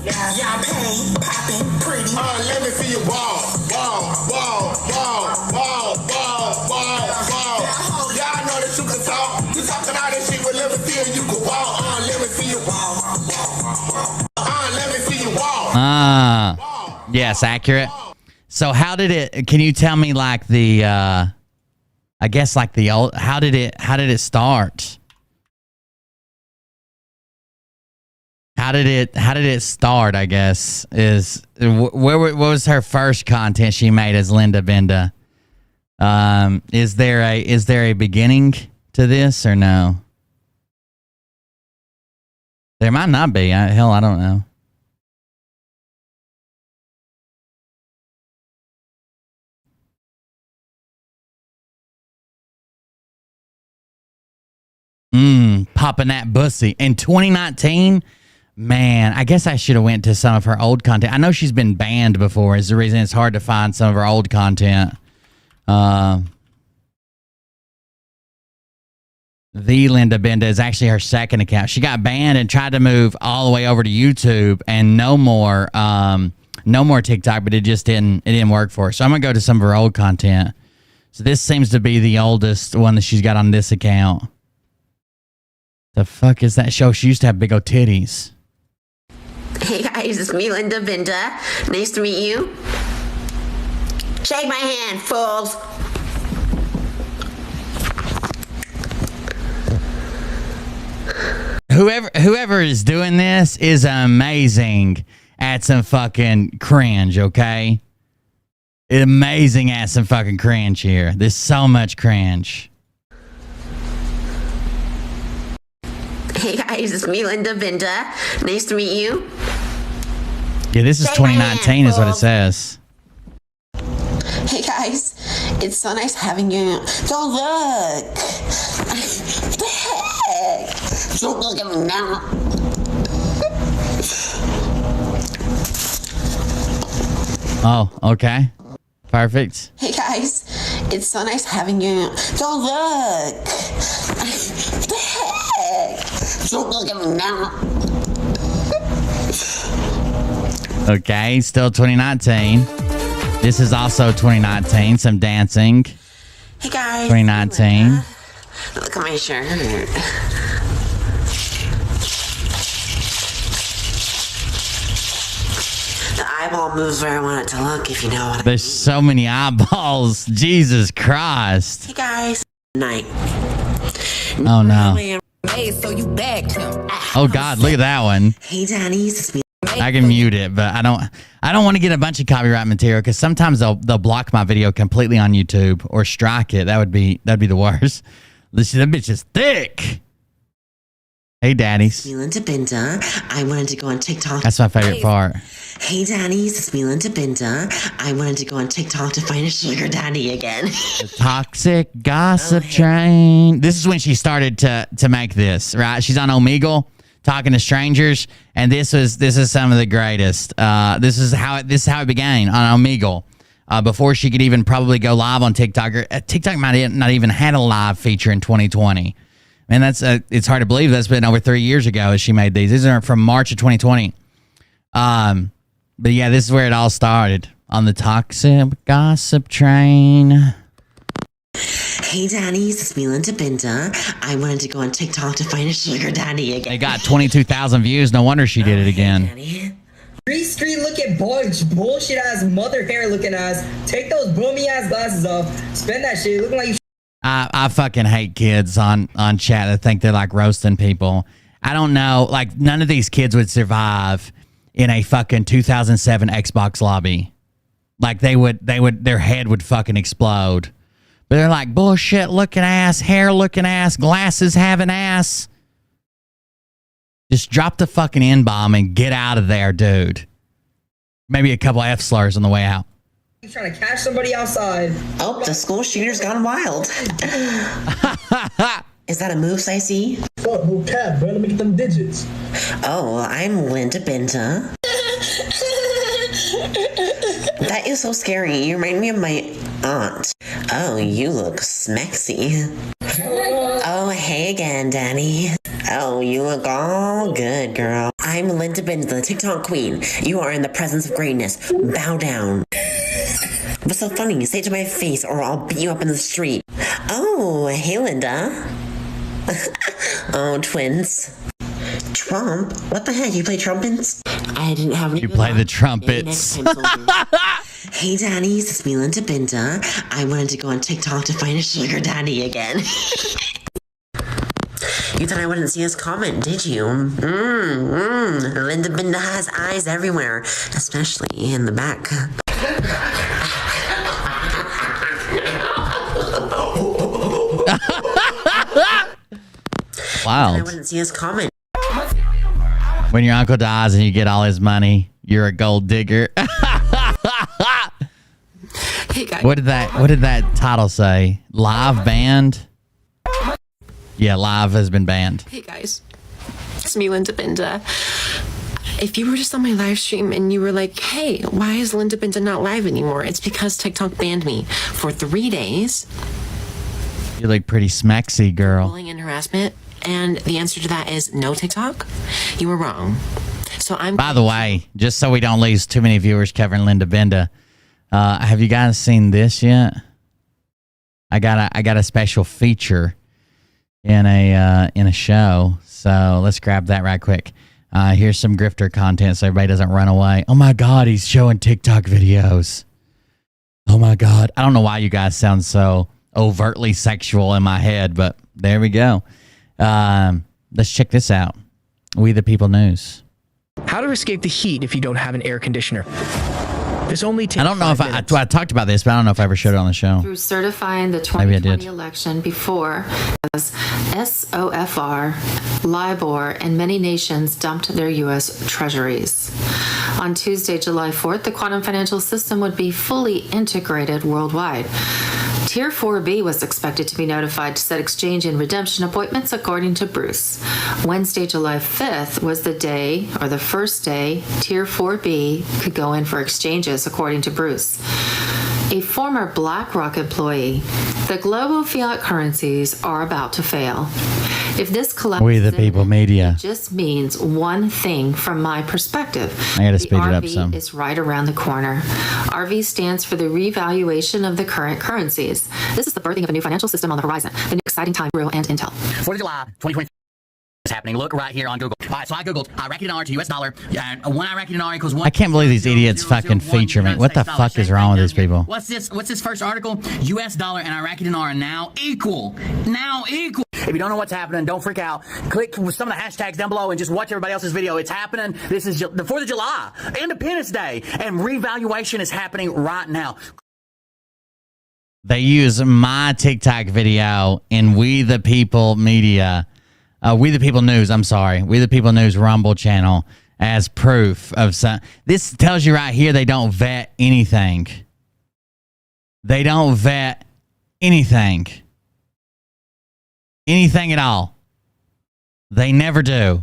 Yeah, pain, popping, pretty. Let me see you ball. Y'all know that you can talk. You talking all that shit, but let me see if you can walk. Let me see you walk. Let me see you walk. Yes, accurate. So how did it, can you tell me like the, I guess like the old, how did it start? How did it start, I guess, what was her first content she made as Linda Benda? Is there a beginning to this or no? There might not be. Hell, I don't know. Popping that bussy. In 2019, man, I guess I should have went to some of her old content. I know she's been banned before is the reason it's hard to find some of her old content. The Linda Benda is actually her second account. She got banned and tried to move all the way over to YouTube and no more TikTok, but it didn't work for her. So I'm gonna go to some of her old content. So this seems to be the oldest one that she's got on this account. The fuck is that show? She used to have big old titties. Hey guys, it's me, Linda Benda. Nice to meet you. Shake my hand, fools. Whoever is doing this is amazing at some fucking cringe, okay? Amazing at some fucking cringe here. There's so much cringe. Hey guys, it's me, Linda Benda. Nice to meet you. Yeah, this is 2019 is what it says. Hey guys, it's so nice having you. Don't look. Don't look at me now. Oh, okay. Perfect. Hey guys, it's so nice having you. Don't look. Don't look at me now. Okay, still 2019. This is also 2019. Some dancing. Hey guys. 2019. Look at my shirt. The eyeball moves where I want it to look, if you know what I There's so many eyeballs. Jesus Christ. Hey guys. Night. Oh no. So you begged him. Oh God, look at that one. Hey Danny, this is me. I can mute it, but I don't want to get a bunch of copyright material because sometimes they'll block my video completely on YouTube or strike it. That'd be the worst. Listen, that bitch is thick. Hey, daddies. Melinda Benda. I wanted to go on TikTok. That's my favorite part. Hey, daddies. It's Melinda Benda. I wanted to go on TikTok to find a sugar daddy again. The toxic gossip train. This is when she started to make this, right? She's on Omegle talking to strangers, and this is some of the greatest. This is how it began on Omegle. Before she could even probably go live on TikTok. TikTok might not even had a live feature in 2020. Man, it's hard to believe that's been over 3 years ago as she made these. These are from March of 2020. But yeah, this is where it all started on the toxic gossip train. Hey, daddies, it's Melinda Benda. I wanted to go on TikTok to find a sugar daddy again. They got 22,000 views. No wonder she did it again. Street looking bullshit ass mother hair looking ass. Take those boomy ass glasses off. Spend that shit looking like you. I fucking hate kids on chat that think they're like roasting people. I don't know. Like none of these kids would survive in a fucking 2007 Xbox lobby. Like their head would fucking explode. But they're like bullshit looking ass, hair looking ass, glasses having ass. Just drop the fucking N-bomb and get out of there, dude. Maybe a couple F slurs on the way out. You trying to catch somebody outside. Oh, the school shooter's gone wild. Is that a moose I see? Fuck, no cap, bro. Let me get them digits. Oh, I'm Linda Benda. That is so scary. You remind me of my aunt. Oh, you look smexy. Oh, hey again, Danny. Oh, you look all good, girl. I'm Linda Benda, the TikTok queen. You are in the presence of greatness. Bow down. What's so funny? Say it to my face or I'll beat you up in the street. Oh, hey, Linda. Oh, twins. Trump? What the heck? You play trumpets? I didn't have any. You play the trumpets. Hey, daddies, it's me, Linda Benda. I wanted to go on TikTok to find a sugar daddy again. You thought I wouldn't see his comment, did you? Linda Benda has eyes everywhere, especially in the back. Wow. I wouldn't see his comment. When your uncle dies and you get all his money, you're a gold digger. Hey guys. What did that title say? Live banned? Yeah, live has been banned. Hey guys, it's me, Linda Benda. If you were just on my live stream and you were like, hey, why is Linda Benda not live anymore? It's because TikTok banned me for 3 days. You look pretty smexy, girl. Bullying and harassment. And the answer to that is no TikTok. You were wrong. So I'm. By the way, just so we don't lose too many viewers covering Linda Benda, have you guys seen this yet? I got a special feature in a show. So let's grab that right quick. Here's some Grifter content so everybody doesn't run away. Oh my God, he's showing TikTok videos. Oh my God. I don't know why you guys sound so overtly sexual in my head, but there we go. Let's check this out. We the People News. How to escape the heat if you don't have an air conditioner. This only takes I don't know if I talked about this, but I don't know if I ever showed it on the show. Through certifying the 2020 election before, as SOFR, LIBOR, and many nations dumped their U.S. treasuries. On Tuesday, July 4th, the quantum financial system would be fully integrated worldwide. Tier 4B was expected to be notified to set exchange and redemption appointments, according to Bruce. Wednesday, July 5th was the day, or the first day, Tier 4B could go in for exchanges, according to Bruce. A former BlackRock employee, the global fiat currencies are about to fail. If this collapse We the People Media just means one thing from my perspective. I gotta speed it up some. Is right around the corner. RV stands for the revaluation of the current currencies. This is the birthing of a new financial system on the horizon. The new exciting time, Real and Intel. 4th of July, 2020. happening. Look right here on Google. All right, so I googled Iraqi dinar to US dollar. One Iraqi dinar equals one. I can't believe these idiots fucking feature me. What the fuck is wrong with these people? What's this first article? US dollar and Iraqi dinar are now equal. Now equal. If you don't know what's happening, don't freak out. Click some of the hashtags down below and just watch everybody else's video. It's happening. This is the 4th of July, Independence Day, and revaluation is happening right now. They use my TikTok video in We the People Media. We the People News, I'm sorry. We the People News Rumble channel as proof of some. This tells you right here they don't vet anything. They don't vet anything. Anything at all. They never do.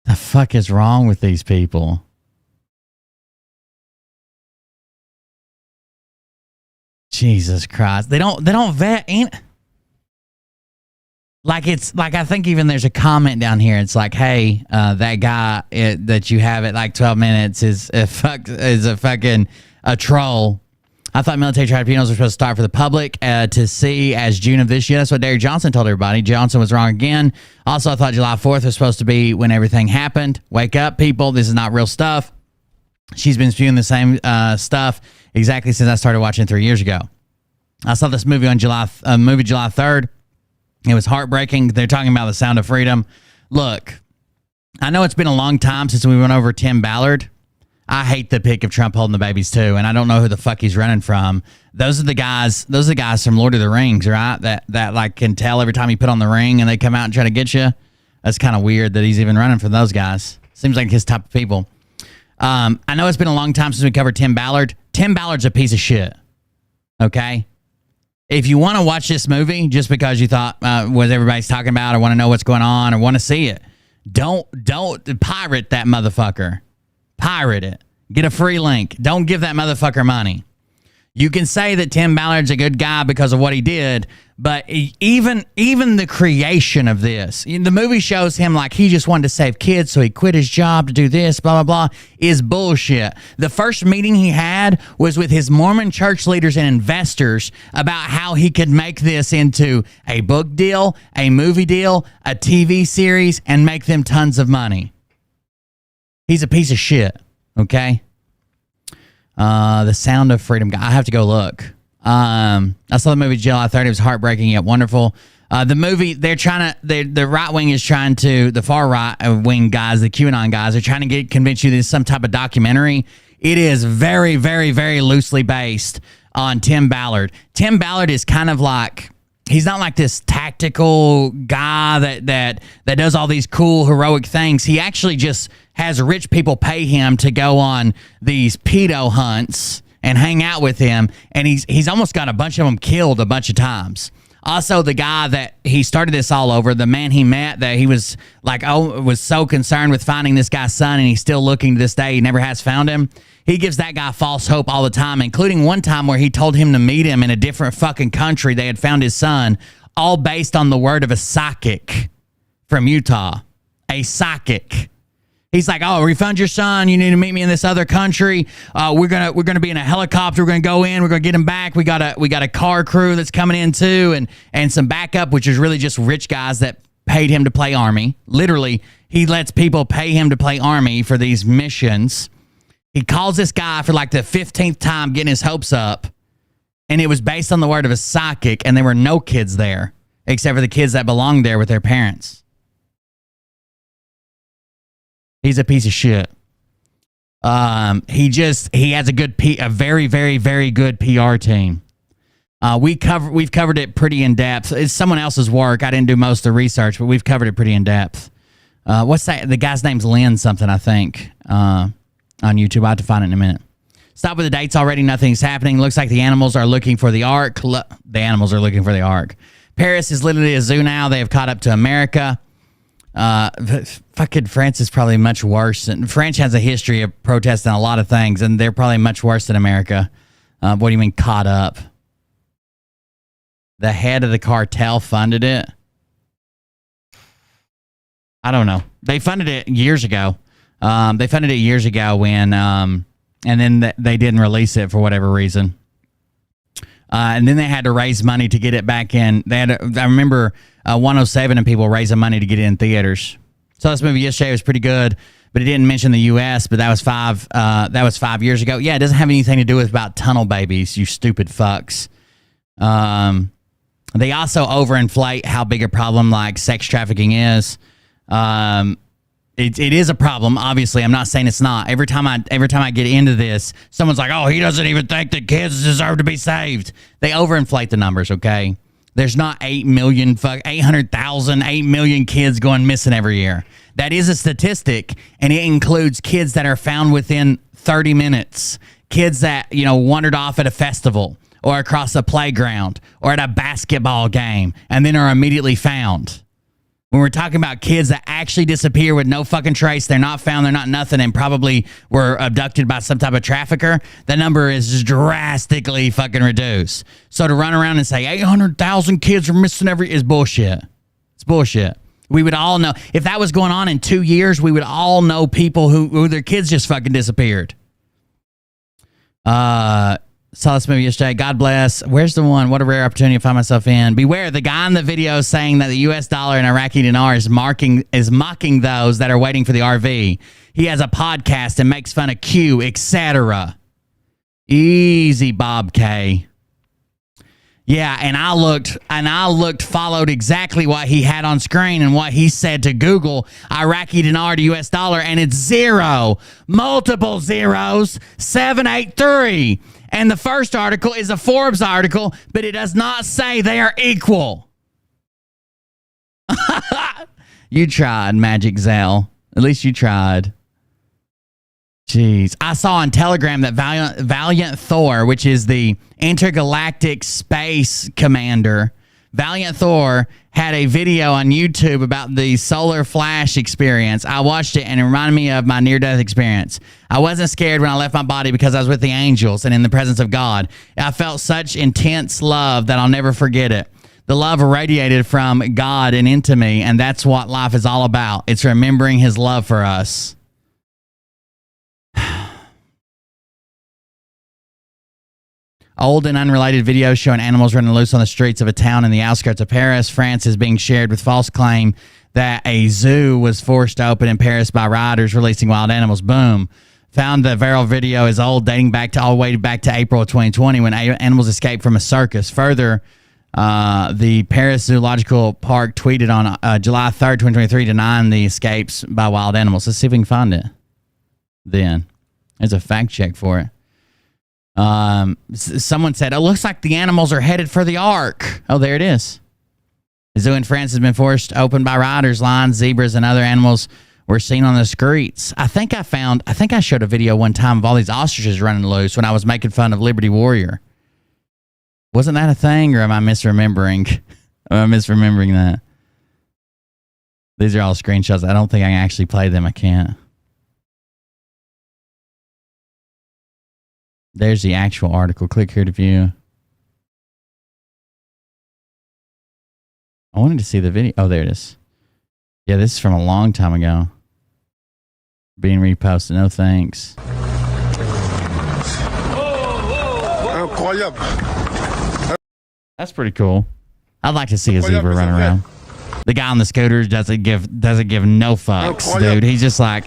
The fuck is wrong with these people? Jesus Christ. They don't vet any. Like it's like I think even there's a comment down here. It's like, hey, that guy that you have at like 12 minutes is a fucking troll. I thought military tribunals were supposed to start for the public to see as June of this year. That's what Derek Johnson told everybody. Johnson was wrong again. Also, I thought July 4th was supposed to be when everything happened. Wake up, people. This is not real stuff. She's been spewing the same stuff exactly since I started watching 3 years ago. I saw this movie on July 3rd. It was heartbreaking. They're talking about the sound of freedom. Look, I know it's been a long time since we went over Tim Ballard. I hate the pic of Trump holding the babies too, and I don't know who the fuck he's running from. Those are the guys from Lord of the Rings, right? That like can tell every time you put on the ring and they come out and try to get you. That's kind of weird that he's even running from those guys. Seems like his type of people. I know it's been a long time since we covered Tim Ballard. Tim Ballard's a piece of shit. Okay? If you want to watch this movie just because you thought what everybody's talking about or want to know what's going on or want to see it, don't pirate that motherfucker. Pirate it. Get a free link. Don't give that motherfucker money. You can say that Tim Ballard's a good guy because of what he did, but even the creation of this, the movie shows him like he just wanted to save kids, so he quit his job to do this, blah, blah, blah, is bullshit. The first meeting he had was with his Mormon church leaders and investors about how he could make this into a book deal, a movie deal, a TV series, and make them tons of money. He's a piece of shit, okay? The Sound of Freedom. I have to go look. I saw the movie July 30. It was heartbreaking yet wonderful. The movie, the right wing is trying to, the far right wing guys, the QAnon guys, are trying to convince you this is some type of documentary. It is very, very, very loosely based on Tim Ballard. Tim Ballard is kind of like, he's not like this tactical guy that does all these cool heroic things. He actually just has rich people pay him to go on these pedo hunts and hang out with him, and he's almost got a bunch of them killed a bunch of times. Also, the guy that he started this all over, the man he met that he was like, was so concerned with finding this guy's son, and he's still looking to this day. He never has found him. He gives that guy false hope all the time, including one time where he told him to meet him in a different fucking country. They had found his son, all based on the word of a psychic from Utah. A psychic. He's like, oh, we found your son. You need to meet me in this other country. We're gonna be in a helicopter. We're gonna go in. We're gonna get him back. We got a car crew that's coming in too, and some backup, which is really just rich guys that paid him to play army. Literally, he lets people pay him to play army for these missions. He calls this guy for like the 15th time, getting his hopes up, and it was based on the word of a psychic, and there were no kids there except for the kids that belonged there with their parents. He's a piece of shit. He has a very, very, very good PR team. We've covered it pretty in depth. It's someone else's work. I didn't do most of the research, but we've covered it pretty in depth. What's that? The guy's name's Lynn something, I think, on YouTube. I'll have to find it in a minute. Stop with the dates already. Nothing's happening. Looks like the animals are looking for the ark. The animals are looking for the ark. Paris is literally a zoo now. They have caught up to America. Fucking France is probably much worse. And France has a history of protesting a lot of things, and they're probably much worse than America. What do you mean caught up? The head of the cartel funded it. I don't know. They funded it years ago. When, and then they didn't release it for whatever reason. And then they had to raise money to get it back in. I remember 107 and people raising money to get it in theaters. So this movie yesterday was pretty good, but it didn't mention the U.S., but that was 5 years ago. Yeah, it doesn't have anything to do with about tunnel babies, you stupid fucks. They also overinflate how big a problem like sex trafficking is. It is a problem, obviously. I'm not saying it's not. Every time I get into this, someone's like, oh, he doesn't even think that kids deserve to be saved. They overinflate the numbers, okay? There's not 800,000, 8 million kids going missing every year. That is a statistic, and it includes kids that are found within 30 minutes. Kids that, wandered off at a festival or across a playground or at a basketball game and then are immediately found. When we're talking about kids that actually disappear with no fucking trace, they're not found, they're not nothing, and probably were abducted by some type of trafficker, the number is drastically fucking reduced. So to run around and say 800,000 kids are missing is bullshit. It's bullshit. We would all know. If that was going on in 2 years, we would all know people who their kids just fucking disappeared. Saw this movie yesterday. God bless. Where's the one? What a rare opportunity to find myself in. Beware, the guy in the video saying that the U.S. dollar and Iraqi dinar is mocking those that are waiting for the RV. He has a podcast and makes fun of Q, etc. Easy, Bob K. Yeah, and I looked, followed exactly what he had on screen and what he said to Google, Iraqi dinar to U.S. dollar, and it's zero. Multiple zeros, 783. And the first article is a Forbes article, but it does not say they are equal. You tried, Magic Zell. At least you tried. Jeez. I saw on Telegram that Valiant Thor, which is the intergalactic space commander, Valiant Thor had a video on YouTube about the solar flash experience. I watched it and it reminded me of my near-death experience. I wasn't scared when I left my body because I was with the angels and in the presence of God. I felt such intense love that I'll never forget it. The love radiated from God and into me, and that's what life is all about. It's remembering his love for us. Old and unrelated videos showing animals running loose on the streets of a town in the outskirts of Paris, France, is being shared with false claim that a zoo was forced open in Paris by rioters releasing wild animals. Boom. Found the viral video is old, dating all the way back to April of 2020 when animals escaped from a circus. Further, the Paris Zoological Park tweeted on July 3rd, 2023, denying the escapes by wild animals. Let's see if we can find it. Then there's a fact check for it. Someone said, it looks like the animals are headed for the Ark. Oh, there it is. The zoo in France has been forced open by rioters. Lions, zebras, and other animals were seen on the streets. I think I showed a video one time of all these ostriches running loose when I was making fun of Liberty Warrior. Wasn't that a thing, or am I misremembering? Am I misremembering that? These are all screenshots. I don't think I can actually play them. I can't. There's the actual article. Click here to view. I wanted to see the video. Oh, there it is. Yeah, this is from a long time ago. Being reposted. No thanks. That's pretty cool. I'd like to see a zebra run around. The guy on the scooter doesn't give no fucks, dude. He's just like,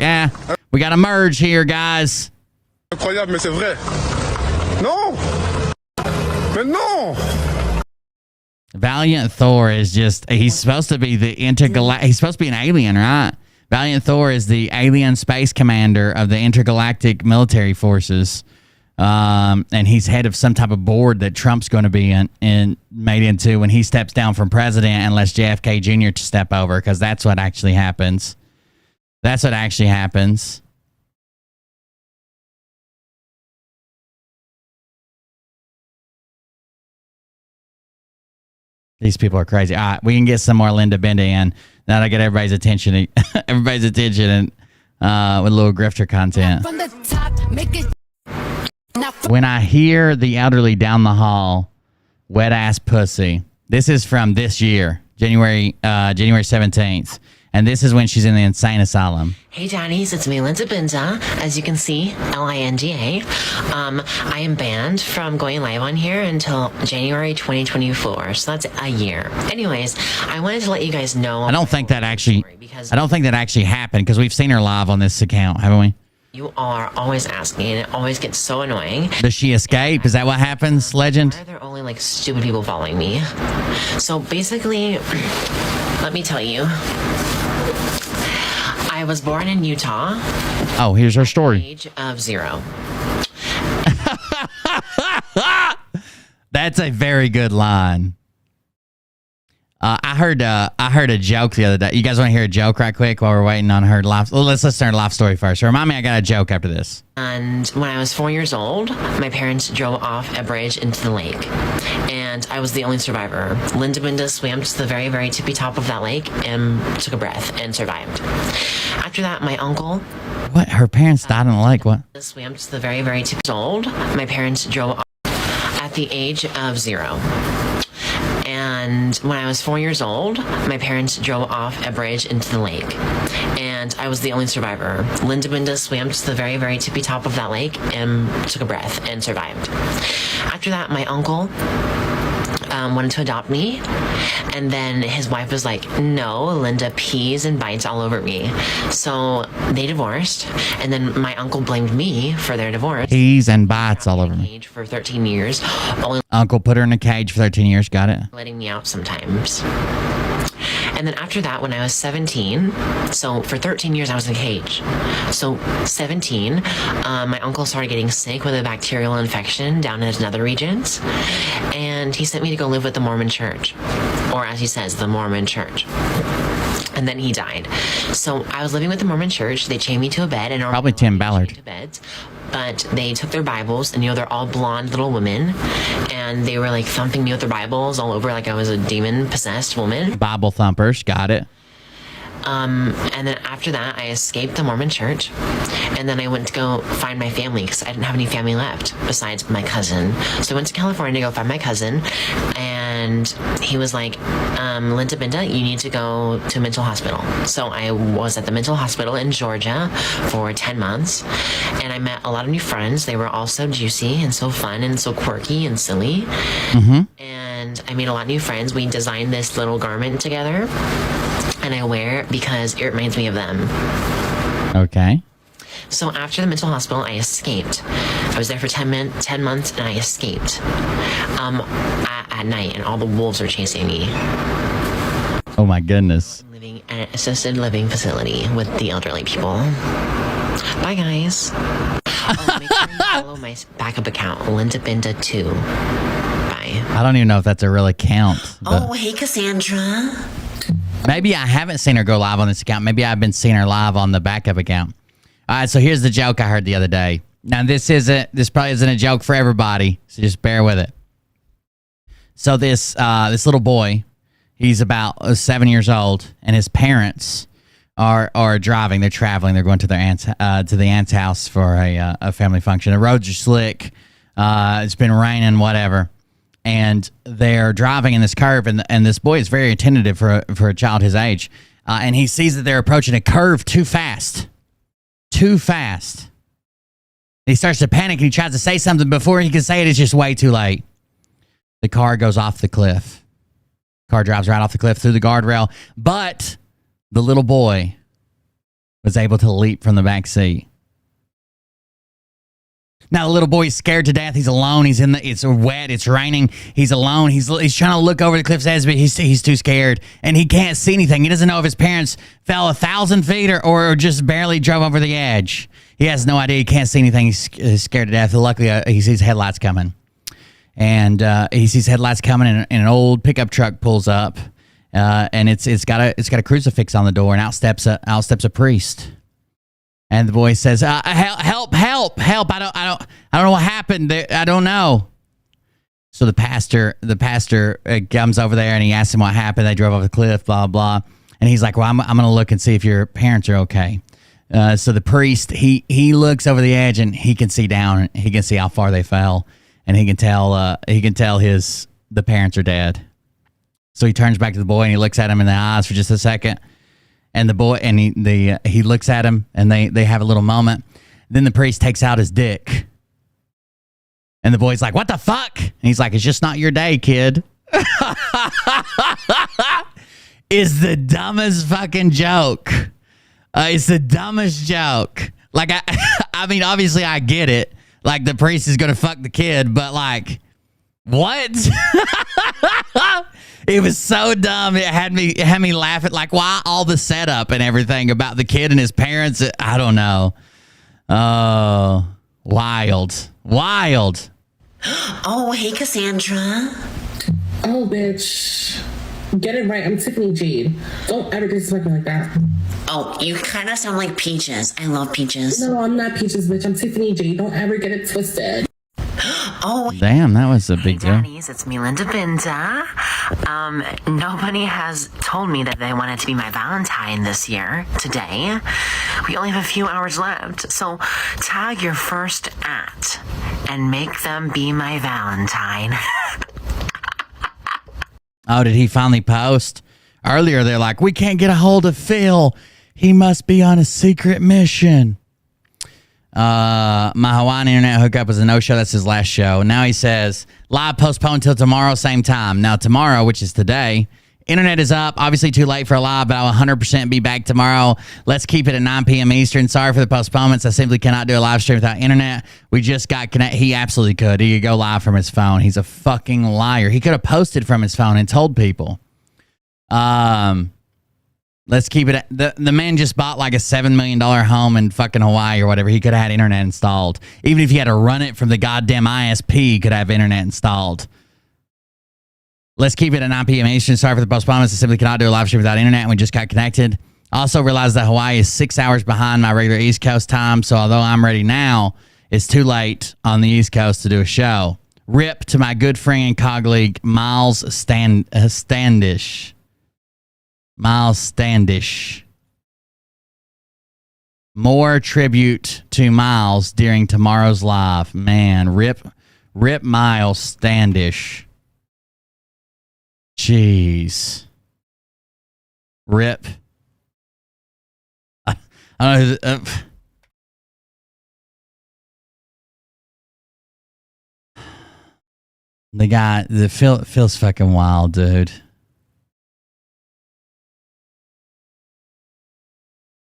we got to merge here, guys. Incroyable, mais c'est vrai. Non! Mais non! Valiant Thor is just, he's supposed to be he's supposed to be an alien, right? Valiant Thor is the alien space commander of the intergalactic military forces. And he's head of some type of board that Trump's going to be made into when he steps down from president and lets JFK Jr. to step over, because that's what actually happens. That's what actually happens. These people are crazy. All right, we can get some more Linda Benda in. Now to get everybody's attention, and with a little grifter content. From the top, make it. When I hear the elderly down the hall, wet ass pussy. This is from this year, January 17th. And this is when she's in the insane asylum. Hey daddies, it's me, Linda Benda. As you can see, Linda. I am banned from going live on here until January 2024, so that's a year. Anyways, I wanted to let you guys know. I don't think that actually happened because we've seen her live on this account, haven't we? You are always asking, and it always gets so annoying. Does she escape? Is that what happens, Legend? Why are there only like stupid people following me? So basically, let me tell you. I was born in Utah. Oh, here's her story. Age of 0. That's a very good line. I heard a joke the other day. You guys want to hear a joke right quick while we're waiting on her life? Well, let's listen to her life story first. Remind me, I got a joke after this. And when I was 4 years old, my parents drove off a bridge into the lake. And I was the only survivor. Linda Benda swam to the very, very tippy top of that lake and took a breath and survived. After that, my uncle... What? Her parents died in the lake? What? Swam to the very, very tippy old. My parents drove off at the age of 0. And when I was 4 years old, my parents drove off a bridge into the lake. And I was the only survivor. Linda Benda swam to the very, very tippy top of that lake and took a breath and survived. After that, my uncle wanted to adopt me, and then his wife was like, no, Linda pees and bites all over me. So they divorced, and then my uncle blamed me for their divorce. Pees and bites all over me. For 13 years. Uncle put her in a cage for 13 years, got it? Letting me out sometimes. And then after that, when I was 17, so for 13 years I was in a cage. So 17, my uncle started getting sick with a bacterial infection down in his nether regions. And he sent me to go live with the Mormon church. Or as he says, the Mormon church. And then he died. So I was living with the Mormon church. They chained me to a bed. And probably Tim Ballard. To beds, but they took their Bibles, and they're all blonde little women, and they were like thumping me with their Bibles all over like I was a demon-possessed woman. Bible thumpers, got it. And then after that, I escaped the Mormon church, and then I went to go find my family because I didn't have any family left besides my cousin. So I went to California to go find my cousin, and he was like, Linda Benda, you need to go to a mental hospital. So I was at the mental hospital in Georgia for 10 months, and I met a lot of new friends. They were all so juicy and so fun and so quirky and silly. Mm-hmm. And I made a lot of new friends. We designed this little garment together, and I wear it because it reminds me of them. Okay. So after the mental hospital, I escaped. I was there for 10 months, and I escaped at night, and all the wolves are chasing me. Oh my goodness. Living at an assisted living facility with the elderly people. Bye, guys. Oh, make sure you follow my backup account, Linda Benda 2. Bye. I don't even know if that's a real account. Oh, hey, Cassandra. Maybe I haven't seen her go live on this account. Maybe I've been seeing her live on the backup account. All right, so here's the joke I heard the other day. Now, this probably isn't a joke for everybody, so just bear with it. So this little boy, he's about 7 years old, and his parents are driving. They're traveling. They're going to their aunt's house for a family function. The roads are slick. It's been raining, whatever. And they're driving in this curve, and this boy is very attentive for a child his age. And he sees that they're approaching a curve too fast. Too fast. He starts to panic, and he tries to say something. Before he can say it, it's just way too late. The car goes off the cliff. Car drives right off the cliff through the guardrail. But the little boy was able to leap from the back seat. Now the little boy's scared to death. He's alone. It's wet. It's raining. He's alone. He's trying to look over the cliff's edge, but he's too scared, and he can't see anything. He doesn't know if his parents fell 1,000 feet or just barely drove over the edge. He has no idea. He can't see anything. He's scared to death. Luckily, he sees headlights coming, and he sees headlights coming, and an old pickup truck pulls up, and it's got a crucifix on the door, and out steps a priest. And the boy says, help. I don't know what happened. I don't know. So the pastor comes over there and he asks him what happened. They drove off the cliff, blah, blah. And he's like, well, I'm going to look and see if your parents are okay. So the priest, he looks over the edge and he can see down. He can see how far they fell. And he can tell the parents are dead. So he turns back to the boy and he looks at him in the eyes for just a second. And the boy, and he looks at him, and they have a little moment. Then the priest takes out his dick. And the boy's like, what the fuck? And he's like, it's just not your day, kid. Is the dumbest fucking joke. It's the dumbest joke. Like, I mean, obviously I get it. Like, the priest is going to fuck the kid, but like, what? It was so dumb. It had me laughing. Like, why all the setup and everything about the kid and his parents? I don't know. Oh, wild. Oh, hey, Cassandra. Oh, bitch. Get it right. I'm Tiffany Jade. Don't ever disrespect me like that. Oh, you kind of sound like Peaches. I love Peaches. No, I'm not Peaches, bitch. I'm Tiffany Jade. Don't ever get it twisted. Oh, damn, that was a big deal. Danny's, it's me, Linda Benda. Nobody has told me that they wanted to be my Valentine this year, today. We only have a few hours left, so tag your first at and make them be my Valentine. Oh, did he finally post? Earlier, they're like, we can't get a hold of Phil. He must be on a secret mission. My Hawaiian internet hookup was a no-show. That's his last show. Now he says, live postponed till tomorrow, same time. Now tomorrow, which is today, internet is up. Obviously too late for a live, but I'll 100% be back tomorrow. Let's keep it at 9 p.m. Eastern. Sorry for the postponements. I simply cannot do a live stream without internet. We just got connected. He absolutely could. He could go live from his phone. He's a fucking liar. He could have posted from his phone and told people. Let's keep it. The man just bought like a $7 million home in fucking Hawaii or whatever. He could have had internet installed. Even if he had to run it from the goddamn ISP, he could have internet installed. Let's keep it at 9 p.m. Eastern. Sorry for the postponements. I simply cannot do a live stream without internet. We just got connected. Also realized that Hawaii is 6 hours behind my regular East Coast time. So although I'm ready now, it's too late on the East Coast to do a show. Rip to my good friend and colleague, Miles Standish. Miles Standish. More tribute to Miles during tomorrow's live. Man, rip Miles Standish. Jeez. Rip. I don't know. The guy, Phil's fucking wild, dude.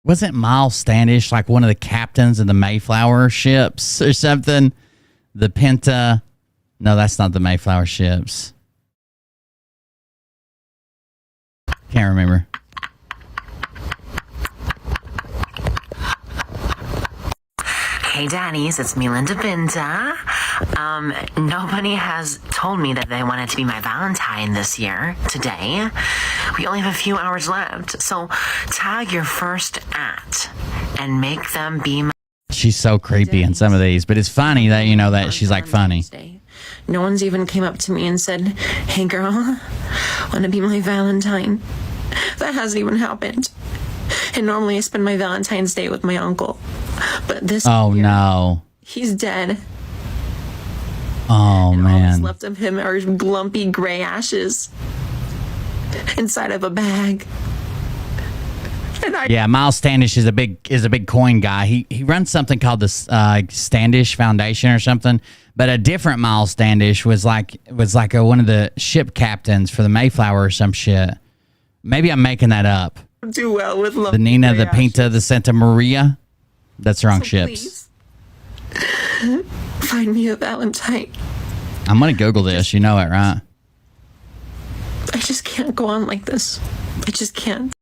Wasn't Miles Standish like one of the captains of the Mayflower ships or something? The Penta. No, that's not the Mayflower ships. Can't remember. Hey, Danny's, it's me, Linda Benda. Nobody has told me that they wanted to be my Valentine this year, today. We only have a few hours left, so tag your first at and make them be my... She's so creepy in some of these, but it's funny that, you know, that she's like funny. No one's even came up to me and said, hey girl, want to be my Valentine? That hasn't even happened. And normally I spend my Valentine's Day with my uncle. But this year, no. He's dead. Oh, and man. All that's left of him are glumpy gray ashes inside of a bag. Yeah, Miles Standish is a big coin guy. He runs something called the Standish Foundation or something. But a different Miles Standish was like one of the ship captains for the Mayflower or some shit. Maybe I'm making that up. Do well with the Nina, the Pinta, the Santa Maria. That's wrong ships. Please, find me a Valentine. I'm gonna Google this. You know it, right? I just can't go on like this. I just can't.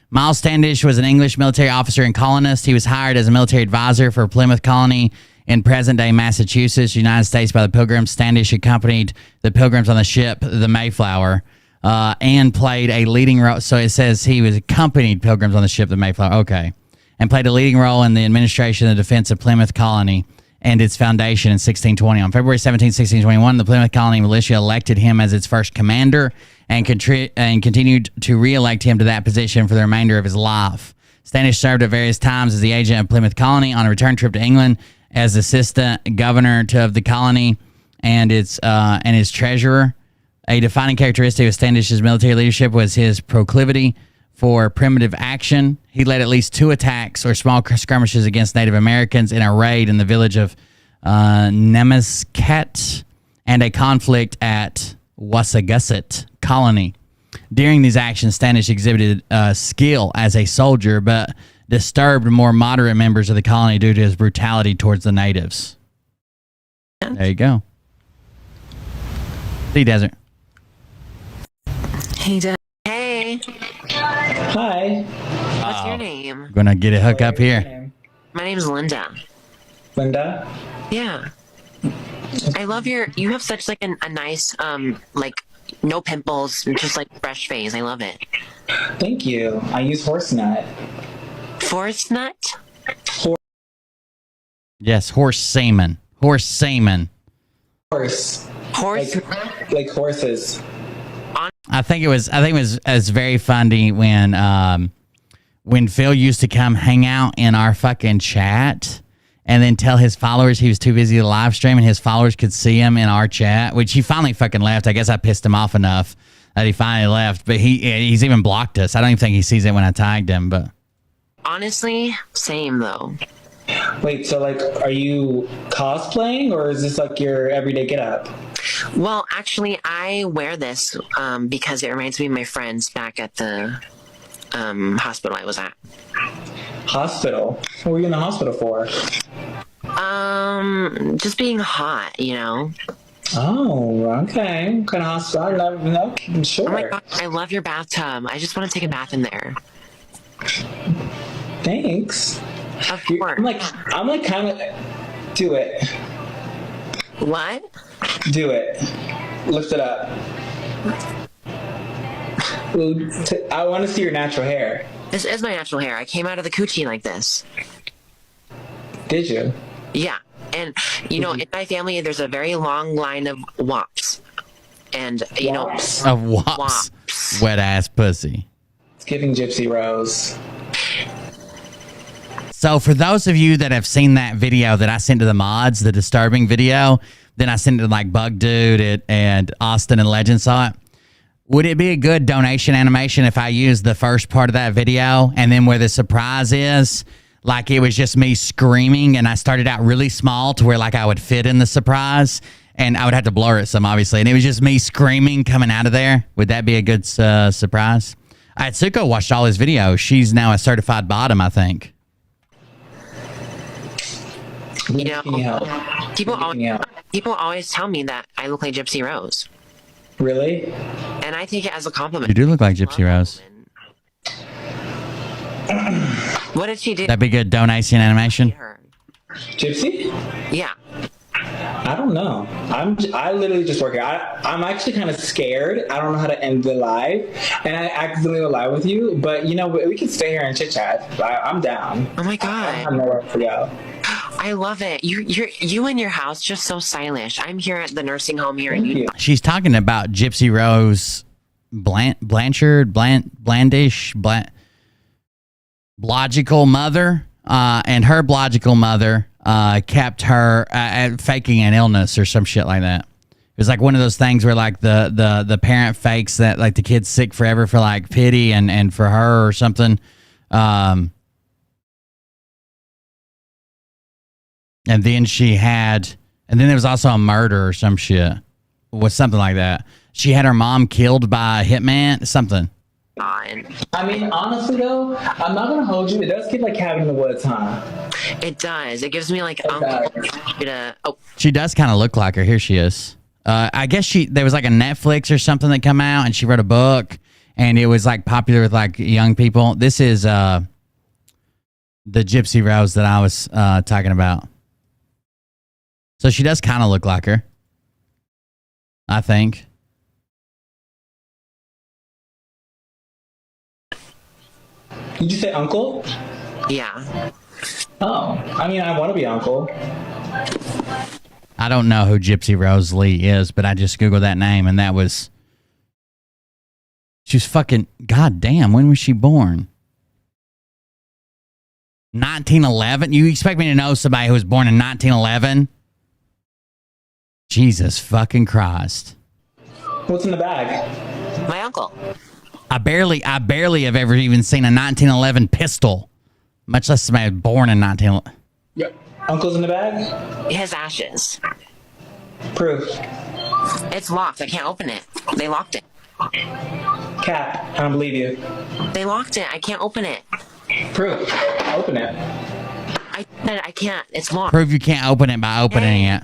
Miles Standish was an English military officer and colonist. He was hired as a military advisor for Plymouth Colony in present-day Massachusetts, United States, by the Pilgrims. Standish accompanied the Pilgrims on the ship, the Mayflower, and played a leading role. So it says he was accompanied Pilgrims on the ship, the Mayflower. Okay. And played a leading role in the administration and defense of Plymouth Colony and its foundation in 1620. On February 17, 1621, the Plymouth Colony militia elected him as its first commander and continued to re-elect him to that position for the remainder of his life. Standish served at various times as the agent of Plymouth Colony on a return trip to England as assistant governor of the colony and his treasurer. A defining characteristic of Standish's military leadership was his proclivity for primitive action. He led at least 2 attacks or small skirmishes against Native Americans in a raid in the village of Nemisket and a conflict at Wassagusset Colony. During these actions, Standish exhibited skill as a soldier, but disturbed more moderate members of the colony due to his brutality towards the natives. There you go. See, Desert. Hey, Hey. Hi. What's your name? Gonna get a hook up here. My name's Linda. Linda? Yeah. I love you have such like a nice, like no pimples, just like fresh face. I love it. Thank you. I use horse nut. Forest nut? Yes, horse semen. Horse semen. Horse. Like horses. I think it was very funny when Phil used to come hang out in our fucking chat and then tell his followers he was too busy to live stream and his followers could see him in our chat, which he finally fucking left. I guess I pissed him off enough that he finally left, but he's even blocked us. I don't even think he sees it when I tagged him, but Honestly, same though. Wait, so like, are you cosplaying or is this like your everyday get up? Well, actually, I wear this because it reminds me of my friends back at the hospital I was at. Hospital? What were you in the hospital for? Just being hot, you know. Oh, okay. What kind of hospital? I don't know. Sure. Oh my god, I love your bathtub. I just want to take a bath in there. Thanks. Of course. I'm like kind of. Do it. What? Do it. Lift it up. I want to see your natural hair. This is my natural hair. I came out of the coochie like this. Did you? Yeah. And, you know, in my family, there's a very long line of wops. And, you know... Of wops. Wet ass pussy. It's giving Gypsy Rose. So for those of you that have seen that video that I sent to the mods, the disturbing video, then I sent it to like Bug Dude and Austin and Legend saw it. Would it be a good donation animation if I used the first part of that video and then where the surprise is, like it was just me screaming and I started out really small to where like I would fit in the surprise and I would have to blur it some obviously. And it was just me screaming coming out of there. Would that be a good surprise? Atsuko watched all his videos. She's now a certified bottom, I think. You know, people always tell me that I look like Gypsy Rose. Really? And I take it as a compliment. You do look like Gypsy Rose. What did she do? That'd be good donation animation. Gypsy? Yeah. I don't know. I literally just work here. I'm actually kind of scared. I don't know how to end the live, and I accidentally go live with you. But you know, we can stay here and chit chat. I'm down. Oh my god! I have nowhere to go. I love it. You in your house just so stylish. I'm here at the nursing home here in Utah. She's talking about Gypsy Rose Blandish logical mother, and her logical mother kept her faking an illness or some shit like that. It was like one of those things where like the parent fakes that like the kid's sick forever for like pity and for her or something. And then and then there was also a murder or some shit. Was something like that. She had her mom killed by a hitman, something. I mean, honestly though, I'm not gonna hold you. It does get like Cabin in the Woods, huh? It does. It gives me like She does kind of look like her. Here she is. I guess there was like a Netflix or something that come out and she wrote a book and it was like popular with like young people. This is the Gypsy Rose that I was talking about. So she does kind of look like her, I think. Did you say uncle? Yeah. Oh, I mean, I want to be uncle. I don't know who Gypsy Rose Lee is, but I just Googled that name and that was... She was fucking... God damn, when was she born? 1911? You expect me to know somebody who was born in 1911? Jesus fucking Christ. What's in the bag? My uncle. I barely have ever even seen a 1911 pistol, much less somebody born in 1911. Yep. Uncle's in the bag? His ashes. Proof. It's locked. I can't open it. They locked it. Cap. I don't believe you. They locked it. I can't open it. Proof. Open it. I can't. It's locked. Prove you can't open it by opening it.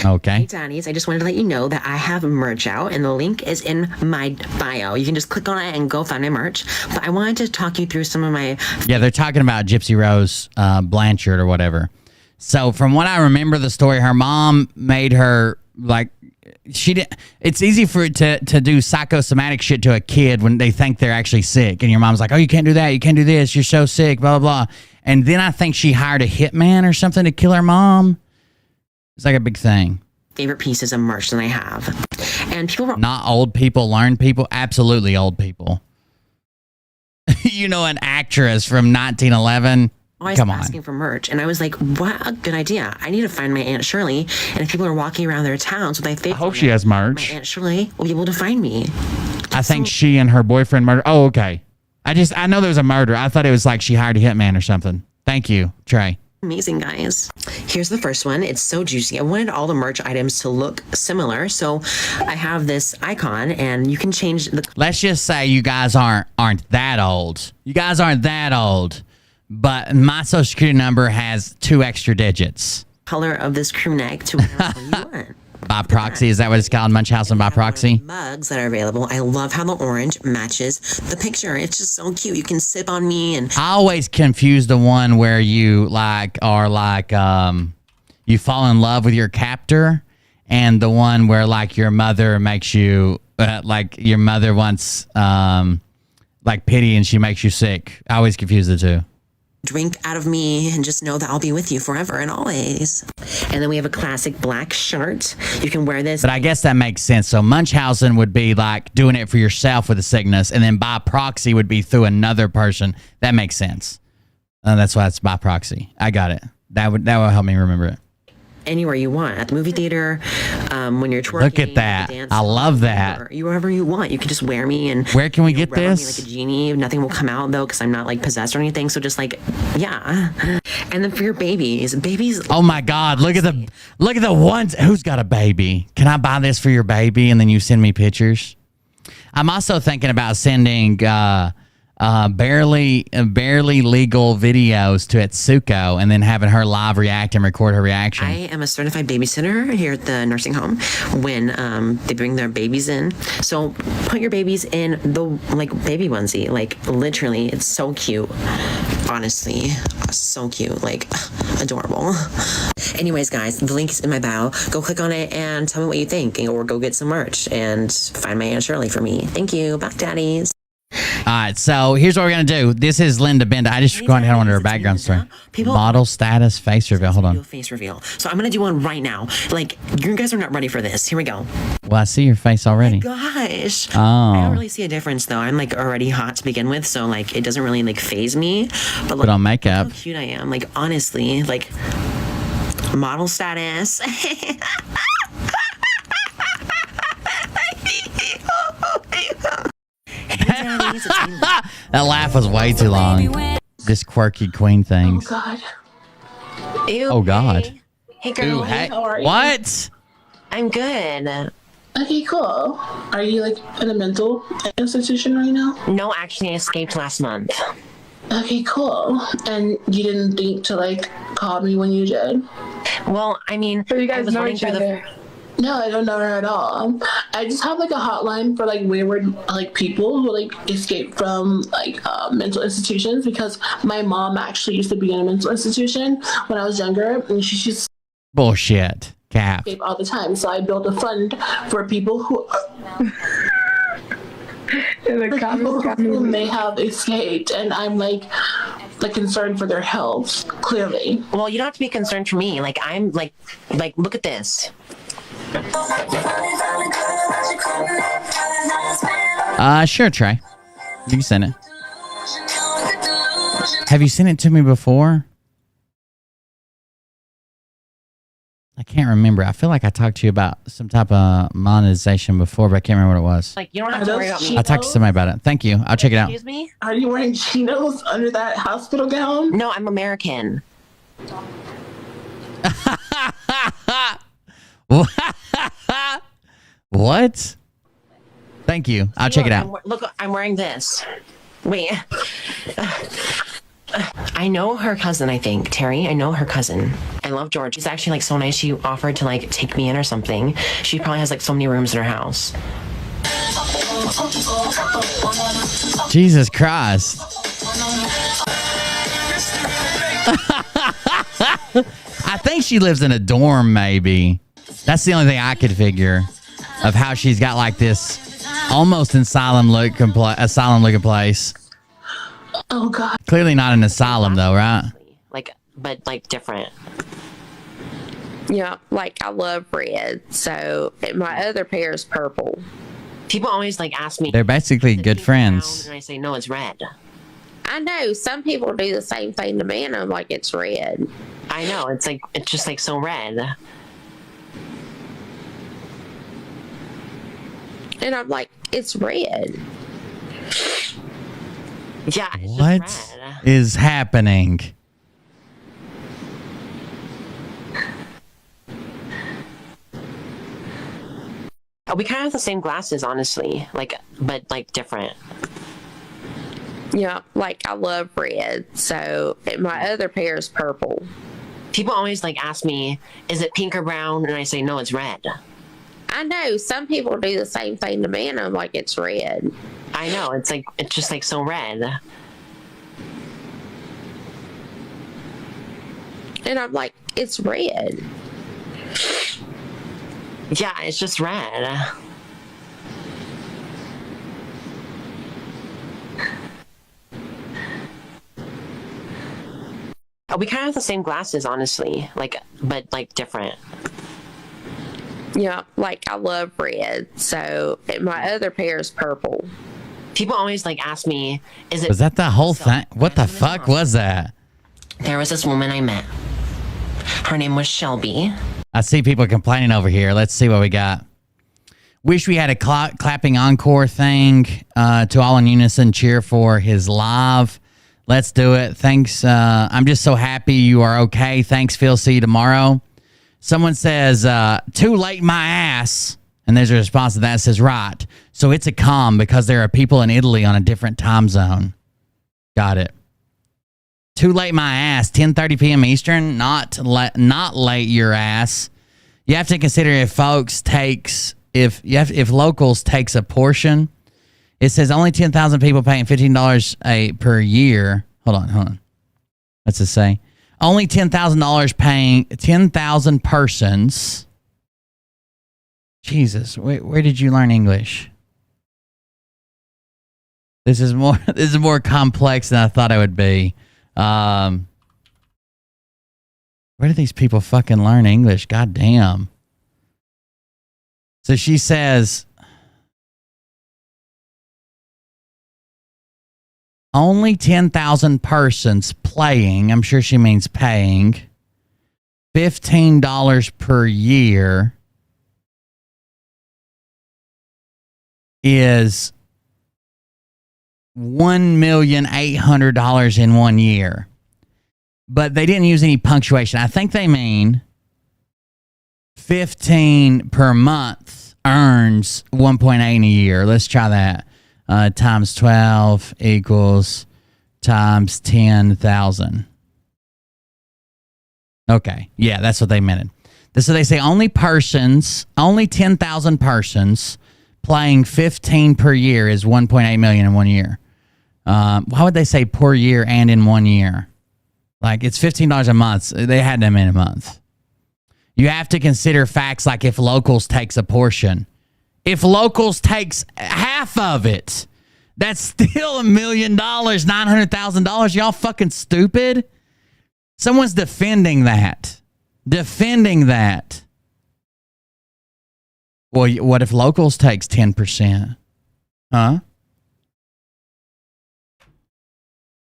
Okay. Hey, Donnies, I just wanted to let you know that I have merch out, and the link is in my bio. You can just click on it and go find my merch. But I wanted to talk you through some of my... Yeah, they're talking about Gypsy Rose Blanchard or whatever. So from what I remember the story, her mom made her, like, she did. It's easy for it to do psychosomatic shit to a kid when they think they're actually sick. And your mom's like, oh, you can't do that. You can't do this. You're so sick, blah, blah, blah. And then I think she hired a hitman or something to kill her mom. It's like a big thing. Favorite pieces of merch that I have. And people were... Not old people, learned people. Absolutely old people. You know, an actress from 1911. Always asking for merch, and I was like, what a good idea. I need to find my Aunt Shirley, and if people are walking around their towns with my face, I hope she has merch. My Aunt Shirley will be able to find me. I think she and her boyfriend murdered. Oh, okay. I know there was a murder. I thought it was like she hired a hitman or something. Thank you, Trey. Amazing, guys. Here's the first one. It's so juicy. I wanted all the merch items to look similar, so I have this icon, and you can change the... Let's just say you guys aren't that old. You guys aren't that old, but my social security number has 2 extra digits. Color of this crew neck to whatever you want. By proxy, is that what it's called? Munchausen by proxy? Mugs that are available. I love how the orange matches the picture. It's just so cute. You can sip on me, and I always confuse the one where you you fall in love with your captor, and the one where like your mother makes you like your mother wants like pity and she makes you sick. I always confuse the two. Drink out of me and just know that I'll be with you forever and always. And then we have a classic black shirt. You can wear this. But I guess that makes sense. So Munchausen would be like doing it for yourself with a sickness, and then by proxy would be through another person. That makes sense. That's why it's by proxy. I got it. That would help me remember it. Anywhere you want, at the movie theater, when you're twerking. Look at that. I love that. Wherever you want. You can just wear me. And where can we get this? Me like a genie. Nothing will come out, though, because I'm not, like, possessed or anything. So just, like, yeah. And then for your babies. Oh, my God. Look at the ones. Who's got a baby? Can I buy this for your baby? And then you send me pictures? I'm also thinking about sending barely legal videos to Etsuko and then having her live react and record her reaction. I am a certified babysitter here at the nursing home when they bring their babies in. So put your babies in the baby onesie. Like literally, it's so cute. Honestly, so cute. Like adorable. Anyways, guys, the link is in my bio. Go click on it and tell me what you think, or go get some merch and find my Aunt Shirley for me. Thank you. Bye, daddies. All right, so here's what we're going to do. This is Linda Benda. I just going down under her background story. Model status face reveal. Hold on. Face reveal. So I'm going to do one right now. Like, you guys are not ready for this. Here we go. Well, I see your face already. Oh my gosh. Oh. I don't really see a difference, though. I'm, like, already hot to begin with, so, like, it doesn't really, like, faze me. But look, put on makeup. Look how cute I am. Like, honestly, like, model status. That laugh was way too long. Just quirky queen things. Oh, God. Ew, oh, God. Hey, girl. Ooh, hey. How are you? What? I'm good. Okay, cool. Are you, like, in a mental institution right now? No, actually, I escaped last month. Okay, cool. And you didn't think to, like, call me when you did? Well, I mean... So you guys know each other? No, I don't know her at all. I just have like a hotline for like wayward like people who like escape from like mental institutions, because my mom actually used to be in a mental institution when I was younger, and she's bullshit. Cap. Escape all the time. So I built a fund for people who who may have escaped, and I'm like concerned for their health. Clearly. Well, you don't have to be concerned for me. Like I'm like look at this. Sure, Trey. You can send it. Have you sent it to me before? I can't remember. I feel like I talked to you about some type of monetization before, but I can't remember what it was. Like, you don't have to worry about me. I talked to somebody about it. Thank you. I'll check it out. Excuse me? Are you wearing chinos under that hospital gown? No, I'm American. What? Thank you. I'll check it out. Look, I'm wearing this. Wait. I know her cousin, I think. Terry, I know her cousin. I love George. She's actually like so nice. She offered to like take me in or something. She probably has like so many rooms in her house. Jesus Christ. I think she lives in a dorm, maybe. That's the only thing I could figure of how she's got like this almost asylum looking place. Oh God. Clearly not an asylum though, right? But different. Yeah, like I love red, so my other pair is purple. People always like ask me. They're basically good friends. And I say, no, it's red. I know some people do the same thing to me, and I'm like, it's red. I know, it's just like so red. And I'm like, it's red. Yeah, it's What just red. is happening? We kind of have the same glasses, honestly. But different. Yeah, like I love red, so my other pair is purple. People always like ask me, is it pink or brown? And I say, no, it's red. I know some people do the same thing to me, and I'm like, it's red. I know, it's just like so red. And I'm like, it's red. Yeah, it's just red. We kind of have the same glasses, honestly. But different. Yeah, like I love red, so my other pair is purple. People always like ask me, is it... Was that the whole thing? What the fuck was that? There was this woman I met. Her name was Shelby. I see people complaining over here. Let's see what we got. Wish we had a clapping encore thing to all in unison cheer for his live. Let's do it. Thanks. I'm just so happy you are okay. Thanks, Phil. See you tomorrow. Someone says, too late my ass. And there's a response to that that says, right. So it's a calm because there are people in Italy on a different time zone. Got it. Too late my ass. 10:30 p.m. Eastern. Not late your ass. You have to consider if locals takes a portion. It says only 10,000 people paying $15 per year. Hold on. What's it say? Only $10,000 paying 10,000 persons. Jesus, where did you learn English? This is more complex than I thought it would be. Where do these people fucking learn English? God damn. So she says only 10,000 persons playing, I'm sure she means paying, $15 per year is $1,800,000 in 1 year. But they didn't use any punctuation. I think they mean 15 per month earns 1.8 in a year. Let's try that. Times 12 equals times 10,000. Okay. Yeah, that's what they meant. So they say only 10,000 persons playing 15 per year is 1.8 million in 1 year. Why would they say per year and in 1 year? Like it's $15 a month. They had them in a month. You have to consider facts like if locals takes a portion. If locals takes half of it, that's still $1 million, $900,000. Y'all fucking stupid. Someone's defending that. Well, what if locals takes 10%? Huh?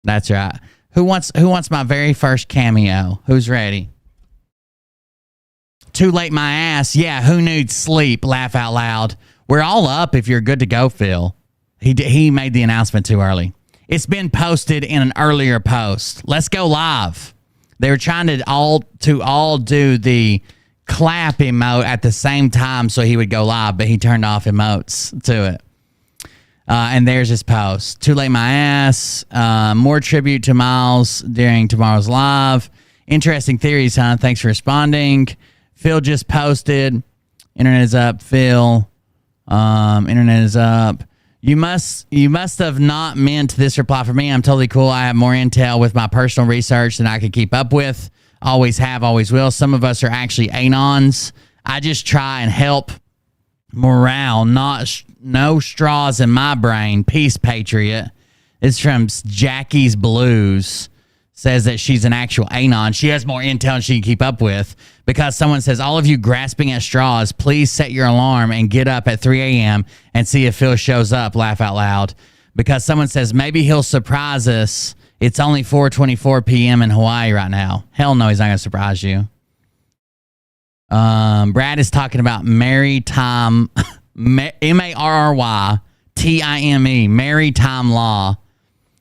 That's right. Who wants my very first cameo? Who's ready? Too late, my ass. Yeah, who needs sleep? Laugh out loud. We're all up if you're good to go, Phil. He made the announcement too early. It's been posted in an earlier post. Let's go live. They were trying to all do the clap emote at the same time so he would go live, but he turned off emotes to it. And there's his post. Too late, my ass. More tribute to Miles during tomorrow's live. Interesting theories, huh? Thanks for responding. Phil just posted. Internet is up, Phil. Internet is up. You must have not meant this reply for me. I'm totally cool. I have more intel with my personal research than I could keep up with. Always have, always will. Some of us are actually anons. I just try and help morale. No straws in my brain. Peace, Patriot. It's from Jackie's Blues. Says that she's an actual anon. She has more intel than she can keep up with because someone says, all of you grasping at straws, please set your alarm and get up at 3 a.m. and see if Phil shows up. Laugh out loud. Because someone says, maybe he'll surprise us. It's only 4:24 p.m. in Hawaii right now. Hell no, he's not going to surprise you. Brad is talking about maritime, M-A-R-R-Y-T-I-M-E, maritime law.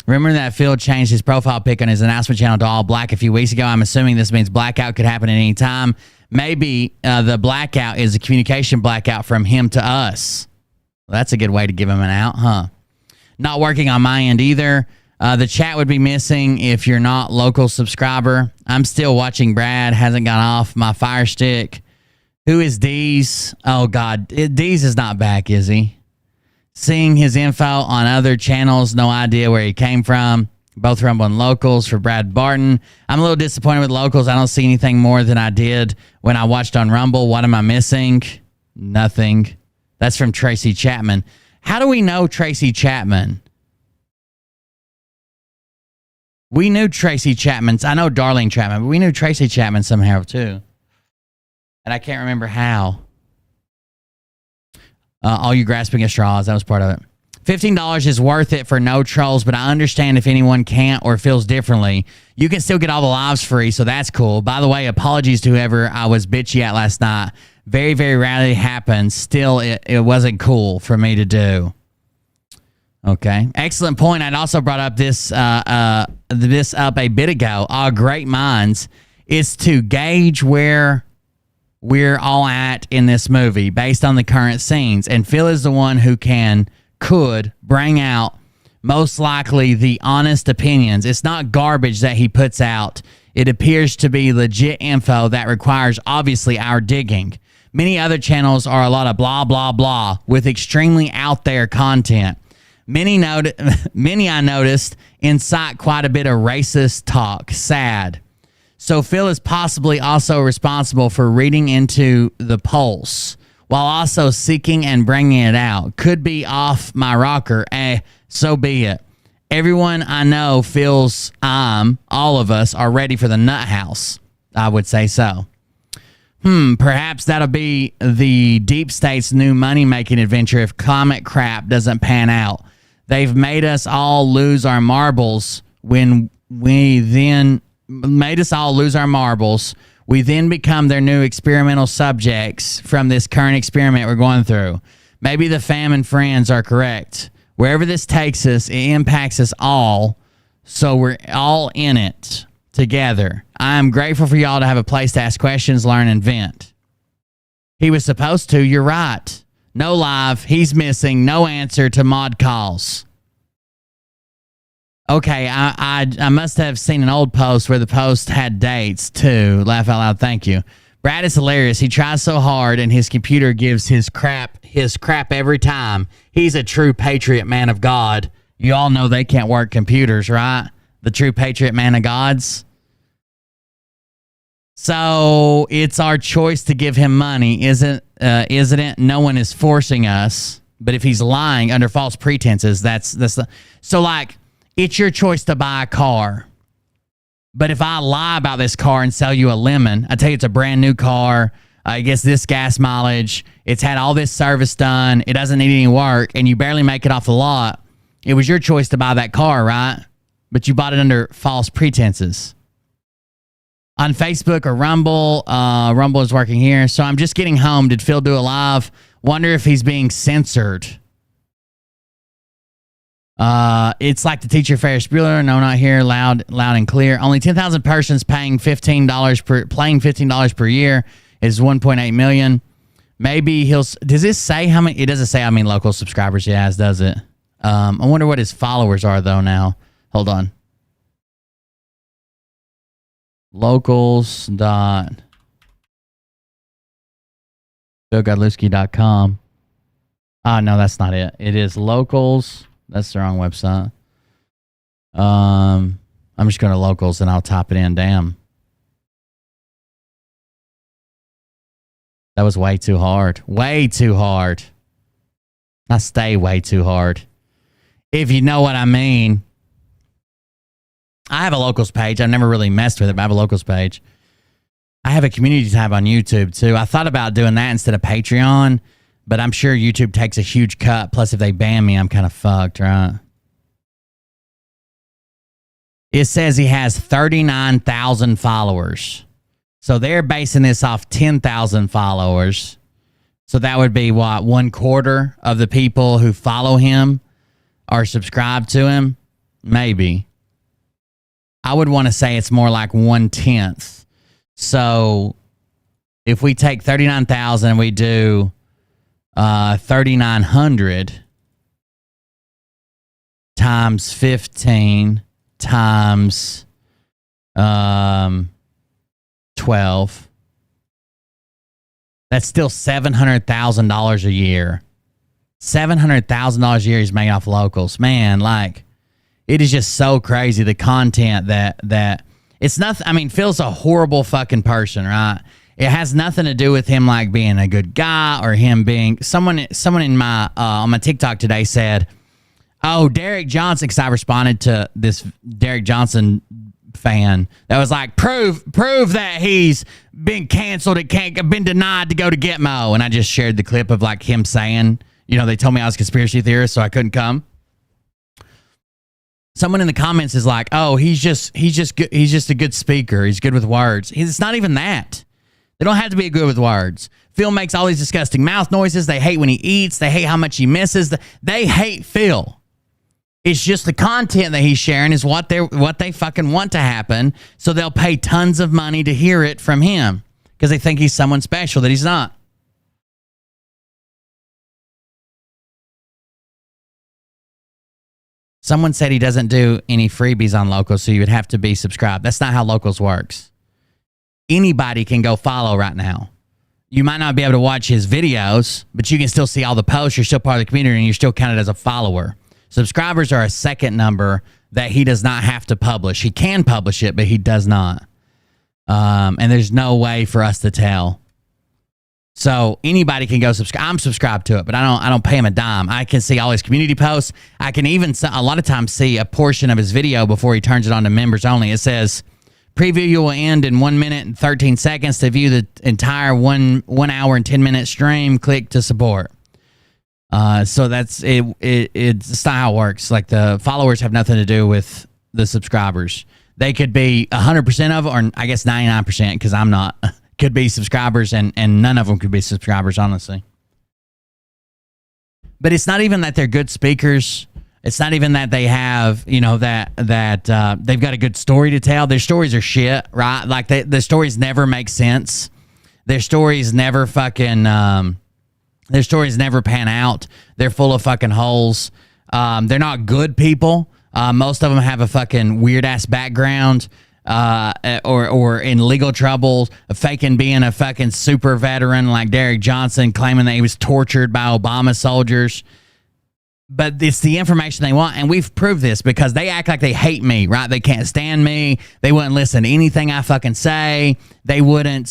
Remember that Phil changed his profile pic on his announcement channel to all black a few weeks ago? I'm assuming this means blackout could happen at any time. Maybe the blackout is a communication blackout from him to us. Well, that's a good way to give him an out, huh? Not working on my end either. The chat would be missing if you're not local subscriber. I'm still watching Brad. Hasn't gone off my fire stick. Who is Deez? Oh, God. Deez is not back, is he? Seeing his info on other channels, no idea where he came from. Both Rumble and Locals for Brad Barton. I'm a little disappointed with Locals. I don't see anything more than I did when I watched on Rumble. What am I missing? Nothing. That's from Tracy Chapman. How do we know Tracy Chapman? We knew Tracy Chapman. I know Darlene Chapman, but we knew Tracy Chapman somehow too. And I can't remember how. All you grasping at straws, that was part of it. $15 is worth it for no trolls, but I understand if anyone can't or feels differently. You can still get all the lives free, so that's cool. By the way, apologies to whoever I was bitchy at last night. Very, very rarely happens. Still, it wasn't cool for me to do. Okay. Excellent point. I'd also brought up this up a bit ago. Our great minds is to gauge where we're all at in this movie based on the current scenes. And Phil is the one who could bring out most likely the honest opinions. It's not garbage that he puts out. It appears to be legit info that requires obviously our digging. Many other channels are a lot of blah, blah, blah with extremely out there content. Many I noticed incite quite a bit of racist talk. Sad. So Phil is possibly also responsible for reading into the pulse while also seeking and bringing it out. Could be off my rocker. So be it. Everyone I know feels all of us are ready for the nut house. I would say so. Perhaps that'll be the deep state's new money-making adventure if comic crap doesn't pan out. They've made us all lose our marbles when we then become their new experimental subjects from this current experiment we're going through. Maybe the fam and friends are correct. Wherever this takes us, it impacts us all, so we're all in it together. I am grateful for y'all to have a place to ask questions, learn, and vent. He was supposed to. You're right. No live. He's missing. No answer to mod calls. Okay, I must have seen an old post where the post had dates too. Laugh out loud. Thank you. Brad is hilarious. He tries so hard and his computer gives his crap every time. He's a true patriot man of God. You all know they can't work computers, right? The true patriot man of gods. So it's our choice to give him money, isn't it? No one is forcing us. But if he's lying under false pretenses, so like it's your choice to buy a car. But if I lie about this car and sell you a lemon, I tell you it's a brand new car. It gets this gas mileage. It's had all this service done. It doesn't need any work, and you barely make it off the lot. It was your choice to buy that car, right? But you bought it under false pretenses. on Facebook or Rumble. Rumble is working here. So I'm just getting home. Did Phil do a live? Wonder if he's being censored. It's like the teacher Ferris Bueller. No, not here. Loud and clear. Only 10,000 persons paying $15 per year is 1.8 million. Maybe does this say how many? It doesn't say how many local subscribers he has, does it? I wonder what his followers are though now. Hold on. locals.BillGodlewski.com. No, that's not it. It is locals. That's the wrong website. I'm just going to locals and I'll type it in. Damn. That was way too hard. Way too hard. I stay way too hard. If you know what I mean. I have a locals page. I've never really messed with it, but I have a locals page. I have a community tab on YouTube too. I thought about doing that instead of Patreon, but I'm sure YouTube takes a huge cut. Plus, if they ban me, I'm kind of fucked, right? It says he has 39,000 followers. So they're basing this off 10,000 followers. So that would be what? 1/4 of the people who follow him are subscribed to him? Maybe. I would want to say it's more like 1/10. So if we take 39,000 and we do 3,900 times 15 times 12, that's still $700,000 a year. $700,000 a year he's making off locals. Man, like, it is just so crazy, the content that it's nothing. I mean, Phil's a horrible fucking person, right? It has nothing to do with him like being a good guy or him being someone in my on my TikTok today said, "Oh, Derek Johnson," because I responded to this Derek Johnson fan that was like, prove that he's been canceled, it can't been denied to go to Gitmo. And I just shared the clip of like him saying, they told me I was a conspiracy theorist, so I couldn't come. Someone in the comments is like, "Oh, he's just a good speaker. He's good with words." It's not even that. They don't have to be good with words. Phil makes all these disgusting mouth noises. They hate when he eats. They hate how much he misses. They hate Phil. It's just the content that he's sharing is what they fucking want to happen. So they'll pay tons of money to hear it from him because they think he's someone special that he's not. Someone said he doesn't do any freebies on Locals, so you would have to be subscribed. That's not how Locals works. Anybody can go follow right now. You might not be able to watch his videos, but you can still see all the posts. You're still part of the community, and you're still counted as a follower. Subscribers are a second number that he does not have to publish. He can publish it, but he does not. And there's no way for us to tell. So anybody can go subscribe. I'm subscribed to it, but I don't pay him a dime. I can see all his community posts. I can even a lot of times see a portion of his video before he turns it on to members only. It says, "Preview will end in 1 minute and 13 seconds. To view the entire 1 hour and 10-minute stream, click to support." So that's it. It's not how it works. Like, the followers have nothing to do with the subscribers. They could be 100% of it, or I guess 99%, because I'm not. Could be subscribers, and none of them could be subscribers, honestly. But it's not even that they're good speakers. It's not even that they have, that they've got a good story to tell. Their stories are shit, right? Like, the stories never make sense. Their stories never fucking, their stories never pan out. They're full of fucking holes. They're not good people. Most of them have a fucking weird ass background, or in legal trouble, faking being a fucking super veteran like Derek Johnson, claiming that he was tortured by Obama soldiers. But it's the information they want, and we've proved this because they act like they hate me, right? They can't stand me. They wouldn't listen to anything I fucking say. They wouldn't.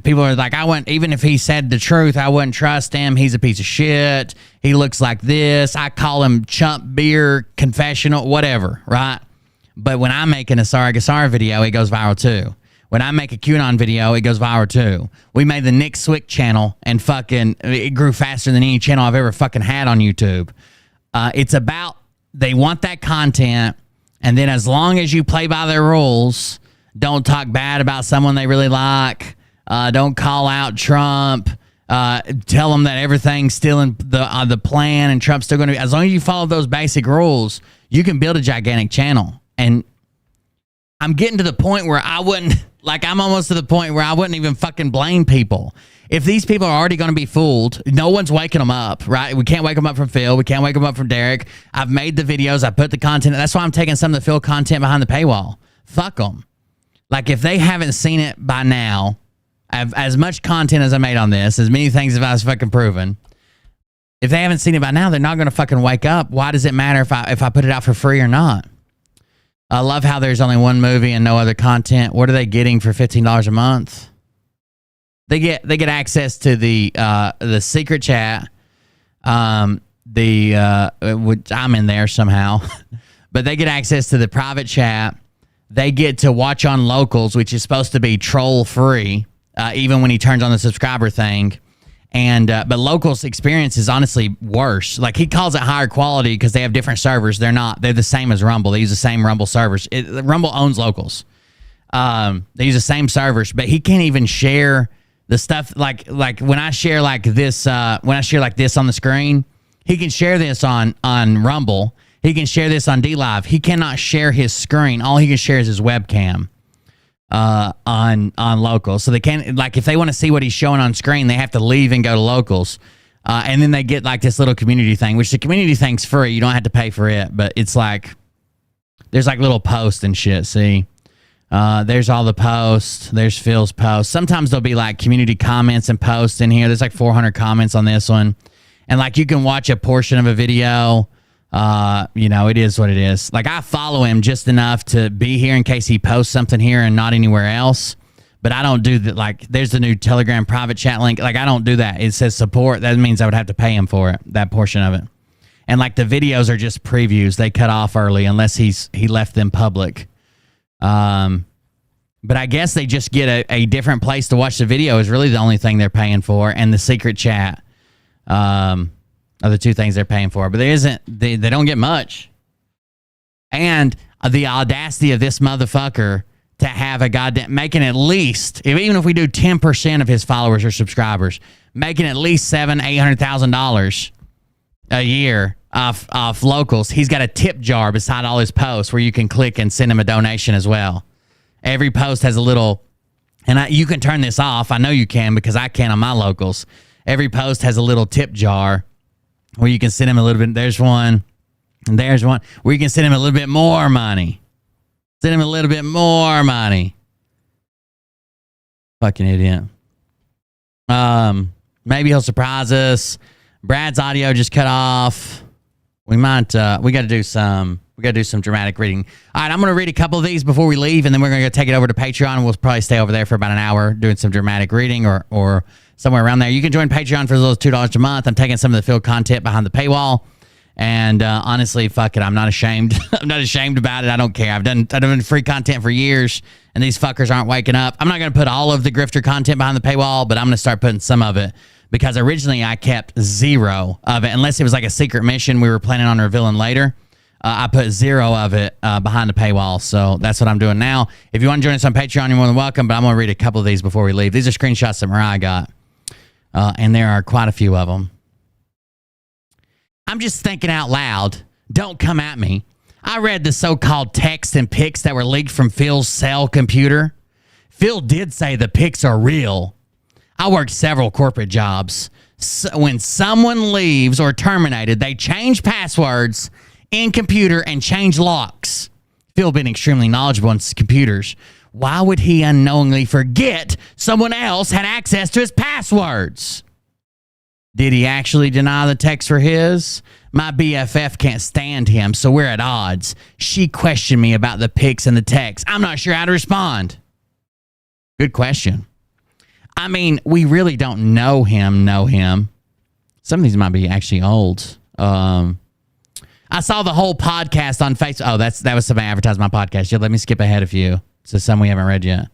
People are like, I wouldn't, even if he said the truth, I wouldn't trust him. He's a piece of shit. He looks like this. I call him chump beer confessional, whatever, right? But when I'm making a Sarah Gassar video, it goes viral too. When I make a QAnon video, it goes viral too. We made the Nick Swick channel, and fucking it grew faster than any channel I've ever fucking had on YouTube. It's about, they want that content, and then as long as you play by their rules, Don't talk bad about someone they really like. Don't call out Trump. Tell them that everything's still in the plan and Trump's still going to be. As long as you follow those basic rules, you can build a gigantic channel. And I'm getting to the point where I'm almost to the point where I wouldn't even fucking blame people. If these people are already going to be fooled, no one's waking them up, right? We can't wake them up from Phil. We can't wake them up from Derek. I've made the videos. I put the content. That's why I'm taking some of the Phil content behind the paywall. Fuck them. Like, if they haven't seen it by now, as much content as I made on this, as many things as I was fucking proven, if they haven't seen it by now, they're not going to fucking wake up. Why does it matter if I put it out for free or not? I love how there's only one movie and no other content. What are they getting for $15 a month? They get access to the secret chat, which I'm in there somehow, but they get access to the private chat. They get to watch on Locals, which is supposed to be troll free, even when he turns on the subscriber thing. And but Locals experience is honestly worse. Like, he calls it higher quality because they have different servers. They're not. They're the same as Rumble. They use the same Rumble servers. Rumble owns Locals. They use the same servers, but he can't even share the stuff like when I share like this on the screen. He can share this on Rumble. He can share this on DLive. He cannot share his screen. All he can share is his webcam on Locals. So they can't, like, if they want to see what he's showing on screen, they have to leave and go to Locals. And then they get like this little community thing, which the community thing's free. You don't have to pay for it, but it's like there's like little posts and shit. See, there's all the posts. There's Phil's posts. Sometimes there'll be like community comments and posts in here. There's like 400 comments on this one, and like you can watch a portion of a video. It is what it is. Like, I follow him just enough to be here in case he posts something here and not anywhere else. But I don't do that. Like, there's the new Telegram private chat link. Like, I don't do that. It says support. That means I would have to pay him for it, that portion of it. And like, the videos are just previews. They cut off early unless he left them public. But I guess they just get a different place to watch the video is really the only thing they're paying for. And the secret chat. Are the two things they're paying for, but they don't get much. And the audacity of this motherfucker to have a goddamn making at least, even if we do 10% of his followers or subscribers, making at least $800,000 a year off Locals. He's got a tip jar beside all his posts where you can click and send him a donation as well. Every post has a little, and you can turn this off. I know you can because I can on my Locals. Every post has a little tip jar where you can send him a little bit. There's one. And there's one where you can send him a little bit more money. Send him a little bit more money. Fucking idiot. Maybe he'll surprise us. Brad's audio just cut off. We got to do some dramatic reading. All right, I'm going to read a couple of these before we leave, and then we're going to take it over to Patreon. We'll probably stay over there for about an hour doing some dramatic reading or somewhere around there. You can join Patreon for as little as $2 a month. I'm taking some of the Phil content behind the paywall. And honestly, fuck it. I'm not ashamed. I'm not ashamed about it. I don't care. I've done free content for years, and these fuckers aren't waking up. I'm not going to put all of the Grifter content behind the paywall, but I'm going to start putting some of it because originally I kept 0 of it. Unless it was like a secret mission we were planning on revealing later. I put 0 of it behind the paywall. So that's what I'm doing now. If you want to join us on Patreon, you're more than welcome, but I'm going to read a couple of these before we leave. These are screenshots that Mariah got. And there are quite a few of them. I'm just thinking out loud. Don't come at me. I read the so-called texts and pics that were leaked from Phil's cell computer. Phil did say the pics are real. I worked several corporate jobs. So when someone leaves or terminated, they change passwords in computer and change locks. Phil been extremely knowledgeable on computers. Why would he unknowingly forget someone else had access to his passwords? Did he actually deny the text for his? My BFF can't stand him, so we're at odds. She questioned me about the pics and the text. I'm not sure how to respond. Good question. I mean, we really don't know him. Some of these might be actually old. I saw the whole podcast on Facebook. Oh, that was somebody advertised my podcast. Yeah, let me skip ahead a few. So some we haven't read yet.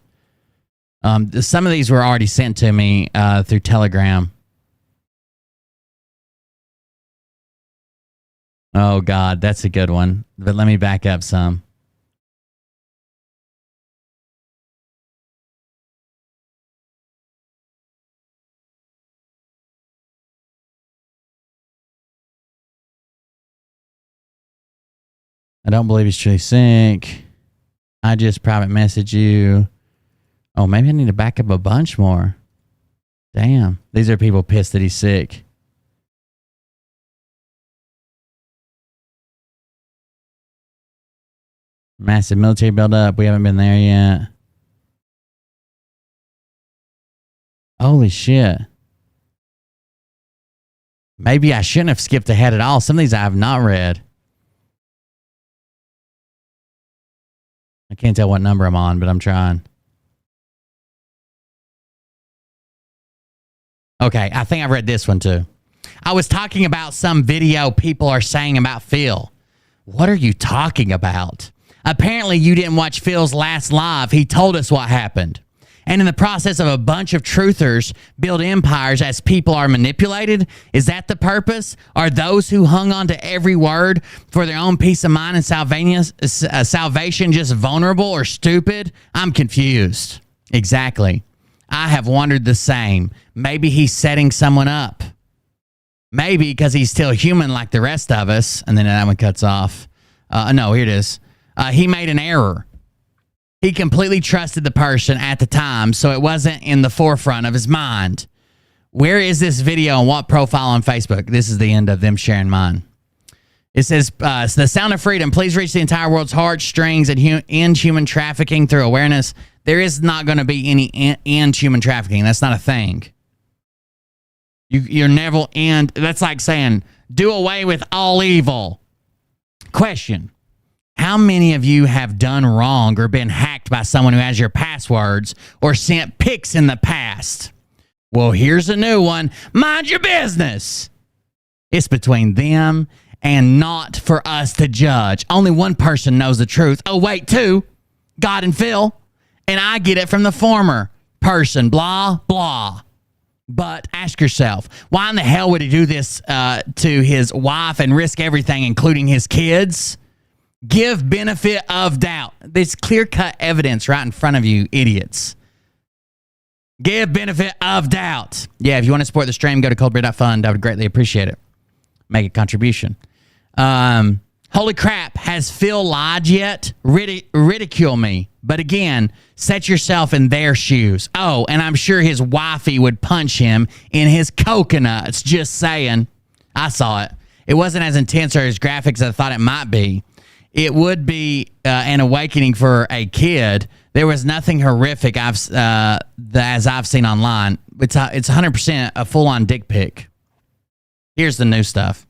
Some of these were already sent to me through Telegram. Oh, God, that's a good one. But let me back up some. don't believe he's truly sick. I just private message you. Oh, maybe I need to back up a bunch more. Damn. These are people pissed that he's sick. Massive military buildup. We haven't been there yet. Holy shit. Maybe I shouldn't have skipped ahead at all. Some of these I have not read. I can't tell what number I'm on, but I'm trying. Okay, I think I've read this one too. I was talking about some video people are saying about Phil. What are you talking about? Apparently you didn't watch Phil's last live. He told us what happened. And in the process of a bunch of truthers build empires as people are manipulated, is that the purpose? Are those who hung on to every word for their own peace of mind and salvation just vulnerable or stupid? I'm confused. Exactly. I have wondered the same. Maybe he's setting someone up. Maybe because he's still human like the rest of us. And then that one cuts off. No, here it is. He made an error. He completely trusted the person at the time, so it wasn't in the forefront of his mind. Where is this video and what profile on Facebook? This is the end of them sharing mine. It says, the sound of freedom. Please reach the entire world's heartstrings and end human trafficking through awareness. There is not going to be any end human trafficking. That's not a thing. You're never end. That's like saying, do away with all evil. Question. How many of you have done wrong or been hacked by someone who has your passwords or sent pics in the past? Well, here's a new one. Mind your business. It's between them and not for us to judge. Only one person knows the truth. Oh, wait, two. God and Phil. And I get it from the former person. Blah, blah. But ask yourself, why in the hell would he do this to his wife and risk everything, including his kids? Give benefit of doubt. There's clear-cut evidence right in front of you, idiots. Give benefit of doubt. Yeah, if you want to support the stream, go to coldbeer.fund. I would greatly appreciate it. Make a contribution. Holy crap, has Phil lied yet? Ridicule me. But again, set yourself in their shoes. Oh, and I'm sure his wifey would punch him in his coconuts. Just saying. I saw it. It wasn't as intense or as graphic as I thought it might be. It would be an awakening for a kid. There was nothing horrific as I've seen online. It's 100% a full-on dick pic. Here's the new stuff.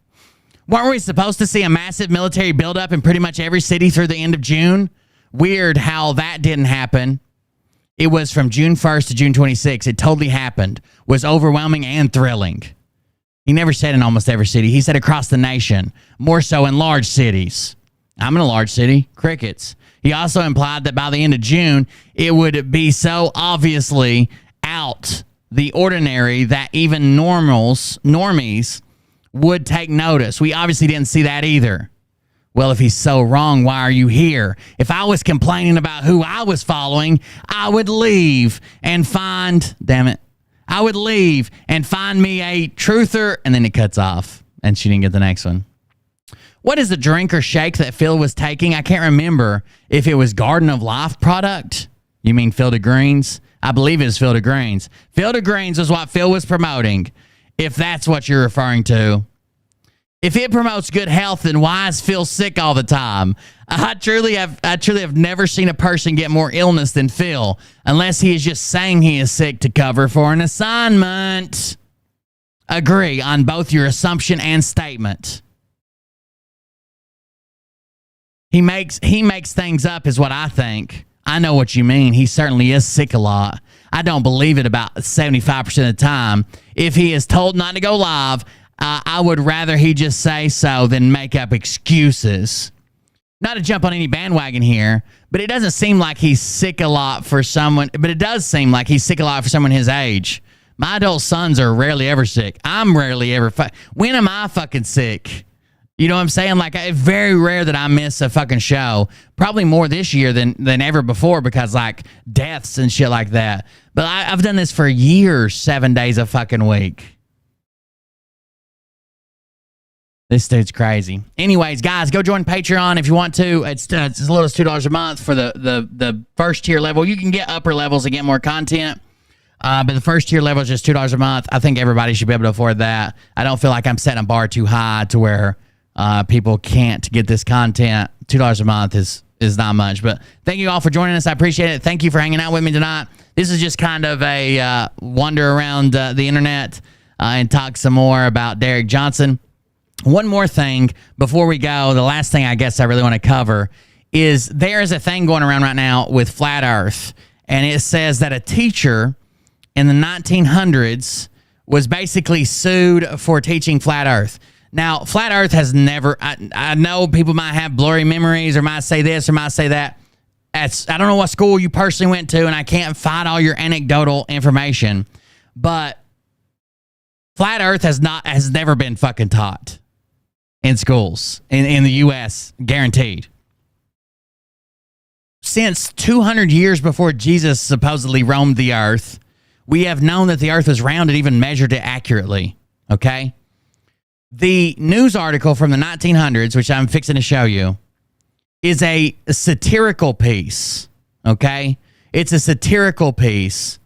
Weren't we supposed to see a massive military buildup in pretty much every city through the end of June? Weird how that didn't happen. It was from June 1st to June 26th. It totally happened. Was overwhelming and thrilling. He never said in almost every city. He said across the nation. More so in large cities. I'm in a large city. Crickets. He also implied that by the end of June, it would be so obviously out the ordinary that even normies would take notice. We obviously didn't see that either. Well, if he's so wrong, why are you here? If I was complaining about who I was following, I would leave and find, damn it, I would leave and find me a truther, and then it cuts off, and she didn't get the next one. What is the drink or shake that Phil was taking? I can't remember if it was Garden of Life product. You mean Phil de Greens? I believe it was Phil de Greens. Phil de Greens was what Phil was promoting, if that's what you're referring to. If it promotes good health, then why is Phil sick all the time? I truly have never seen a person get more illness than Phil, unless he is just saying he is sick to cover for an assignment. Agree on both your assumption and statement. He makes things up is what I think. I know what you mean. He certainly is sick a lot. I don't believe it about 75% of the time. If he is told not to go live, I would rather he just say so than make up excuses. Not to jump on any bandwagon here, but it doesn't seem like he's sick a lot for someone. But it does seem like he's sick a lot for someone his age. My adult sons are rarely ever sick. I'm rarely ever. When am I fucking sick? You know what I'm saying? Like, it's very rare that I miss a fucking show. Probably more this year than ever before because, like, deaths and shit like that. But I've done this for years, 7 days a fucking week. This dude's crazy. Anyways, guys, go join Patreon if you want to. It's as little as $2 a month for the first tier level. You can get upper levels and get more content. But the first tier level is just $2 a month. I think everybody should be able to afford that. I don't feel like I'm setting a bar too high to where people can't get this content. $2 a month is not much. But thank you all for joining us. I appreciate it. Thank you for hanging out with me tonight. This is just kind of a wander around the internet and talk some more about Derek Johnson. One more thing before we go, the last thing I guess I really want to cover is there is a thing going around right now with Flat Earth, and it says that a teacher in the 1900s was basically sued for teaching Flat Earth. Now, Flat Earth has never, I know people might have blurry memories or might say this or might say that. I don't know what school you personally went to, and I can't find all your anecdotal information, but Flat Earth has never been fucking taught in schools in the U.S., guaranteed. Since 200 years before Jesus supposedly roamed the earth, we have known that the earth was round and even measured it accurately, okay? The news article from the 1900s, which I'm fixing to show you, is a satirical piece, okay? It's a satirical piece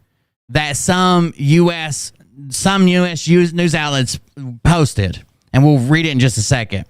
that some U.S. news outlets posted. And we'll read it in just a second.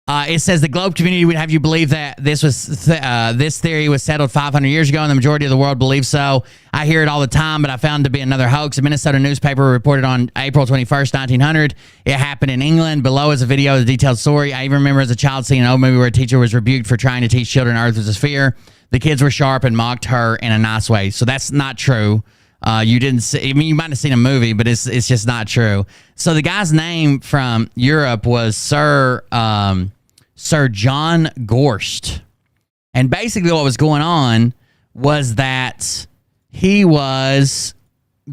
It says the globe community would have you believe that this theory was settled 500 years ago, and the majority of the world believes so. I hear it all the time, but I found it to be another hoax. A Minnesota newspaper reported on April 21st, 1900. It happened in England. Below is a video of the detailed story. I even remember as a child seeing an old movie where a teacher was rebuked for trying to teach children Earth was a sphere. The kids were sharp and mocked her in a nice way. So that's not true. You didn't see, I mean, you might have seen a movie, but it's just not true. So the guy's name from Europe was Sir John Gorst. And basically what was going on was that he was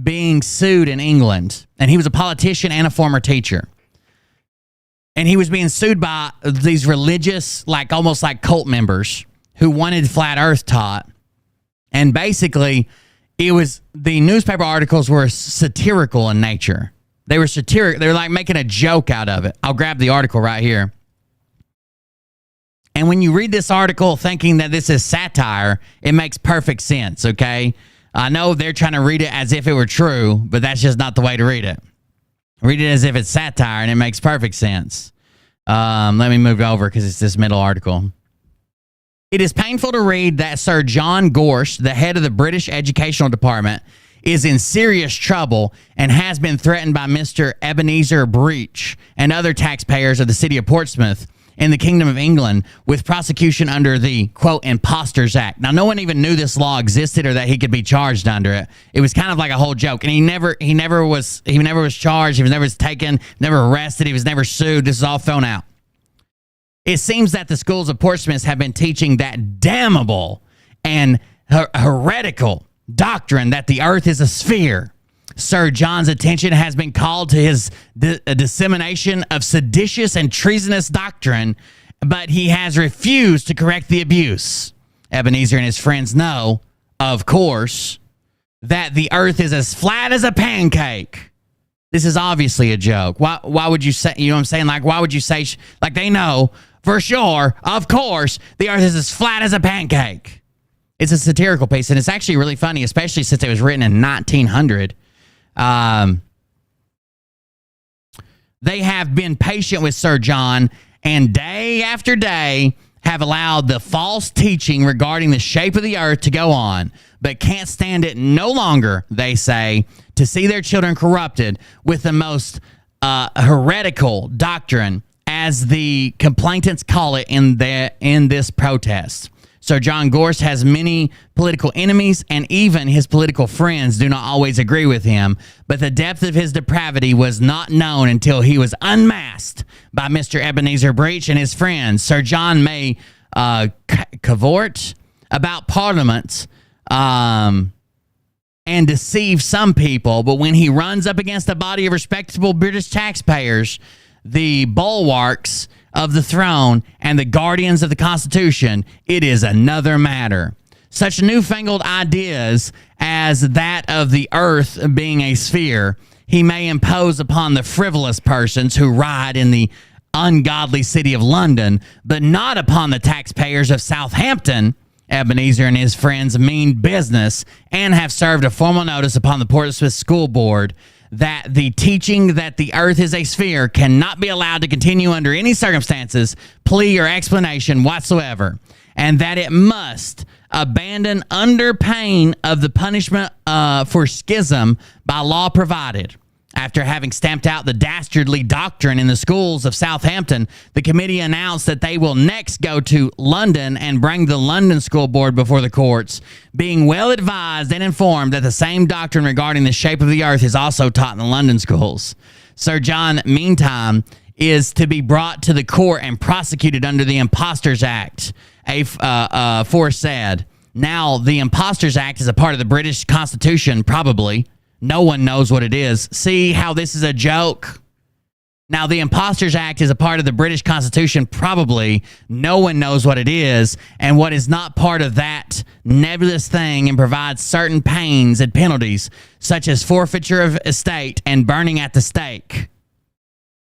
being sued in England, and he was a politician and a former teacher. And he was being sued by these religious, like almost like cult members who wanted Flat Earth taught. And basically, it was, the newspaper articles were satirical in nature. They were satiric. They were like making a joke out of it. I'll grab the article right here. And when you read this article thinking that this is satire, it makes perfect sense, okay? I know they're trying to read it as if it were true, but that's just not the way to read it. Read it as if it's satire, and it makes perfect sense. Let me move over because it's this middle article. It is painful to read that Sir John Gorst, the head of the British Educational Department, is in serious trouble and has been threatened by Mr. Ebenezer Breach and other taxpayers of the city of Portsmouth in the Kingdom of England with prosecution under the, quote, Impostors Act. Now, no one even knew this law existed or that he could be charged under it. It was kind of like a whole joke. And he never was charged. He was never taken, never arrested. He was never sued. This is all thrown out. It seems that the schools of Portsmouth have been teaching that damnable and heretical doctrine that the earth is a sphere. Sir John's attention has been called to his dissemination of seditious and treasonous doctrine, but he has refused to correct the abuse. Ebenezer and his friends know, of course, that the earth is as flat as a pancake. This is obviously a joke. Why would you say, you know what I'm saying? Like, why would you say, like they know for sure, of course, the earth is as flat as a pancake. It's a satirical piece, and it's actually really funny, especially since it was written in 1900. They have been patient with Sir John, and day after day have allowed the false teaching regarding the shape of the earth to go on, but can't stand it no longer, they say, to see their children corrupted with the most heretical doctrine, as the complainants call it in this protest. Sir John Gorst has many political enemies, and even his political friends do not always agree with him, but the depth of his depravity was not known until he was unmasked by Mr. Ebenezer Breach and his friends. Sir John may cavort about Parliament and deceive some people, but when he runs up against a body of respectable British taxpayers, the bulwarks of the throne and the guardians of the Constitution, it is another matter. Such newfangled ideas as that of the earth being a sphere he may impose upon the frivolous persons who ride in the ungodly city of London, but not upon the taxpayers of Southampton. Ebenezer and his friends mean business and have served a formal notice upon the Portsmouth School Board that the teaching that the earth is a sphere cannot be allowed to continue under any circumstances, plea, or explanation whatsoever, and that it must abandon under pain of the punishment for schism by law provided. After having stamped out the dastardly doctrine in the schools of Southampton, the committee announced that they will next go to London and bring the London School Board before the courts, being well advised and informed that the same doctrine regarding the shape of the earth is also taught in the London schools. Sir John, meantime, is to be brought to the court and prosecuted under the Impostors Act, aforesaid. Now, the Impostors Act is a part of the British Constitution, probably. No one knows what it is. See how this is a joke? Now, the Impostors Act is a part of the British Constitution, probably. No one knows what it is, and what is not part of that nebulous thing, and provides certain pains and penalties, such as forfeiture of estate and burning at the stake.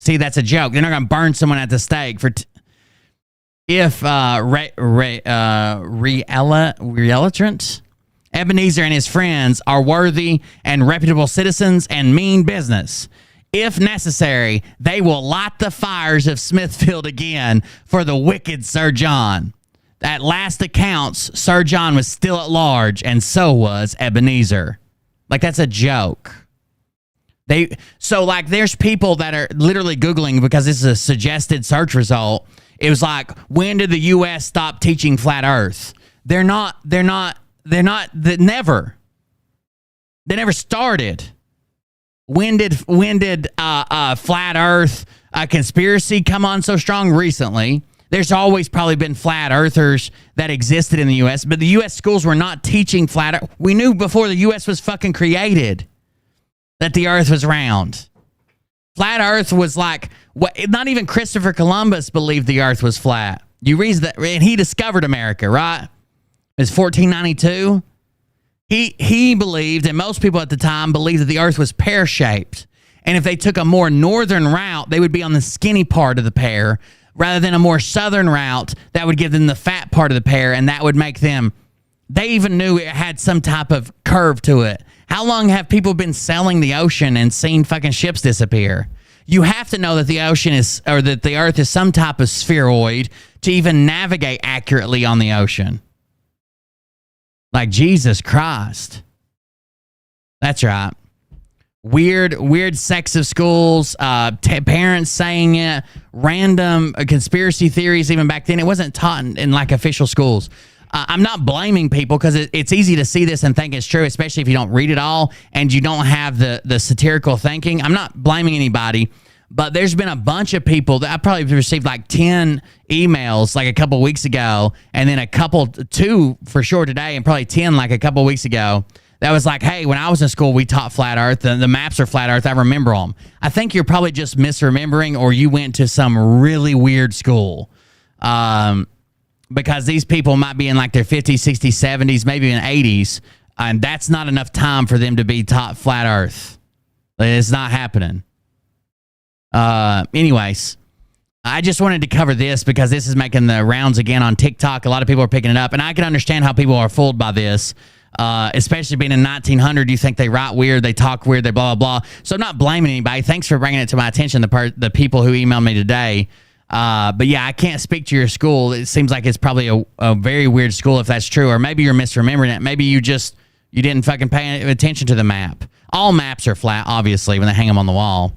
See, that's a joke. They're not going to burn someone at the stake for... Realtrant... Ebenezer and his friends are worthy and reputable citizens and mean business. If necessary, they will light the fires of Smithfield again for the wicked Sir John. At last accounts, Sir John was still at large, and so was Ebenezer. Like, that's a joke. There's people that are literally Googling because this is a suggested search result. It was like, when did the U.S. stop teaching flat Earth? They never started. When did flat Earth conspiracy come on so strong? Recently. There's always probably been flat earthers that existed in the U.S., but the U.S. schools were not teaching flat earth. We knew before the U.S. was fucking created that the earth was round. Flat earth was like, not even Christopher Columbus believed the earth was flat. You read that, and he discovered America, right? It was 1492. He believed, and most people at the time believed, that the earth was pear-shaped. And if they took a more northern route, they would be on the skinny part of the pear, rather than a more southern route that would give them the fat part of the pear, and that would make them... They even knew it had some type of curve to it. How long have people been sailing the ocean and seen fucking ships disappear? You have to know that the ocean is, or that the earth is some type of spheroid to even navigate accurately on the ocean. Like, Jesus Christ. That's right. Weird sects of schools, parents saying it, random conspiracy theories even back then. It wasn't taught in like official schools. I'm not blaming people because it's easy to see this and think it's true, especially if you don't read it all and you don't have the satirical thinking. I'm not blaming anybody, but there's been a bunch of people that I probably received like 10 emails like a couple weeks ago, and then two for sure today, and probably 10 like a couple weeks ago. That was like, hey, when I was in school, we taught flat earth, and the maps are flat earth. I remember them. I think you're probably just misremembering, or you went to some really weird school. Because these people might be in like their 50s, 60s, 70s, maybe in 80s, and that's not enough time for them to be taught flat earth. It's not happening. Anyways, I just wanted to cover this because this is making the rounds again on TikTok. A lot of people are picking it up, and I can understand how people are fooled by this. Especially being in 1900, you think they write weird, they talk weird, they blah, blah, blah. So I'm not blaming anybody. Thanks for bringing it to my attention, the people who emailed me today. But yeah, I can't speak to your school. It seems like it's probably a very weird school if that's true, or maybe you're misremembering it. Maybe you didn't fucking pay attention to the map. All maps are flat, obviously, when they hang them on the wall.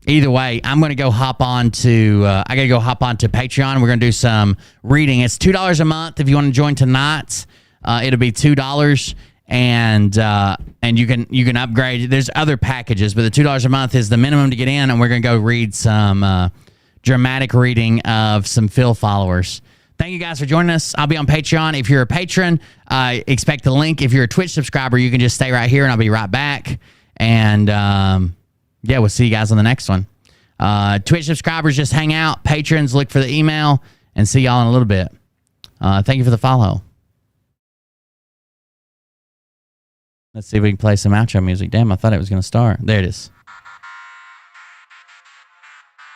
Either way, I'm going to go hop on to Patreon. We're going to do some reading. It's $2 a month if you want to join tonight. It'll be $2, and you can upgrade. There's other packages, but the $2 a month is the minimum to get in, and we're going to go read some dramatic reading of some Phil followers. Thank you guys for joining us. I'll be on Patreon. If you're a patron, expect the link. If you're a Twitch subscriber, you can just stay right here, and I'll be right back. And yeah, we'll see you guys on the next one. Twitch subscribers, just hang out. Patrons, look for the email, and see y'all in a little bit. Thank you for the follow. Let's see if we can play some outro music. Damn, I thought it was going to start. There it is.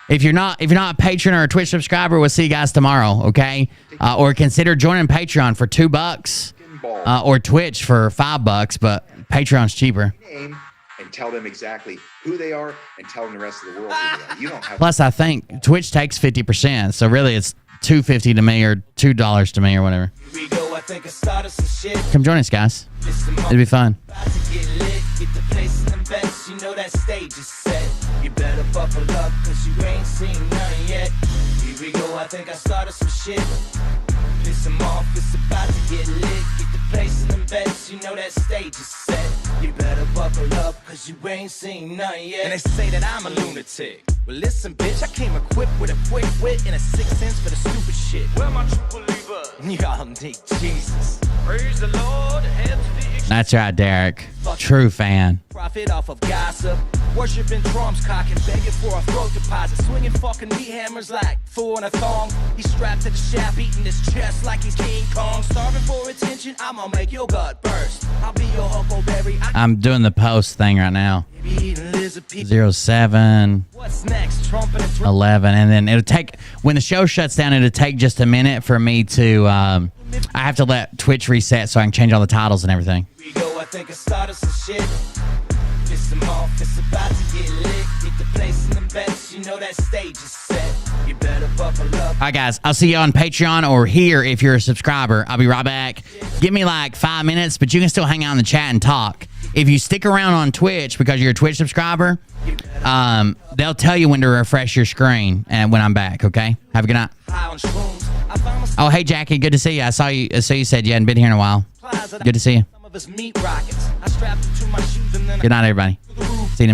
If you're not a patron or a Twitch subscriber, we'll see you guys tomorrow, okay? Or consider joining Patreon for $2, or Twitch for $5, but Patreon's cheaper. And tell them exactly who they are and tell them the rest of the world who they are. You don't have Plus, I think Twitch takes 50%, so really it's $2.50 to me or $2 to me or whatever. Come join us, guys. It'll be fun. You know that stage is set. You better buckle up, cause you ain't seen none yet. Here we go, I think I started some shit. Piss them off, it's about to get lit. Get the place in them bets, you know that stage is set. You better buckle up, cause you ain't seen none yet. And they say that I'm a lunatic. Well, listen, bitch, I came equipped with a quick wit and a 6th sense for the stupid shit. Where my true believer? Y'all need Jesus. Praise the Lord, head to the That's right, Derek. True fan. Profit off of gossip, worshiping drums, cocking, begging for a throat deposit, swinging fucking meat hammers like fool in a thong. He's strapped to the shaft, eating his chest like he's King Kong, starving for attention. I'ma make your gut burst. I'll be your Huckleberry. I'm doing the post thing right now. 07 What's next? Trumpet and 11, and then it'll take when the show shuts down. It'll take just a minute for me to. I have to let Twitch reset so I can change all the titles and everything. we go. I think I started some shit. Piss them off, it's about to get lit. Get the place in them bets, you know that stage is set. You better buckle up. All right, guys. I'll see you on Patreon or here if you're a subscriber. I'll be right back. Give me like 5 minutes, but you can still hang out in the chat and talk. If you stick around on Twitch because you're a Twitch subscriber, they'll tell you when to refresh your screen and when I'm back. Okay. Have a good night. Oh, hey Jackie, good to see you. I saw you said you hadn't been here in a while. Good to see you. Good night, everybody.